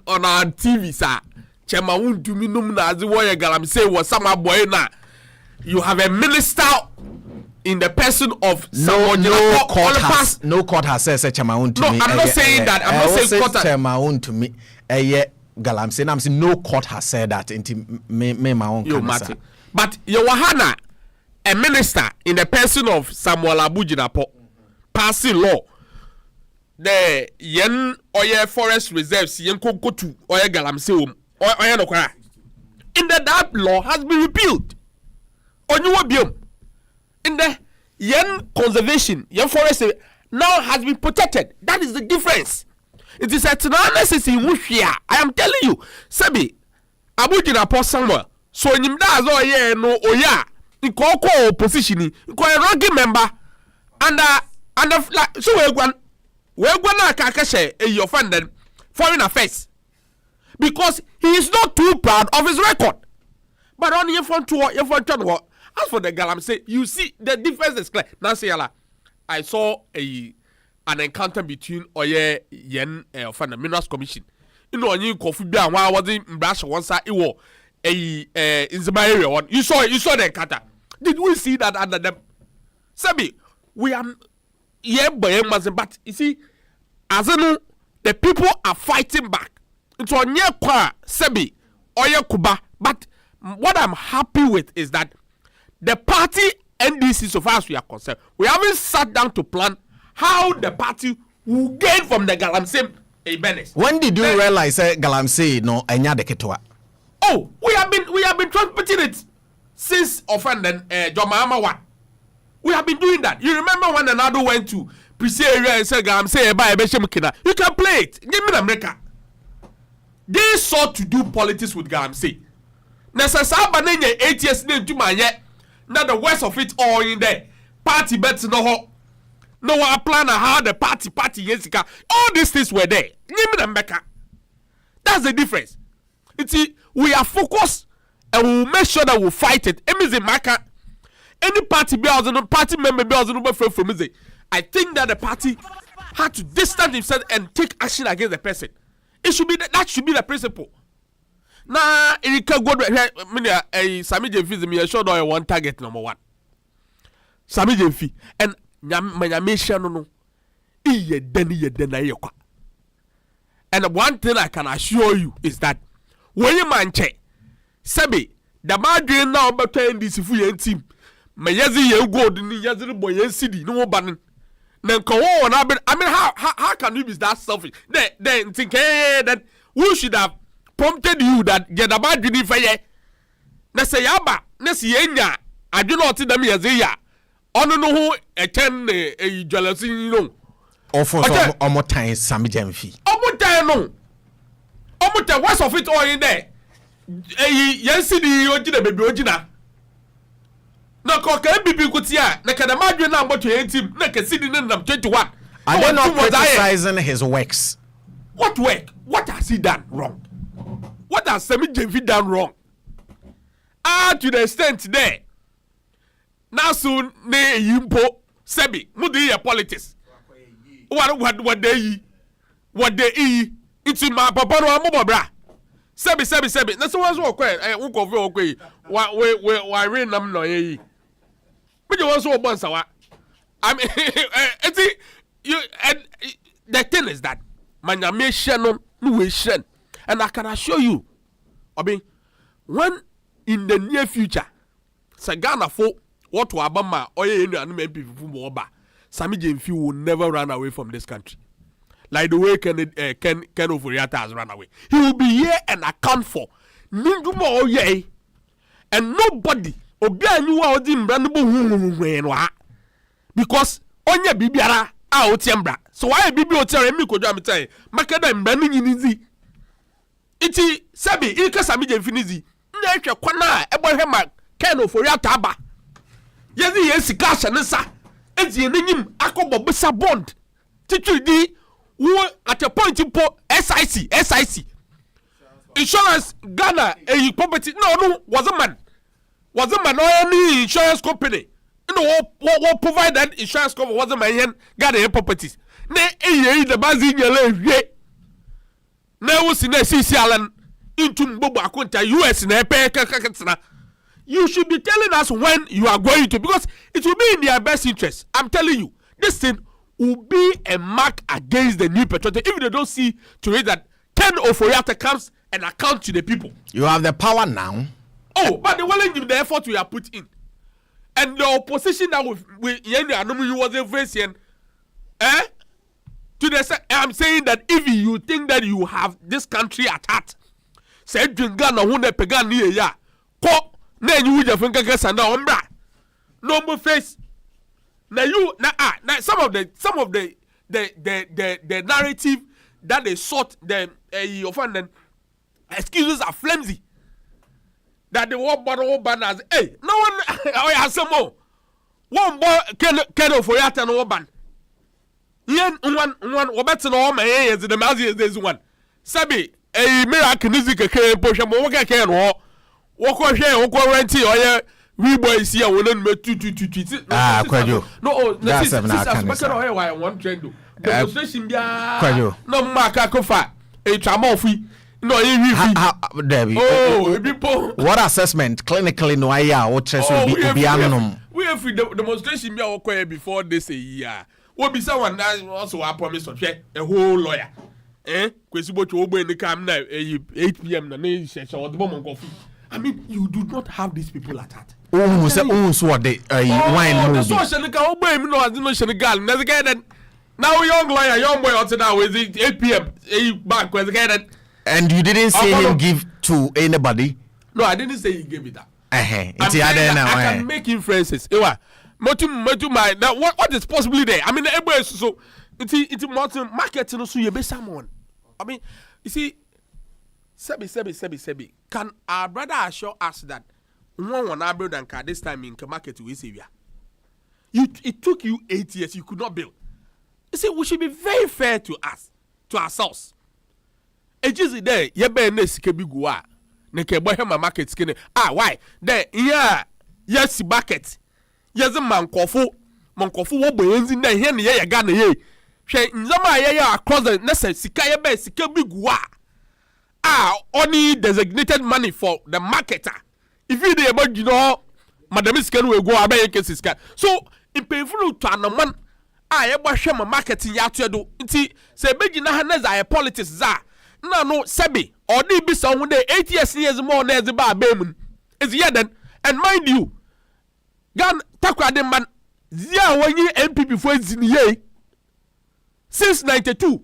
our TV, sir. Chema won't do me no Galamsey was some boy na. You have a minister in the person of no court has said Chema to me. No, I'm not saying that. I'm not saying court. Chema to me. Galamsey, I'm saying no court has said that into me my own. But Yohana, a minister in the person of Samuel Abujinapo, passing law. The yen oye forest reserves yen go to oye Galamsey oye no kwara. In that law has been repealed. Onyiwa biom. In the yen conservation, yen forest now has been protected. That is the difference. It is a necessity here. I am telling you, Sebi, Abujina Port somewhere. So in that no oya, in Koko position, in a ranking member, and so we're gonna kakashe your friend then foreign affairs. Because he is not too proud of his record. But on your front tour, as for the Galamsey, you see the difference is clear. Nancy Yala, I saw an encounter between Oye Yen of the Minerals Commission. You know, you coffee beer and I wasn't brush one side, it was in the area one. You saw the encounter. Did we see that under them? Sabi, we are but you see, as I know, the people are fighting back. It's on your qua Sabi, Oye Kuba. But what I'm happy with is that the party NDC, so far as we are concerned, we haven't sat down to plan how the party will gain from the Galamsey benefit. When did you realize Galamsey no enya de ketwa? Oh, we have been transmitting it since offending Jomama 1. We have been doing that. You remember when another went to Prissy area and said Galamsey buy a Beshemkina? You can play it. Give me the America. They sought to do politics with Galamsey. Necessary 8 years to my yet. Now the worst of it all in there. Party bets no ho. No one plan how the party yesika. All these things were there. Give me the Mecca. That's the difference. We are focused and we'll make sure that we'll fight it. Any party bills and party member bills and from me. I think that the party had to distance himself and take action against the person. It should be that should be the principle. Now, it can go to Sami Jemfi. Me sure that one target number 1. Sami Jemfi and no. And one thing I can assure you is that when you manche, Sebi, the Madrid now between this full team, my yazi gold in the Yazoo boy city, no banning. Then come on, I mean, how can you be that selfish? Then think that who should have prompted you that get a bad dream for ye? Nasayaba, Nasienya, I do not see them yazia. I don't know who attend a jealousy, you know. Or for some more time, Sami Jemfi. Omuta, what's of it all in there? Yes, the Ojina baby Ojina. No, cocker be good here. Naka Madrid number 20, Naka City number 21. I don't know criticizing his works. What work? What has he done wrong? What has Sami Jemfi done wrong? To the extent there. Now soon, ne yimpo Sebi, mudi ya politics. What they eat? It's in my papa no amo bra. Sebi. That's what's okay. Unko fi okay. Why rain nam no ye. But you also want sawa. I mean, the thing is that manyame no, and I can assure you, I mean, when in the near future, Sagana for what to Abama or any people Sami Jemfi will never run away from this country. Like the way Ken Oforiatta has run away. He will be here and account for Nindumo Oye and nobody because Onya Bibiara out Yambra. So why Bibi Hotel and Miko Jamita Makada and Banning in easy. Iti Sabi, Ilka Sami Jemfinizi. na ehwe kwana ebo hema ken ofori ataba yezi yesika hyenesa ezi enyim akobo bisa bond titudi wo at a point impo SIC insurance Ghana a property no was a man only insurance company what provide that insurance cover was a man Ghana properties ne the bazi nyele na wo sina CC Alan into Mbobo akunta US na pe you should be telling us when you are going to, because it will be in their best interest. I'm telling you, this thing will be a mark against the new petroleum if they don't see to it that Ken Oforiatta comes and account to the people. You have the power now. Oh, but they willing give the effort we have put in, and the opposition that we wasn't facing, to the I'm saying that if you think that you have this country at heart, say Ghana who ne pegan ni ya ko. Na you with your finger sanda ombra no more face na you na some of the narrative that they sought the offended excuses are flimsy that they want bottle banners. Hey, no one I have some more one boy can for yata no ban yen one better no my is the mazi is one sabi a miracle music ke posha mo ka ke no woko hwe woko renti oye we boys here we don't make kwajo no that's seven why one trend demonstration bia no maka kofa e twama ofi no e Debbie what assessment clinically no aya what stress will be anom we have demonstration bia woko before this a year we be someone that also I promise to a whole lawyer kwesi bo twa ogbo ni kam na 8 p.m. na na shesha odbo coffee. I mean, you do not have these people at heart. Oh, so what they wine movie. So Seneca, obey me, no, I didn't know Senegal. Now, young lawyer, young boy, out now with 8 p.m. Back with the and you didn't see him give to anybody? No, I didn't say he gave it that. I can make inferences. Now, what is possibly there? I mean, everybody so it's marketing so you be someone. I mean, you see. Sebi. Can our brother assure us that one build and car this time in market we say it took you 8 years, you could not build. You see, we should be very fair to us, to ourselves. It is there, Yebe ne market skinny. Why? There, yes, bucket. Yes, a mankofu wo boyenzi na here ne ya Ghana ye. Hwe nzama ya across the nessa sikaya be sikebi gua. Only designated money for the marketer. If you about madam is can we go about cases. So in painful to an man, I ever share my marketing yatu do. Inti say beji na haneza politics za. No sebi or they be some day 8 years more than the bar bemun. Is yet then and mind you, Gan takwa de man zia when ye MP before ziniye since 92.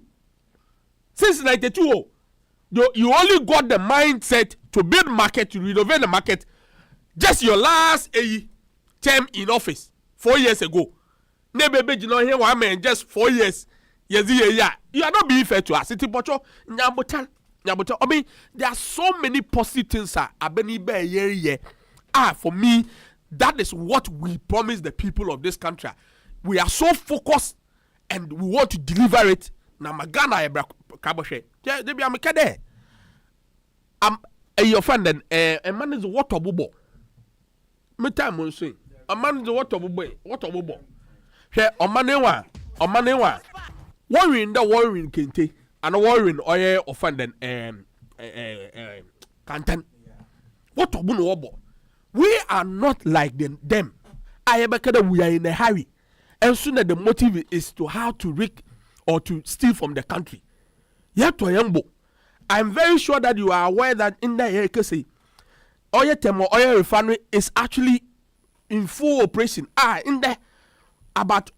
You only got the mindset to build market, to renovate the market, just your last term in office 4 years ago. Nebe you know here one man just 4 years. You are not being fair to us. City Bocho, Nyabotan. I mean, there are so many positive things. For me, that is what we promise the people of this country. We are so focused and we want to deliver it. Namagana ebra kaboshe. They be amekade. Your friend then a man is water bubo. Me time on say. A man is water bubo. She o manewa. Worrying kente and worrying oye offended content. Water bubo. We are not like them. I ebekade we are in a hurry. And soon the motive is to how to rig or to steal from the country. I'm very sure that you are aware that in the AKC, oil thermal oil refinery is actually in full operation. In there, about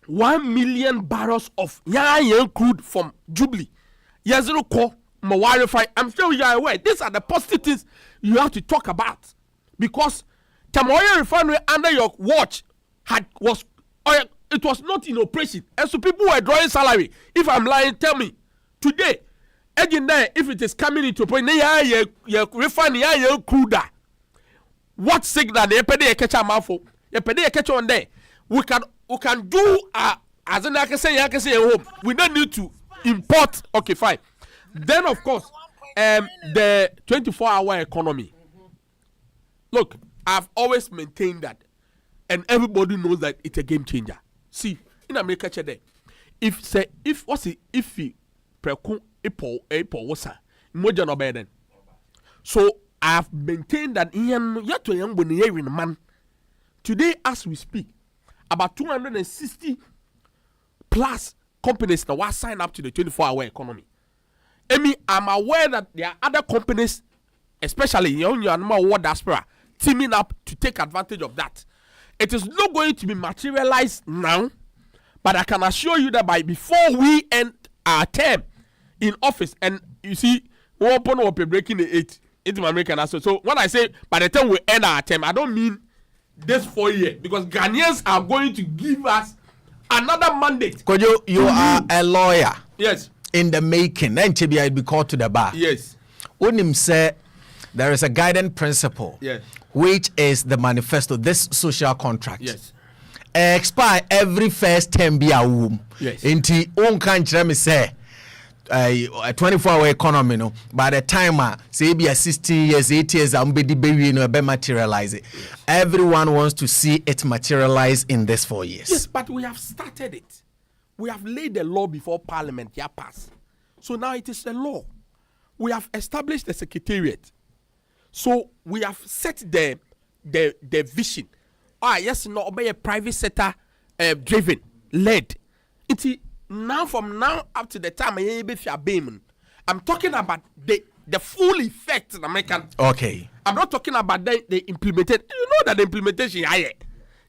1 million barrels of young crude from Jubilee. I'm sure you are aware. These are the positive things you have to talk about, because thermal oil refinery under your watch it was not in operation, and so people were drawing salary. If I'm lying, tell me. Today, Again, there, if it is coming into point, you refine your cruder. What signal they pay catch a mouthful? You pay catch on there. We can do as I can say at home. We don't need to import. Okay, fine. Then of course, the 24-hour economy. Look, I've always maintained that, and everybody knows that it's a game changer. See, in America today, if prekun Apple was moja no better. So I've maintained that man today as we speak, about 260 plus companies now will sign up to the 24-hour economy. I'm aware that there are other companies, especially young diaspora, teaming up to take advantage of that. It is not going to be materialized now, but I can assure you that before we end our term in office, and you see, we're breaking the 8 into American assets. So when I say by the time we end our term, I don't mean this 4 years, because Ghanaians are going to give us another mandate. Because you are a lawyer. Yes. In the making, then TBI be called to the bar. Yes. Unim say there is a guiding principle. Yes. Which is the manifesto, this social contract. Yes. Expire every first term be a womb. Yes. Inti on can't me say a 24-hour economy no. By the time say be a 60 years, 80 years, be baby no be materialize it. Yes. Everyone wants to see it materialize in this 4 years. Yes, but we have started it. We have laid the law before Parliament here passed. So now it is a law. We have established the secretariat. So we have set the vision. Yes, no, be a private sector driven, led. It's now from now up to the time I'm talking about the full effect in American. Okay. I'm not talking about the implemented. You know that the implementation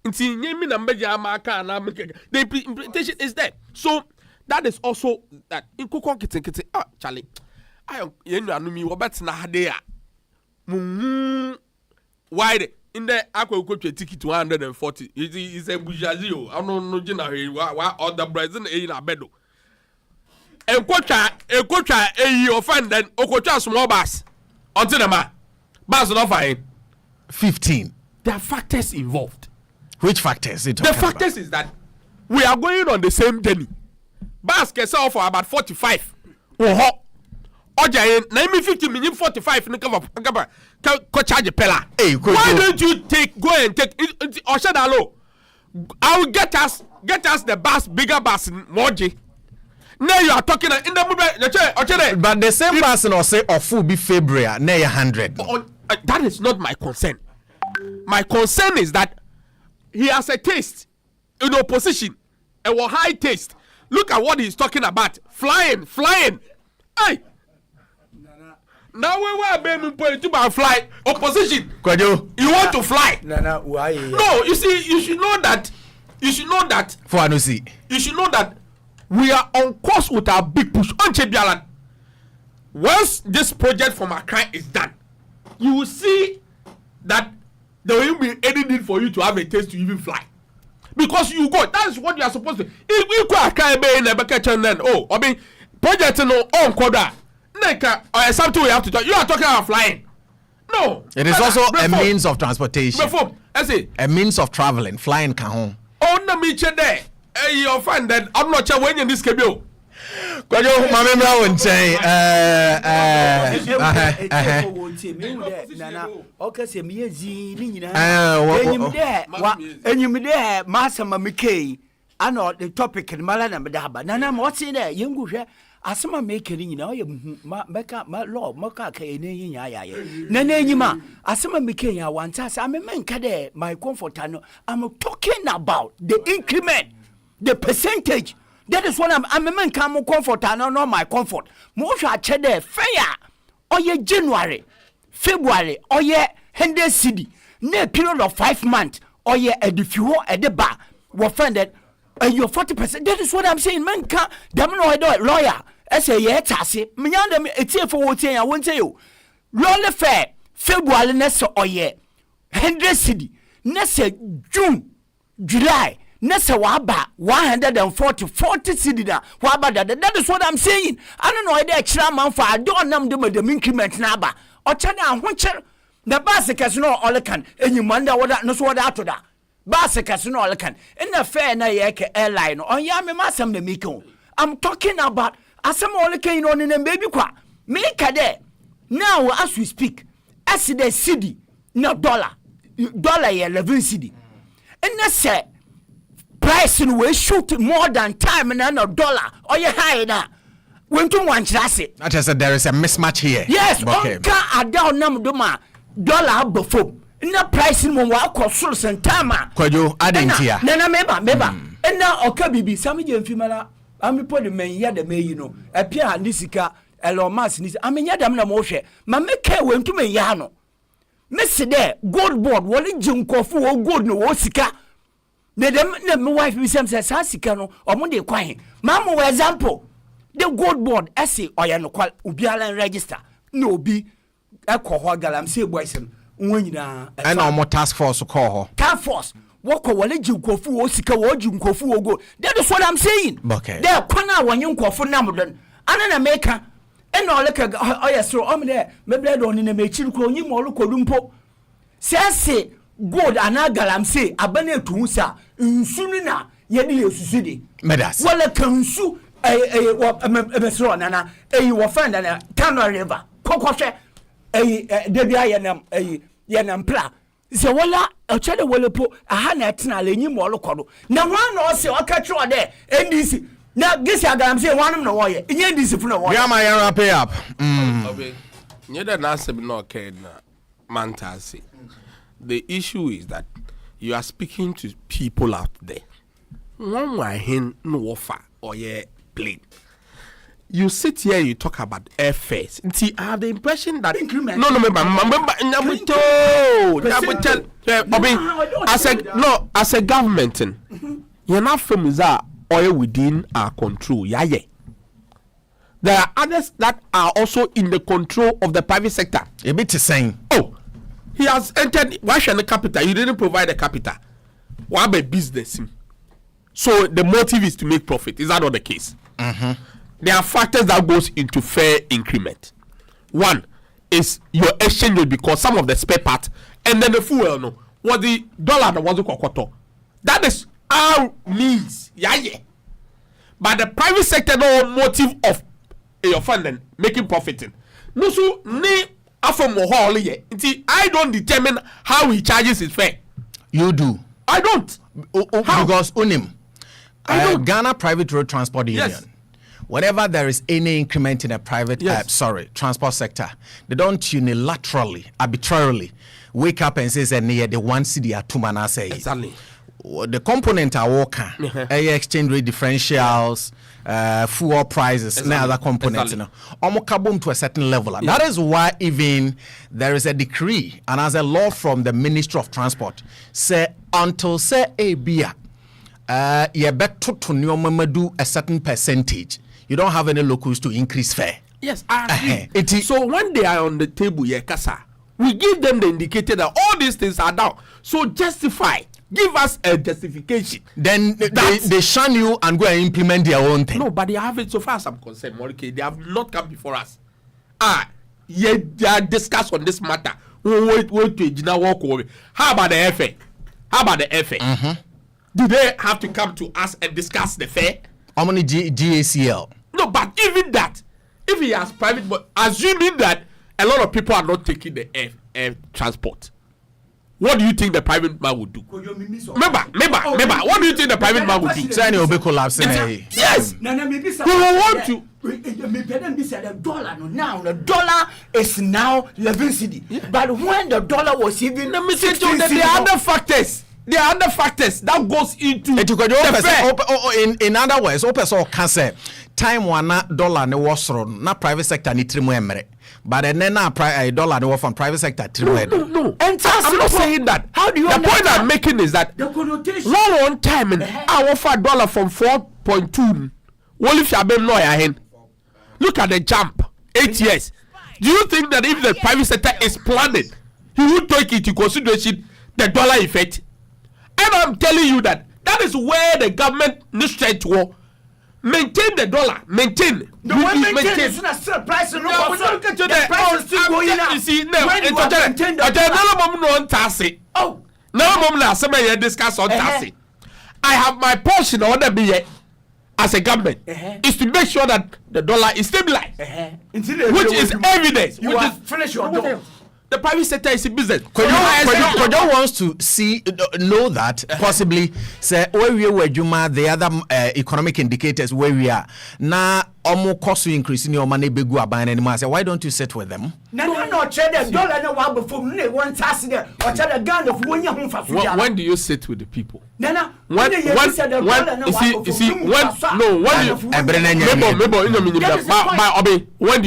the implementation is there. So that is also that in Charlie. I why in the aqua ticket to 140 is a bourgeoisie. I don't know generally why all the Brazil in a bedo. A quota a year offended Okocha small bus until the man. Bus not fine. 15. There are factors involved. Which factors? The factors is that we are going on the same journey. Bus can sell for about 45. Oja, name me 50 million 45 in the cover. Charge a pella. Hey, why don't you go and take Oshadalo? I will get us the bus, bigger bus in Moji. Now you are talking in the movement. But the same person or say of full be February, near 100. That is not my concern. My concern is that he has a taste in opposition, a high taste. Look at what he's talking about. Flying. Hey! Now we were being put to fly opposition. You want to fly? Why? No, you see, you should know that. You should know that we are on course with our big push on Chebialan. Once this project from Accra is done, you will see that there will be any need for you to have a taste to even fly. Because you go, that's what you are supposed to. If we go Accra in the bucket and then project no on Koda. Or something we have to talk. You are talking about flying. No. It is also a means of transportation. I say a means of traveling. Flying can home. On the meet there. You'll find that I'm not sure when in this cable. Kwajo mama mra won chen nana okase meyezi ni nyina enyim de masama mekei ana the topic ni mala na medaba nana ma what's in there yengu hwe asema mekeri nyina oye meka ma law maka ka ene nya ya nana enyima asema mekei ya wanta sa menka de my comfort no I'm talking about the increment, the percentage. That is what I'm a man come comfort and not my comfort. Most are there fair or ye January, February, or ye 100 cedi, near period of 5 months, or ye at the fuel at the bar, were funded and you're 40%. That is what I'm saying. Man can't damn no lawyer. I say, yeah, Tassie, Mianda, it's here for what I won't tell you. Roll the fair, February, Nessa or ye 100 cedi, Nessa June, July. Nessa waba 140 cedi na waba that is what I'm saying. I don't know whether extra man for I don't know the increment naba or chana huncher the basic no all can and you manda what no so what to that basic no all can in the fair na yeke airline or yami masam the miko. I'm talking about asam all can on in a baby qua make a day now as we speak as the cedi no dollar 11 cedi and that's say price in we shoot more than time and a dollar or you high na when to one chassis. That is there is a mismatch here. Yes, okay. I down nam do ma dollar before. Na price in wa cost and time. Kwajo adding here. Na meba. And now okay bibi sami je mfimala ami po de men ya de me you know. Apia nisika Elon Musk ni amenya dam na mo hwe. Ma make we ntu men ya no. Me se there gold board wole jinkofo wo gold no wo sika. Me wife me say sika no omo de kwan. Ma mo example. The gold board essay oya no kwal obiala register no obi ekoho galam say boys nwanyina and omo task force call ho task force woko wale jinkofu wo sika wo jinkofu wo go that is what I'm saying. Okay. There kwana wonye nkofo namdon ana na meka and all like oya so omo there me bled on na mechiri ko onyi mo lo kodumpo say gold ana galam say abana etu sa nsunu na ye de yesusudi medas wala kansu mesro nana wo find na Kano River kokoshe debia yenam pla se wala ochede wala po aha na etena la enyi mo lokodo na wan na o se o ka tro de NDC na gesi agaram se wanum na wo ye enye NDC fu na wo we am I wrap it up okay nyeda na asem na okay na mantasi. The issue is that you are speaking to people out there one wa hin no offer or ye plane. You sit here, you talk about airfares. See, I have the impression that increment. No, as a government, you're not familiar oil within our control. Yeah. There are others that are also in the control of the private sector. A bit the same. Oh, he has entered. Why should the capital? You didn't provide the capital. Why by business? So the motive is to make profit. Is that not the case? Mm-hmm. There are factors that goes into fair increment. One is your exchange rate because some of the spare part and then the fuel no what the dollar was the that is our needs. Yeah. But the private sector no motive of your funding making profiting. No so ne after I don't determine how he charges his fare. You do. I don't. Because unim. Ghana Private Road Transport Union. Yes. Whenever there is any increment in a private, transport sector, they don't unilaterally, arbitrarily wake up and say, the one city at Tumana say. Exactly. The component are working, exchange rate differentials, fuel prices, and other components. Exactly. To a certain level. And that is why even there is a decree and as a law from the Ministry of Transport, say until say a beer, you bet to do a certain percentage. You don't have any locals to increase fare. Yes, I agree. So when they are on the table, we give them the indicator that all these things are down. So justify. Give us a justification. Then they shun you and go and implement their own thing. No, but they have it so far as I'm concerned, Morike. They have not come before us. They are discussed on this matter. Wait to walk away. How about the FA? Mm-hmm. Do they have to come to us and discuss the fare? How many GACL? No, but even that, if he has private, but assuming that a lot of people are not taking the air transport, what do you think the private man would do? Remember, what do you think the private man would do? Yes, we will want to. The dollar is now 11 cedi. But when the dollar was even, there are other factors. There are other factors that goes into in other words, open cancer time one dollar ne was na private sector ni trimu emre. But then na dollar ne from private sector trimu. No. And I'm not saying that. How do you? The point I'm making is that the connotation one time I offer dollar from 4.2. What if you been lawyer hen? Look at the jump. 8 years. Do you think that if the private sector is planning, he would take into consideration the dollar effect? And I'm telling you that that is where the government needs to maintain the dollar. Maintain. The way maintain is not still price. No, the price is still going up. You see, no, oh, now mom na say discuss on taxi. I have my portion on the as a government is to make sure that the dollar is stabilized, which is evidence. You are finish your job. The private sector is a business. Kojo wants to know that possibly say where we were Juma, the other economic indicators where we are now almost cost increasing your money big go buying anymore. Say why don't you sit with them? No, trade the dollar no one before one task there or trade the gun of one year home for when do you sit with the people? When do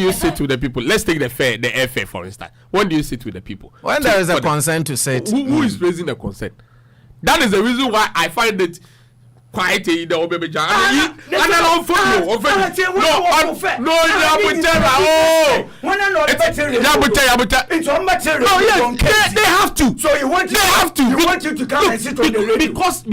you sit with the people? Let's take the airfare for instance. When do you sit with the people? When there is a consent to sit. Who is raising the consent? That is the reason why I find it quite in the Obebeja. They have to. So you want you to come and sit on the radio because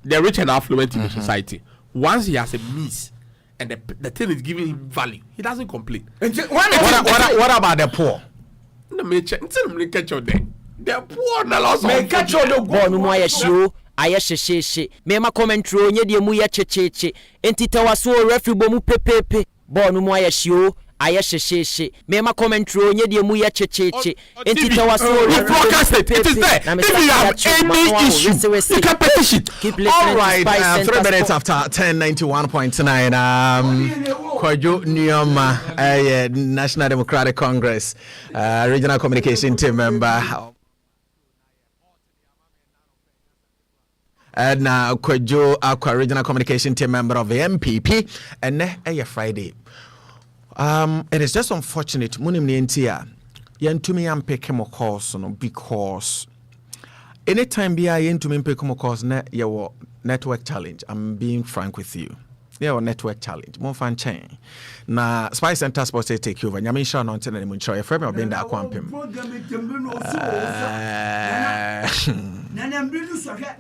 the rich and affluent in the society. Once he has a means and the thing is giving him value, he doesn't complain. What about the poor? The poor na lost. Me catch all the go no mo ayehio ayehyehyehye me ma commentary onye de mu ye checheche entita waso referee bo mu pepepe ball no mo ayehio ayehyehyehye me ma commentary onye de mu ye checheche entita waso referee it is there. If you have any issue you can petition. All right, 3 minutes after 10:91.9 Kwajo Nyoma National Democratic Congress regional communication team member and now Kwajo Aqua regional communication team member of the MPP and Friday. It is just unfortunate munim nientia yentumi ampeke mo course no because anytime be I yentumi ampeke mo course na your network challenge. I'm being frank with you. Yeah, network challenge. More fan chain. Na Spice Center Sports take over. Nyame sha no ntena mu ncho. Efrem obi nda akwampem.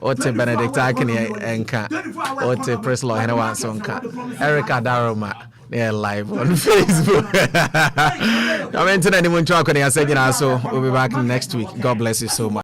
Ote Benedict Akini enka. Ote Press Law hena wanso nka. Erica Daroma they live on Facebook. Nyame ntena mu ncho akoni asegyina so. We'll be back next week. God bless you so much.